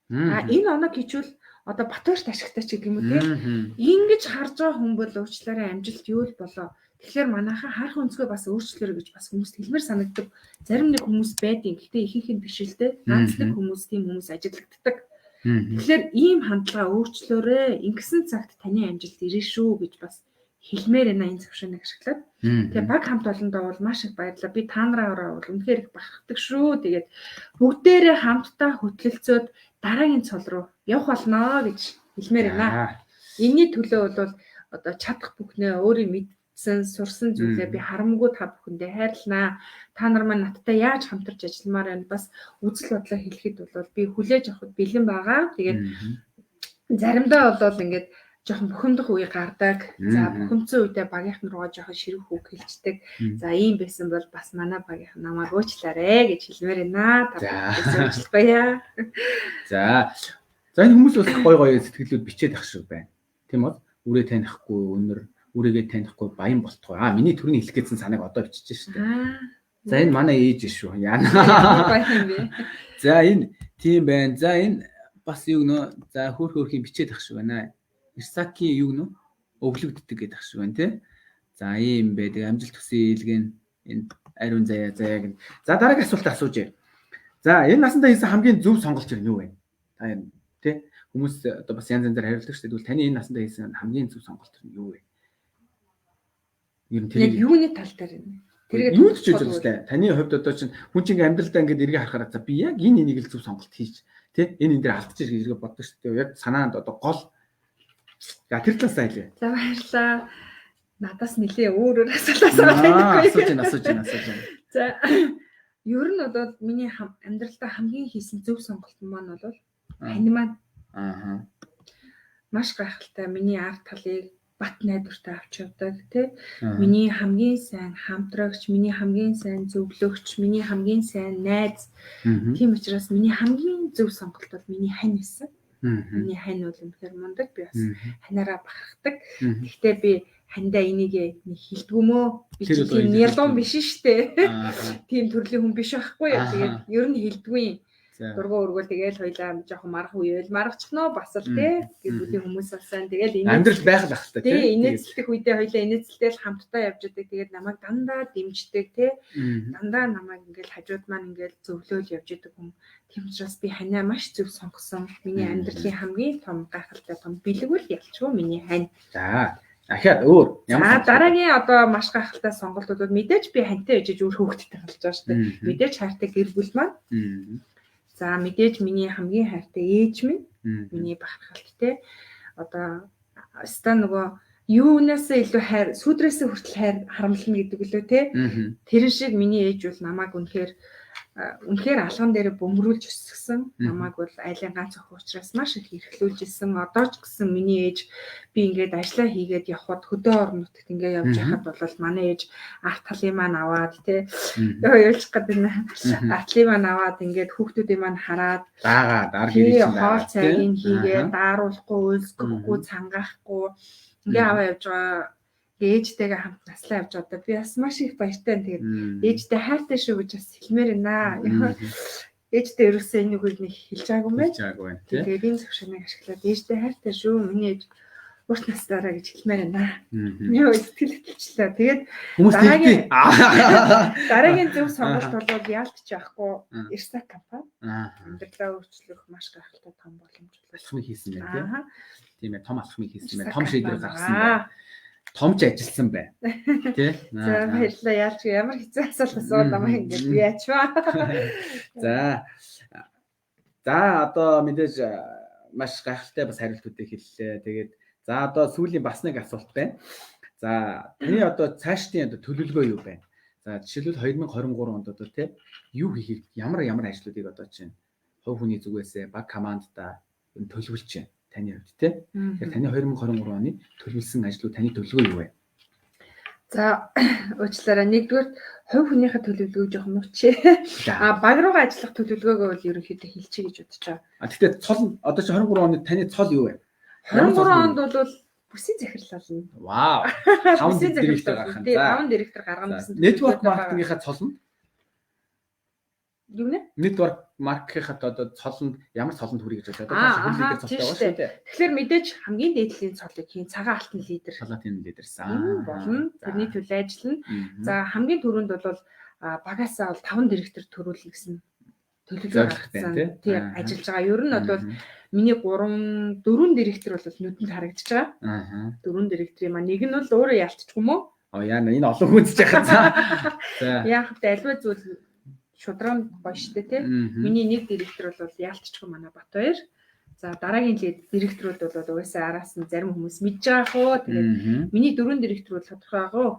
Энэ оног хийчвэл одоо Батбаярт ашигтай ч гэдэг юм уу тийм. Ингэж харж байгаа хүн бол уучлаарай амжилт юу л болоо. Тэгэхээр манайхаа харах өнцгөө бас өөрчлөөрэй гэж бас хүмүүст хэлмээр санагдав. Зарим нэг хүмүүс байдیں۔ Гэхдээ ихэнх нь биш л дээ. Наацлаг хүмүүс тийм хүмүүс ажиглагддаг. Тэгэхээр ийм хандлага өөрчлөөрэй. Ингэсэн цагт таны амжилт ирнэ шүү гэж бас хэлмээр байна энэ зөвшөөрлийг ашиглаад. Тэгээ баг хамт олондоо бол маш их баярлалаа. Би та нараараа бол үнэхээр их бахархдаг шүү. Тэгээд бүгдээрээ хамтдаа хөтлөлцөөд дараагийн цол руу явах болно гэж хэлмээр байна. Энийний төлөө бол одоо чадах бүхнээ өөрийн мэдсэн сурсан зүйлээ би харамгүй та бүхэндээ хайрлнаа. Та нар маань надтай яаж хамтарч ажилламаар байна. Бас үзэл бодлоо хэлэхэд бол би хүлээж авахд бэлэн байгаа. Тэгээд заримдаа бол ингээд жоохон бухимдах үе гардаг. За бухимдсан үедээ багийнхан руугаа жоохон ширүүх үг хэлцдэг. За ийм байсан бол бас манай багийнхан намайг уучлаарэ гэж хэлмээр байна. Та бүхэнд уучлаарай. За энэ хүмүүс бас гой гой сэтгэлүүд бичээд ах шиг байна. Тийм үү? Үрээ танихгүй, өнөр үрээгээ танихгүй баян болтгоо. Миний төрний хэлэх гэсэн санааг одоо бичиж шээ. За энэ манай ээж шүү. Яна. За энэ тийм байна. За энэ бас юу нөө за хөөрхийн бичээд ах шиг байна. Ирсаки юу нөө өвлөгддөг гэдэг ах шиг байна тий. За ийм байдаг. Амжилт хүсье илгэн энэ ариун заяа гэн. За дараагийн асуулт асууж. За энэ насандаа хийсэн хамгийн зөв сонголт нь юу вэ? Та энэ тий хүмүүс одоо бас янз янзаар хариулдаг шүү дээ. Тэгвэл таны энэ насандаа хийсэн хамгийн зөв сонголт нь юу вэ? Ер нь тэр юуны тал дээр юм. Тэгээд юу ч хийж үзлээ. Таны хувьд одоо чинь хүн чинь амьдралдаа ингээд эргээ харахаараа за би яг энэ энийг л зөв сонголт хийж тий энэ дээр алдчих гэж эргээ боддог шүү дээ. Яг санаанд одоо гол за тэр талаас айлээ. За баярлалаа. Надаас нэлээ өөр асуултаас асууж байна. За ер нь бол миний амьдралдаа хамгийн хийсэн зөв сонголт маань бол хань маань. Маш гайхалтай миний ард талыг бат найдвартай авч явдаг тий. Миний хамгийн сайн хамтрагч, миний хамгийн сайн зөвлөгч, миний хамгийн сайн найз. Тийм учраас миний хамгийн зөв сонголт бол миний хань байсан. Миний хань бол үнэхээр мундаг. Би бас ханаараа бахархдаг. Гэхдээ би хандаа энийг хилдэгмөө би тийм нялуун биш штэ. Тийм төрлийн хүн биш байхгүй юу. Тэгээд ер нь хилдэггүй. Дургуй өргөөл тэгээл хоёлаа жоохон марах үеэл маргачихноо бас л тий гэр бүлийн хүмүүс болсон. Тэгээл амьдрал байх л ахaltaа тий инээцлэх үедээ хоёлаа инээцлээл хамтдаа явж идэг. Тэгээд намайг дандаа дэмждэг тий дандаа намайг ингээл хажууд маань ингээл зөвлөөл явж идэг хүн. Тийм учраас би ханаа маш зөв сонгосон. Миний амьдралын хамгийн том гайхалтай том бэлэг үл ялчгүй миний хань. За ахаад өөр ямар дараагийн одоо маш гайхалтай сонголтууд мэдээж би хантай ээжж өөр хөөгдтэй болж байгаа шүү дээ. Мэдээж хайртай гэр бүл маань. За мэдээж миний хамгийн хайртай ээж минь миний бахархалт те одоо ста нөгөө юунаас илүү хайр сүдрээс хүртэл хайр харамлна гэдэг лөө те тэр шиг миний ээж бол намайг үнэхээр алган дээр бөмрүүлж өсгсөн намайг бол айлын ганц охин учраас маш их эрхлүүлж исэн одоо ч гэсэн миний ээж би ингээд ажиллаа хийгээд явхад хөдөө орон нутагт ингээд явж байхад бол манай ээж арт талын маань аваад те ойлж гэдэг нь арт талын маань аваад ингээд хүүхдүүдийн маань хараад дагаар гэрээч хоол цайгийн хийгээд дааруулахгүй үйлсгэхгүй цангаахгүй ингээд аваа явж байгаа ээжтэйгээ хамт наслаа явж одоо би бас маш их баяртай. Тэгээд ээжтэй хайртай шүү гэж бас хэлмээр байна. Ээжтэй ерөөсөө энийг нэг хэлж байгаагүй юм байна. Тэгээд энэ зөвшөөрлийг ашиглаад ээжтэй хайртай шүү. Миний ээж урт настаараа гэж хэлмээр байна. Миний сэтгэл хөдлөлчлээ. Тэгээд хүмүүс дараагийн- тэгдэг. дараагийн зөв сонголт бол яалтч яахгүй Ирсак компани амьдралаа өөрчлөх маш гайхалтай том боломж байна. Алхмыг хийсэн байна тийм. Аа. Тийм ээ, том алхмыг хийсэн байна. Ирсак Том шийдвэр компани. гаргасан байна. Томч ажилласан байна. Тий? За баярлалаа. Яалч ямар хэцүү асуулт асуувал намайг ингэж би ячваа. За. За одоо мэдээж маш гайхалтай бас хариултуудыг хэллээ. Тэгээд за одоо сүүлийн бас нэг асуулт байна. За таны одоо цаашдын одоо төлөвлөгөө юу байна? За жишээлбэл 2023 онд одоо тий юу хийх ямар ажлуудыг одоо чинь хувь хүний зүгээсээ баг командаа төлөвлөж байна. Таны хувьд тий. Тэгэхээр таны 2023 оны төлөвлөсөн ажлууд таны төлөвлөгөө юу вэ? За уучлаарай. Нэгдүгээр хувь хүнийхээ төлөвлөгөөг жоох мөвчээ. Баг руугаа ажиллах төлөвлөгөөгөө бол ерөнхийдөө хэлчихье гэж бодож байгаа. Гэхдээ цол одоо чи 23 оны таны цол юу вэ? 23 онд бол бүсийн захирал болно. Вау. 5 директор гаргах нь. Тийм, 5 директор гаргана гэсэн. Network маркетингийнхаа цол нь юу нэ? Network маркетингийнхаа одоо цолонд ямар цолонд хүрэх гэж бодоод байгаа хэллэгдэр цолтой байгаа шүү дээ. Тэгэхээр мэдээж хамгийн дээдлийн цолыг хийн цагаан алтан лидер. Салатын лидерсэн. Болно. Тэрний төлөө ажиллана. За хамгийн түрүүнд бол багасаа бол 5 директор төрүүлнэ гэсэн төлөвлөгөө гаргасан. Тийм ажиллаж байгаа. Ер нь бол миний 4 директор бол нүдэнд харагдаж байгаа. 4 директорын маань нэг нь бол өөрөө ялцчихгүй мó. Яа энэ олон хүнсэж яхаа. За. Яах вэ? Альва зүйл шудрам гоё штэ тий. Миний нэг директор бол яалтчгүй манай Батбаяр. За дараагийн директорууд бол угаасаа араас нь зарим хүмүүс мэдж байгаа хөө. Тэгээд миний 4 директор бол тодорхой байгаа уу.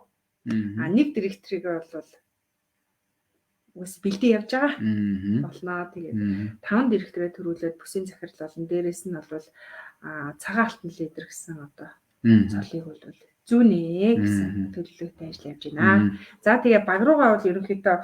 Нэг директорыг бол угаас бэлдээ явж байгаа. Болноо. Тэгээд 5 директорээ төрүүлээд бүсийн захирал болон дээрээс нь бол цагаан алтан лидер гэсэн одоо цолыг бол зүүнээ гэсэн төлөвлөгөөтэй ажил явж байна. За тэгээ баг руугаа бол ерөнхийдөө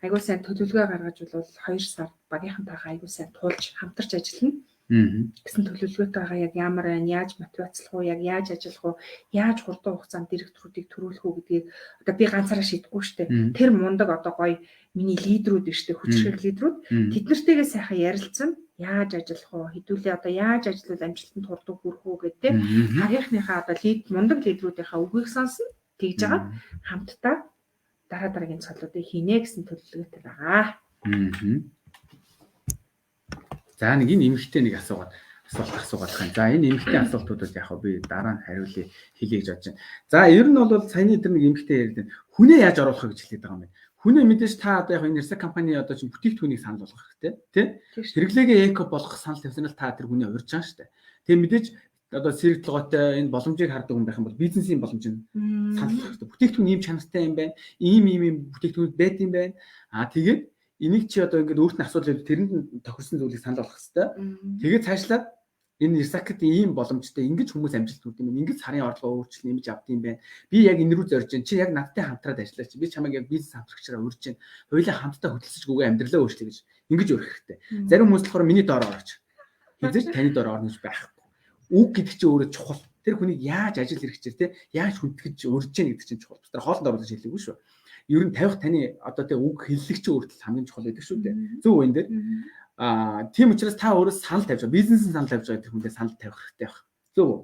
аягүй сайн төлөвлөгөө гаргаж бол 2 сар багийнхантайгаа аягүй сайн туулж хамтарч ажиллана. Гэсэн төлөвлөгөөтэй байгаа яг ямар байна, яаж мотивацлах уу, яг яаж ажиллах уу, яаж хурдан хугацаанд директоруудыг төрүүлэх үү гэдгийг одоо би ганцаараа шийдэхгүй штэ. Тэр мундаг одоо гоё миний лидерүүд биш штэ, хүчрэг лидерүүд тэд нартайгээ сайхан ярилцсан. Яаж ажиллах уу, хэдүүлээ одоо яаж ажиллавал амжилтанд хурдан хүрэх үү гэдэг багийнхныхаа одоо мундаг лидерүүдийнхаа үгийг сонсно. Тэгж байгаа хамтдаа дараагийн цолуудыг хийнэ гэсэн төлөвлөгөөтэй байгаа. За нэг энэ эмэгтэй нэг асуулт асуугаад байна. За энэ эмэгтэй асуултуудад яг би дараа нь хариулъя хэлье гэж бодож байна. За ер нь бол саяны тэр нэг эмэгтэй яриад хүнээ яаж оруулах гэж хэлээд байгаа юм бэ? Хүнээ мэдээж та одоо яг энэ Ирсак компани одоо чинь бүтээгдэхүүнийг санал болгох хэрэгтэй тий? Хэрэглээгээ эко болгох санал тавьснаар та тэр хүнээ урьж байгаа шүү дээ. Тэгээ мэдээж одоо сэрэг толгойтой энэ боломжийг хардаг хүн байх юм бол бизнесийн боломж нь санал болгох хэрэгтэй. Бүтээгдэхүүн ийм чанартай юм байна. Ийм бүтээгдэхүүн байд юм байна. Тэгээд энийг чи одоо ингээд өөртөө асуудал тэрэнд тохирсон зүйлийг санал болгох хэрэгтэй. Тэгээд цаашлаад энэ Ирсакт ийм боломжтой ингэж хүмүүс амжилт хүрдэг юм. Ингэж сарын орлогоо өөрчлөн нэмж авд юм байна. Би яг энэ рүү зорж байна. Чи яг надтай хамтраад ажиллаач. Би чамайг яг бизнес хамтрагчаараа урьж байна. Хоёулаа хамтдаа хөдөлсөж гүгээ амьдралаа өөрчлөе гэж ингэж өрөх хэрэгтэй. Зарим хүмүүс болохоор миний доор орооч. Хизээч таны доор орно гэж байхгүй. Үг гэдэг чинь өөрөө чухал. Тэр хүнийг яаж ажил хэрэгчээр те яаж хүндэтгэж урьж яах гэдэг чинь чухал. Тэр хоолнд оруулж хэлээгүй шүү. Ер нь тавих таны одоо тэг үг хэллэгч өөртөл хамгийн чухал байдаг шүү дээ. Зөв үн дээр. Тийм учраас та өөрөө санал тавьж байгаа. Бизнесийн санал тавьж байгаа тэр хүндээ санал тавих хэрэгтэй байх. Зөв үү?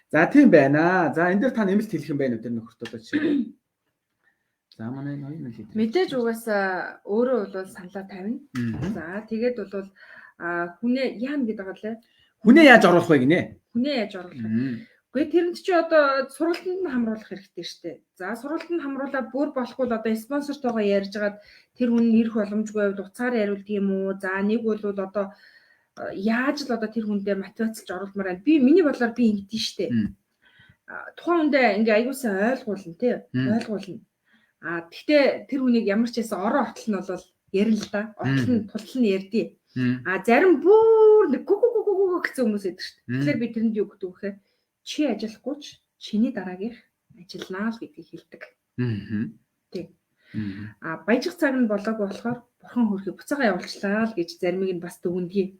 За тийм байна. За энэ дээр та нэмэлт хэлэх юм байна уу тэр нөхөрт одоо чи. За манай ноён хэлээ. Мэдээж угаасаа өөрөө бол саналаа тавина. За тэгээд бол хүнээ яам гэдэг байгаа лээ. Хүнээ яаж оруулах вэ гинэ? Хүнээ яаж оруулах вэ? Гэхдээ тэрэнд чи одоо сургалтанд нь хамруулах хэрэгтэй шүү дээ. За сургалтанд хамруулаад бүр болохгүй одоо спонсортойгоо ярьж агаад тэр хүн ирэх боломжгүй байвал уцаар яриулдаг юм уу? За нэг бол одоо яаж л одоо тэр хүндээ мотивацлж оруулмаар байна. Миний бодлоор би ингэдэж шүү дээ. Тухайн хүндээ ингээ аягуулсан ойлгуулна тий. Ойлгуулна. Гэхдээ тэр хүнийг ямар ч байсан орон отол нь бол ярина л да. Отол нь тултал нь ярдээ. Зарим бүр нэг гэсэн хүмүүс байдаг шүү дээ. Тэгэхээр би тэрэнд юу гэдэг вэ гэхээр чи ажиллахгүй ч чиний дараагийнх ажилланаа л гэдгийг хэлдэг. Тэг. Баяжих цаг нь болоогүй болохоор бурхан хөрхийг буцаага явуулчлаа л гэж заримыг нь бас дүгнэдэг.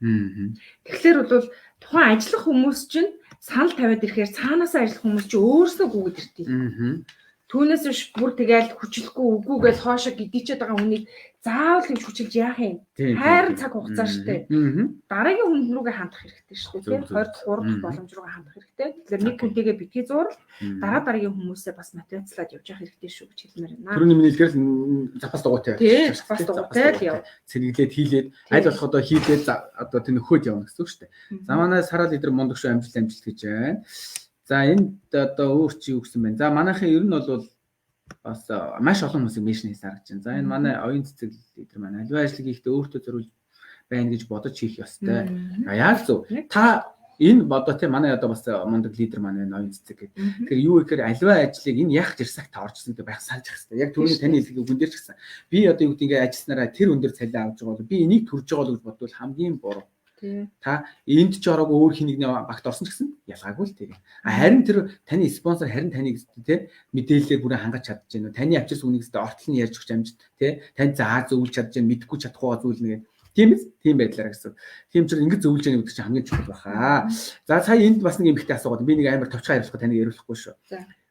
Тэгэхээр бол тухайн ажиллах хүмүүс чинь санал тавиад ирэхээр цаанаасаа ажиллах хүмүүс чинь өөрснөө гүгэд ирдэг. Түүнээс биш бүр тэгэл хүчлэхгүй үгүй гэж хоошоо гидичээд байгаа хүнийг заавал гэж хүчилж яах юм? Хайрын цаг хугацаа штэ. Дараагийн хүн рүүгээ хандах хэрэгтэй штэ. Тийм 2 дахь 3 дахь боломж руугаа хандах хэрэгтэй. Тэгэхээр нэг хүнтэйгээ битгий зуурал дараагийн хүмүүсээ бас мотивацлаад явж явах хэрэгтэй шүү гэж хэлмээр байна. Түрүүний миний хэлгээр запас дугуйтай. Тийм запас дугуйтай л яв. Цэрэглээд хийлээд аль болох одоо хийлээд одоо тэр нөхөд явна гэсэн үг штэ. За манай Сарал лидер мундаг шүү амжилт гэж байна. За энд одоо өөр чи юу гэсэн бэ? За манайхын ер нь бол бас маш олон хүмүүсийг мишн хийсэн харагдаж байна. За энэ манай оюун цэцэг лидер маань аливаа ажлыг хийхдээ өөртөө зориулж байна гэж бодож хийх ёстой. Яг зөв. Та энэ бодоо те манай одоо бас мундаг лидер маань байна оюун цэцэг гэдэг. Тэгэхээр юу гэхээр аливаа ажлыг энэ яг жирсагт орчсон гэдэг байх салж явах хэрэгтэй. Яг түрүүний таны хэлгийг үгэн дээр ч гэсэн. Би одоо юу гэдэг ингээ ажилласнараа тэр өндөр цалин авч байгаа бол би энийг төрж байгаа л гэж бодвол хамгийн буруу. Та энд ч ороог өөр хинэгний багт орсон ч гэсэн ялгаагүй л тийм. Харин тэр таны спонсор харин таныг те мэдээлэлээр бүрэн хангаж чадж байна. Таны авчирс үнийг ортол нь ярьж өгч амжид те тань заа зөвлөж чадж байна. Мэдхгүй чадахгүй зүйл нэгэ. Тийм байдлаар гэсэн. Тийм ч ингэж зөвлөж яах гэдэг чинь хамгийн чухал баха. За сая энд бас нэг эмхтэй асуугаад би нэг амар товчхон хариулах таныг яриулахгүй шүү.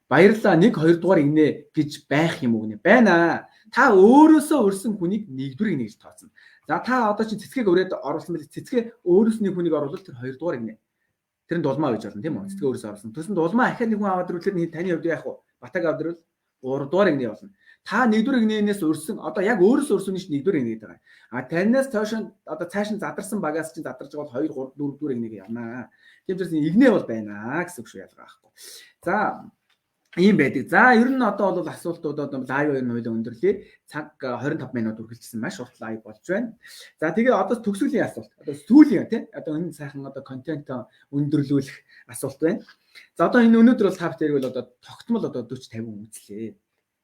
Баярлалаа 1 2 дугаар игнэ гэж байх юм уу гэнэ. Байна. Та өөрөөсөө өрсөн хүнийг нэгдүгээр игнэ гэж тооцно. За та одоо чи цэцгийг өрөөд оруулсан байл цэцгээ өөрөөс нэг хүнийг оруулал тэр 2 дугаар игнэ. Тэр нь дулмаа гэж болно тийм үү? Цэцгээ өөрөөсөө оруулсан. Тэс нь дулмаа ахиад нэг хүн аваад ирвэл таны хувьд яах вэ? Батаг аваад ирвэл 3 дугаар игнэ болно. Та 1-р игнээс өрсөн одоо яг өөрөөсөө өрсөн нь 1-р игнэ гэдэг байгаа. А танаас цааш одоо цааш нь задарсан багаас чинь задарж байгаа бол 2 3 4 игнэгээ явнаа. Тийм учраас игнэ бол байна гэсэн үг шүү ялгаа байхгүй. За ийм байдаг. За ер нь одоо бол асуултууд одоо лайв хоёр нь хоёул өндөрлөө. Цаг 25 минут үргэлжилсэн маш урт лайв болж байна. За тэгээ одоо төгсгөлийн асуулт. Одоо сүүлийн тий одоо энэ сайхан одоо контент өндөрлүүлэх асуулт байна. За одоо энэ өнөөдөр бол та бүхэн бол одоо тогтмол одоо 40 50 үзлээ.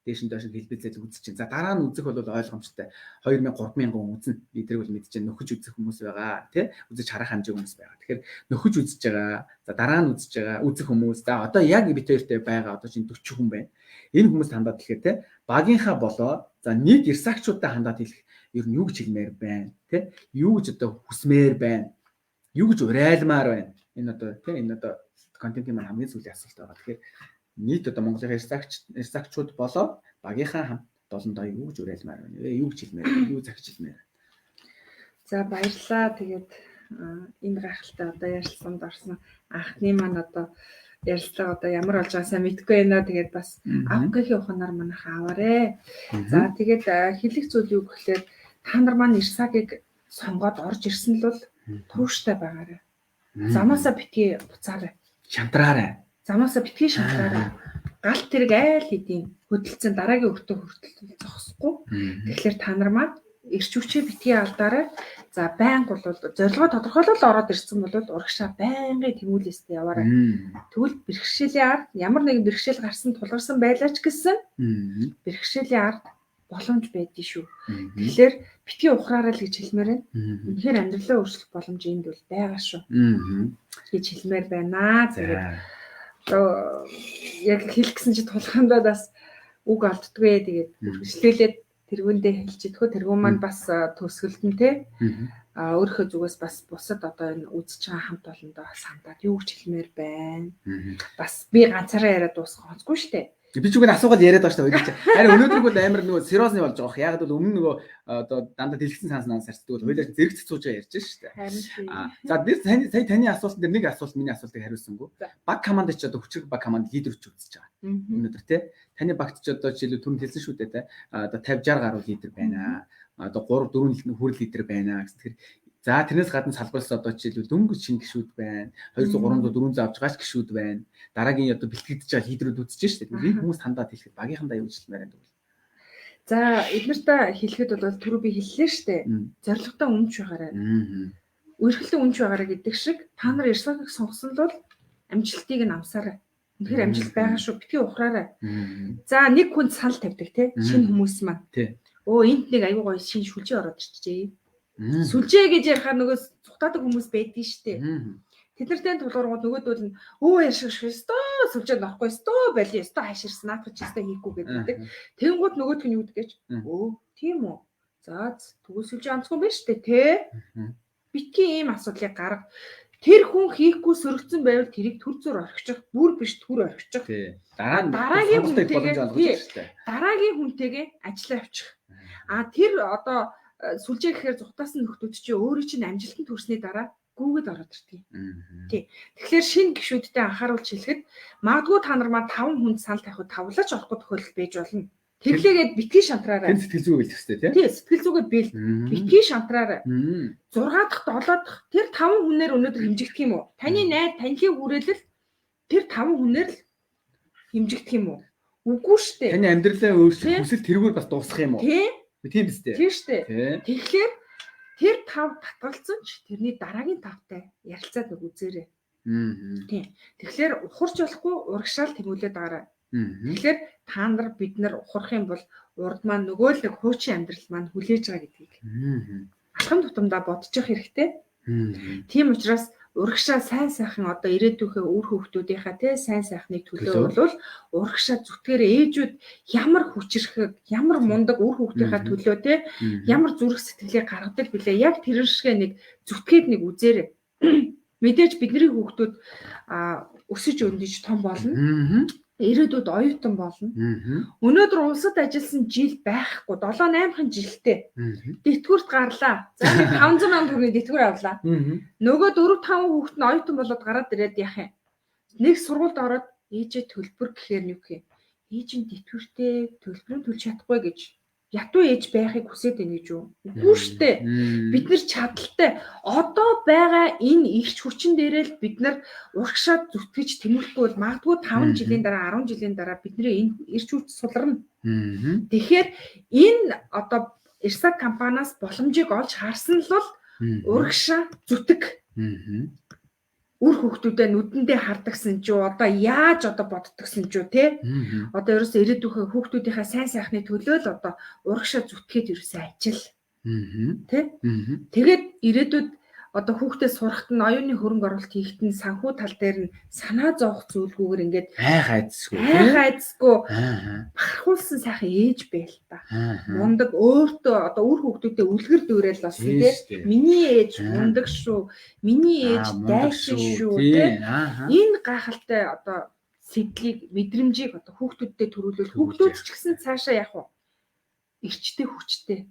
Дээш нь доош хэлбэлзэл үзэж чинь. За дараа нь үзэх бол ойлгомжтой. 2000 3000 хүн үзнэ. Би тэрийг бол мэдчихээн нөхөж үзэх хүмүүс байгаа тий. Үзэж харах хэмжээ хүмүүс байгаа. Тэгэхээр нөхөж үзэж байгаа. За дараа нь үзэж байгаа үзэх хүмүүс. За одоо яг бит хоёртой байгаа одоо чинь 40 хүн байна. Энэ хүмүүст хандаад хэлэхээр тий багийнхаа болоо за нийт ирсагчуудтай хандаад хэлэх ер нь юу гэж хэлмээр байна тий. Юу гэж одоо хүсмээр байна. Юу гэж урайлмаар байна. Энэ одоо тий энэ одоо контентын маань хамгийн сүүлийн асуулт байгаа. Тэгэхээр нийт одоо Монголын ирсагчуд болоод багийнхаа хамт долондоо юу гэж уриалмаар байна вэ? Юу гэж хэлмээр байна? Юу захижилмээр байна? За баярлалаа. Тэгээд энэ гайхалтай одоо ярилцлаганд орсон анхны маань одоо ярилцлага одоо ямар болж байгаа сайн мэдгүй байна. Тэгээд бас авгийнхын ухаанаар манайх аваарэ. За тэгээд хэлэх зүйл юу гэхлээр та нар маань ирсагийг сонгоод орж ирсэн л бол тууштай байгаарай. Замаасаа битгий буцаарай. Шантраарай. Замаасаа битгий шантраарай. Галт тэрэг айл хэдийн хөдөлцөн дараагийн өртөө хүртэл зогсохгүй. Тэгэхээр та нар маань эрч хүчээ битгий алдаарай. За байнга бол зорилгоо тодорхойлол ороод ирсэн бол урагшаа байнгын тэмүүлээстэй яваарай. Тэгвэл бэрхшээлийн ард ямар нэгэн бэрхшээл гарсан тулгарсан байлаач гэсэн бэрхшээлийн ард боломж байдгийг шүү. Тэгэхээр битгий ухраарай л гэж хэлмээр байна. Үнэхээр амьдралаа өөрчлөх боломж энд бол байгаа шүү. Гэж хэлмээр байна. Тэгээд яг хэлэх гэсэн чи тулхандаа бас үг алддгүй. Тэгээд үргэлжлүүлээд тэргүүндээ хэлж идэх хөө тэргүүн маань бас төсгөлдөн те өөрийнхөө зүгээс бас бусад одоо энэ үзэж байгаа хамт олондоо сандаад юу гэж хэлмээр байна. Бас би ганцаараа яриад дуусгах онцгүй штэ. Би ч үгүй асуугаад яриад байгаа шүү дээ. Харин өнөөдөр бол амар нөгөө сериосны болж байгаа. Яг бол өмнө нөгөө одоо дандаа дэлгэцэн санснаа сарцдаг бол хоёулаа зэрэг цэцүүж ярьж шүү дээ. За би сая таны асуултан дээр нэг асуулт миний асуултыг хариулсангүй. Баг команд ч одоо хүчрэг баг команд лидер ч үзэж байгаа. Өнөөдөр тий. Таны багт ч одоо жишээлбэл түрүүнд хэлсэн шүү дээ. Одоо 50 60 гаруй лидер байна. Одоо 3 4 хүрэл лидер байна гэсэн. Тэгэхээр за тэрнээс гадна салбарлал одоо жишээлбэл дөнгөж шинэ гişүүд байна. 200 300 400 авч байгаач гişүүд байна. Дараагийн одоо бэлтгэгдэж байгаа лидерүүд үзэж штэ. Би хүмүүс хандаад хэлэхэд багийнхандаа юу хэлмээр байна гэвэл. За эднэртээ хэлэхэд бол түрүү би хэллээ штэ. Зорилготой өмнөж байгаарай. Үерхэлтэй өмнөж байгаарай гэдэг шиг та нар ирсагийг сонгосон бол амжилтыг нь амсаарай. Тэгэхээр амжилт байгаа шүү. Битгий ухраарай. За нэг хүн санал тавьдаг те. Шинэ хүмүүс маань. Өө энд нэг аюу гоё шинэ шүлжээ ороод ирчихжээ. Сүлжээ гэж ярихаар нөгөө цухтаадаг хүмүүс байдгийн штэ. Тэднэртэй тулгуургууд нөгөөдөл нь өө яшиг швэстөө сүлжээ нөхгүй стөө байли стөө хаширсан наадах ч стөө хийхгүй гэдэг. Тэнгууд нөгөөдх нь юу гэдгээч өө тийм үү. За тэгвэл сүлжээ онцгүй байна штэ те. Битгий ийм асуудлыг гарга. Тэр хүн хийхгүй сөрөгцөн байвал тэрийг төр зур орхичих, бүр биш төр орхичих. Тий. Дараагийн Дараагийн боломж олгож штэ. Дараагийн хүнтэйгээ ажиллаа явчих. Тэр одоо сүлжээ гэхээр зутаас нь нөхдүүд чи өөрөө чинь амжилтанд хүрсний дараа гүүгэд ороод ирдэг. Тий. Тэгэхээр шинэ гишүүдтэй анхааруулж хэлэхэд магадгүй та нар маань 5 хүнд санал тавихад тавлаач олохгүй тохиолдол байж болно. Тэглээгээд битгий шантраараа. Тэр сэтгэл зүг хэлэх хэрэгтэй тий. Тий, сэтгэл зүгээ бил. Битгий шантраараа. 6 дахь 7 дахь тэр 5 хүнээр өнөөдөр хэмжигдэх юм уу? Таны найд танилын хүрээлэл тэр 5 хүнээр л хэмжигдэх юм уу? Үгүй шүү дээ. Таны амьдралаа өөрчлөх хүсэл тэргээр бас дуусах юм уу? Тийм биз дээ. Тийм шүү дээ. Тэгэхээр тэр 5 татгалцсан ч тэрний дараагийн 5-тай ярилцаад нэг үзээрэй. Тийм. Тэгэхээр ухарч болохгүй урагшаал тэмүүлээд байгаарай. Тэгэхээр та нар бид нар ухрах юм бол урд маань нөгөө л нэг хуучин амьдрал маань хүлээж байгаа гэдгийг алхам тутамдаа бодож явах хэрэгтэй. Тийм учраас урагшаа сайн сайхан одоо ирээдүйнхээ үр хөвгтүүдийнхаа тий сайн сайхныг төлөө бол урагшаа зүтгэр ээжүүд ямар хүчрэхэг, ямар мундаг үр хөвгтийнхаа төлөө тий ямар зүрх сэтгэлээ гаргадаг билээ. Яг тэр шигэ нэг зүтгээд нэг үзээрэй. Мэдээж бидний хүүхдүүд өсөж өндөж том болно. Ирээдүйд оюутан болно. Өнөөдөр улсад ажилласан жил байхгүй 7-8 жилтэй. Тэтгэврт гарлаа. За 500 сая төгрөгийн тэтгэвэр авлаа. Нөгөө 4-5 хүүхэд нь оюутан болоод гараад ирээд яах юм? Нэг сургуульд ороод ээжээ төлбөр гэхээр юу гэх юм? Ээж нь тэтгэвртэй төлбөрийг төлж чадахгүй гэж ятуу ээж байхыг хүсээд байна гэж юу? Үгүй шүү дээ. Бид нар чадaltaй одоо байгаа энэ ихч хүчин дээрээ л бид нар урагшаад зүтгэж тэмүүлэхгүй бол магадгүй 5 жилийн дараа 10 жилийн дараа бидний энэ ирч хүч суларна. Тэгэхээр энэ одоо Ирсак компаниас боломжийг олж харсан л бол урагшаа зүтг. Үр хөвгтүүдэд нүдэндээ хардагсан ч юу одоо яаж одоо боддогсэн ч юу те одоо ерөөсөө ирээдүйнхээ хүүхдүүдийнхээ сайн сайхны төлөө л одоо урагшаа зүтгээд ерөөсөө ажил те тэгээд ирээдүйд одоо хүүхдээ сурахт нь оюуны хөрөнгө оруулалт хийхэд нь санхүү тал дээр нь санаа зовох зүйлгүйгээр ингээд айцсгүй бахархуулсан сайхан ээж байл та. Мундаг өөртөө одоо үр хүүхдүүдэд үлгэр дүүрэл бас тий. Миний ээж мундаг шүү. Миний ээж дайчин шүү тий. Энэ гайхалтай одоо сэтлийг мэдрэмжийг одоо хүүхдүүдэд төрүүлвэл хүүхдүүд ч гэсэн цаашаа явах уу? Ирчтэй хүчтэй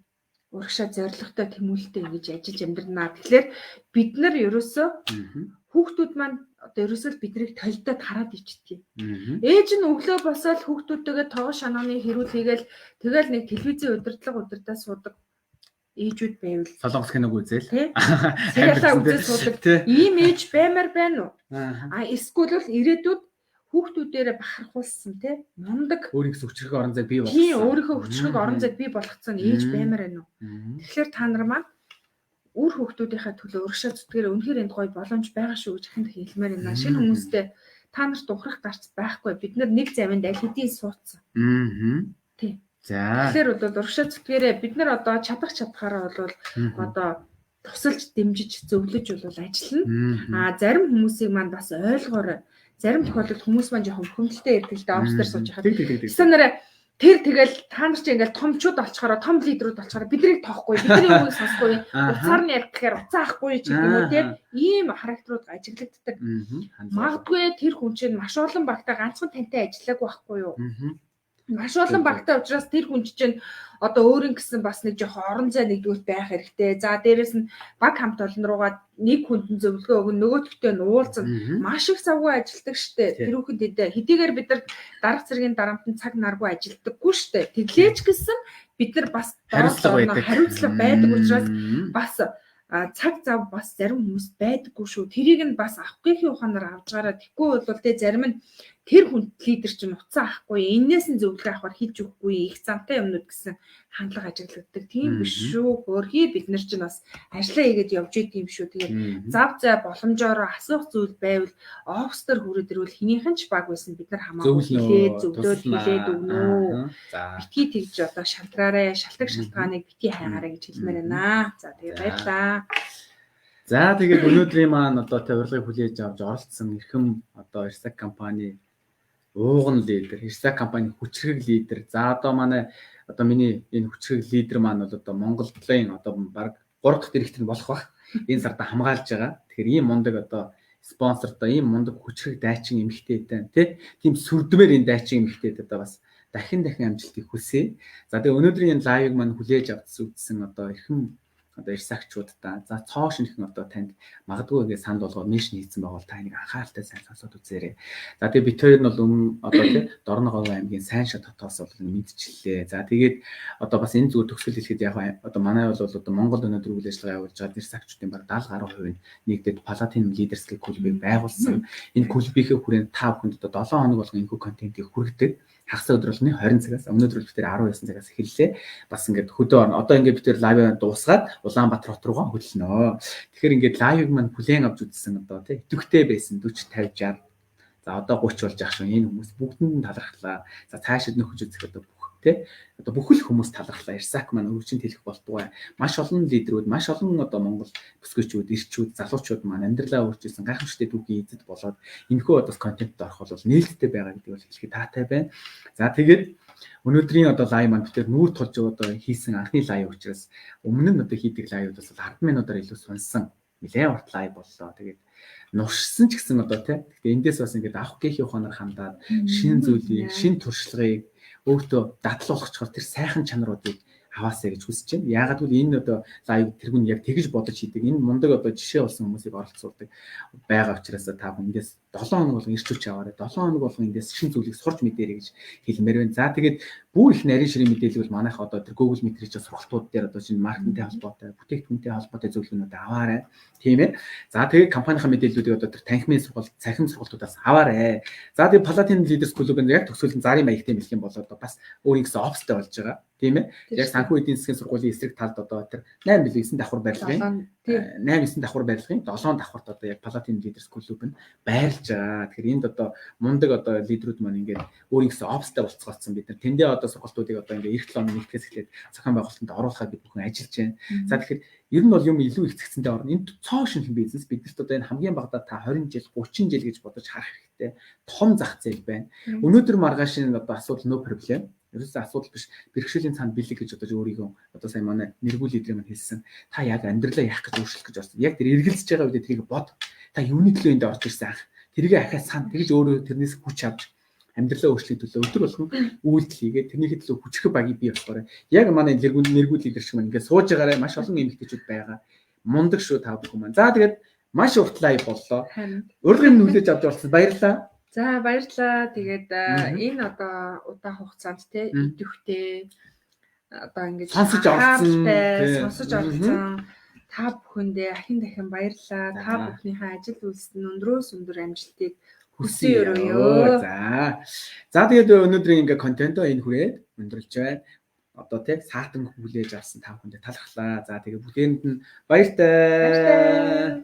урагшаа зоригтой тэмүүлэлтэй ингэж ажиллаж амьдрнаа. Тэгэхээр бид нар ерөөсөө хүүхдүүд маань одоо ерөөсөө биднийг толдоод хараад ичдэг. Ээж нь өглөө босоод хүүхдүүдтэйгээ тоогоо шанааны хэрүүл хийгээл тэгэл нэг телевизийн удирдлага суудаг ээжүүд байвал солонгос киног үзэл serial үзэл суудаг. Ийм ээж баймаар байна уу? Эсвэл ирээдүйд хүүхдүүдээрээ бахархуулсан тий мундаг өөрийнхөө хүчрэг орон зай бий болгосон. Тийм өөрийнхөө хүчрэг орон зай бий болгоцсон ээж баймаар байна уу? Тэгэхээр та нар маань үр хүүхдүүдийнхээ төлөө урагшаа зүтгэрээ үнэхээр энд гоё боломж байгаа шүү гэж ханд хэлмээр байна. Шинэ хүмүүстэй та нарт ухрах гарц байхгүй. Бид нар нэг завинд аль хэдийн суудсан. Тийм. За. Тэгэхээр бол урагшаа зүтгэрээ бид нар одоо чадхаараа бол одоо тусалж дэмжиж зөвлөж бол ажиллана. Зарим хүмүүсийг маань бас ойлгоорой. Зарим тохиолдолд хүмүүс маань жоохон хөндлөлтөй ирдэлтэй офс дээр сууж байхад тэснэрэ тэр тэгэл та нар чи ингээл томчууд олчхороо том лидерүүд олчхороо биднийг тоохгүй бидний үгийг сонсохгүй уцаар нь ярих гэхээр уцаа ахгүй ч гэдэг юм уу тийм ийм характерууд ажиглагддаг. Магадгүй тэр хүн чинь маш олон багтаа ганцхан тантай ажиллаагүй байхгүй юу? Маш олон багтаа учраас тэр хүн чинь одоо өөрийн гэсэн бас нэг жоохон орон зай нэгдүгээр байх хэрэгтэй. За дээрэс нь баг хамт олон руугаа нэг хүнд зөвлөгөө өгөн нөгөөдөгтэй нь уулзсан маш их завгүй ажилдаг штэ. Тэр хүүхэд хэдийгээр бид нар дарга цэргийн дарамтнд цаг наргүй ажилдаггүй штэ. Тэглээч гэсэн бид нар бас хариуцлага байдаг учраас бас цаг зав бас зарим хүмүүс байдаггүй шүү. Тэрийг нь бас авахгүйхийн ухаанаар авч гараад тэггүй бол тэ зарим нь тэр хүн лидер чинь уцаа ахгүй энээс нь зөвлөгөө авахар хийж өгөхгүй их замтай юмнууд гэсэн хандлага ажиглагддаг. Тийм биш шүү. Хөрхий бид нар чинь бас ажиллаа хийгээд явж идэв юм шүү. Тэгээд зав зай боломжоор асуух зүйл байвал офстер хүрээд ирвэл хинийхэн ч баг байсан бид нар хамаагүй хилээд зөвлөд хилээд өгнө. Битгий тэгж одоо шалтраарэ шалтгаан шалтгааныг битгий хайгаарэ гэж хэлмээр байна. За тэгээд баярлаа. За тэгээд өнөөдрийн маань одоо тавирлагыг хүлээж авч оролцсон эрхэм одоо Ирсак компани ууган лидер, Ирсак компани хүчрэг лидер. За одоо манай одоо миний энэ хүчрэг лидер маань бол одоо Монголын одоо баг 3 дахь директор болох баг. энэ сарда хамгаалж байгаа. Тэгэхээр ийм мундаг одоо спонсортой ийм мундаг хүчрэг дайчин эмэгтэйтэй тийм сүрдмээр энэ дайчин эмэгтэйд одоо бас дахин амжилтыг хүсье. За тэгээ өнөөдрийн энэ лайвыг маань хүлээж авч үзсэн одоо эрхэм одоо ирсагчуудаа за цоо шинхэн одоо танд магадгүй ингээд санд болгоод мишн хийсэн байгаа бол та энийг анхааралтай сайн сонсоод үзээрэй. За тэгээ бид хоёр нь бол одоо тий Дорноговь аймгийн сайн шат хотоос бол мэдчихлээ. За тэгээд одоо бас энэ зүгээр төгсгөл хэлэхэд яг одоо манай бол одоо Монгол өнөөдөр үйл ажиллагаа явуулж байгаа ирсагчдын баг 70 гаруй хувь нь нэгдээд Палатин лидерскийг клубыг байгуулсан. Энэ клубийнхээ хүрээнд та бүхэнд одоо 7 хоног болгон энэхүү контентийг хүргэдэг. Хагас өдөр болгоны 20 цагаас өнөөдөр бид 19 цагаас эхэллээ. Бас ингээд хөдөө одоо ингээд бид лайв дуусгаад Улаанбаатар хот руугаа хөдлөнө. Тэгэхээр ингээд лайвыг маань бүлээн авч үзсэн одоо тий идэвхтэй байсан 40 50 60. За одоо 30 болж ах шүү. Энэ хүмүүс бүгдэнд талархлаа. За цаашид нөхөж үзэх одоо бүх тий одоо бүхэл хүмүүс талархлаа. Ирсак маань өргөжинд хэлэх болтугай. Маш олон лидерүүд, маш олон одоо Монгол бүсгүйчүүд, ирчүүд, залуучууд маань амьдралаа өөрчилсөн гайхамшигтай түүхийн эзэд болоод энэхүү одоо контентд орох бол нээлттэй байгаа гэдэг бол хэлэхэд таатай байна. За тэгээд өнөөдрийн одоо лайв маань бид нүүр тулж одоо хийсэн анхны лайв учраас өмнө нь одоо хийдэг лайвууд бас 10 минутаар илүү сонсон. Нэлээд урт лайв боллоо. Тэгээд нуршсан ч гэсэн одоо тий. Гэхдээ эндээс бас ингээд авах гээхийн ухаанаар хандаад шин зүйлийг, шин туршлагыг өөртөө дадлуулахчаар тэр сайхан чанаруудыг аваасаа гэж хүсэж байна. Яагаад гэвэл энэ одоо лайв тэргүүн яг тэгж бодож хийдэг. Энэ мундаг одоо жишээ болсон хүмүүсийг оролцуулдаг байгаа учраас та бүхэн эндээс 7 хоног болгон ирчүүч аваарай. 7 хоног болгон эндээс шин зүйлийг сурч мэдээрэй гэж хэлмээр байна. За тэгээд бүр их нарийн ширийн мэдээлэл бол манайх одоо тэр Google Meet-ийн сургалтууд дээр одоо шинэ маркетингийн холбоотой, бүтээгдэхүүнтэй холбоотой зөвлөгөөнүүд аваарай. Тийм ээ. За тэгээд компанийн мэдээллүүдийг одоо тэр танхимын сургалт, цахим сургалтуудаас аваарай. За тэгээд Palatin Leaders Club-ын яг төгсгөлийн зарын маягтай бэлэх юм бол одоо бас өөрийн гэсэн офстай болж байгаа. Тийм ээ. Яг санхүү эдийн засгийн сургуулийн эсрэг талд одоо тэр 8 9 давхар барилгын 8 9 давхар барилгын 7 давхарт одоо яг Palatin Leaders Club нь байрлаж байгаа. Тэгэхээр энд одоо мундаг одоо лидерүүд маань ингээд өөрийн гэсэн офстай болцгоолсон бид нар тэндээ одоо сургалтуудыг одоо ингээд эрт 7 оны нэгтгэс эхлээд зохион байгуулалтанд оруулахад бид бүхэн ажиллаж байна. За тэгэхээр ер нь бол юм илүү их зэгцэндээ орно. Энд цоо шинхэн бизнес биднэрт одоо энэ хамгийн багадаа та 20 жил 30 жил гэж бодож харах хэрэгтэй. Том зах зээл байна. Өнөөдөр маргааш энэ одоо асуудал no problem. Ерөөсөө асуудал биш. Бэрхшээлийн цаанд бэлэг гэж бодож өөрийгөө одоо сайн манай нэргүй лидер маань хэлсэн. Та яг амьдралаа яах гэж өөрчлөх гэж болсон. Яг тэр эргэлзэж байгаа үед тэрийг бод. Та юуны төлөө энд орж ирсэн анх. Тэрийг ахаа сан тэгж өөрөө тэрнээс хүч авч амьдралаа өөрчлөх төлөө өдөр болгон үйлдэл хийгээд тэрнийхээ төлөө хүчрэх багийг бий болохоор яг манай нэргүй лидер шиг маань ингээд сууж байгаарай. Маш олон эмэгтэйчүүд байгаа. Мундаг шүү та бүхэн маань. За тэгээд маш урт лайв боллоо. Урилгын нүлээж авч орсон баярлалаа. За баярлалаа. Тэгээд энэ одоо удаан хугацаанд те идэвхтэй одоо ингэж сонсож орсон та бүхэндээ ахин дахин баярлалаа. Та бүхнийхээ ажил үйлсэнд өндрөөс өндөр амжилтыг хүсье өрөөё. За тэгээд өнөөдрийн ингээ контентоо энэ хүрээд өндөрлж байна. Одоо тийм саатан хүлээж авсан та бүхэндээ талархлаа. За тэгээд бүлээнд нь баяртай.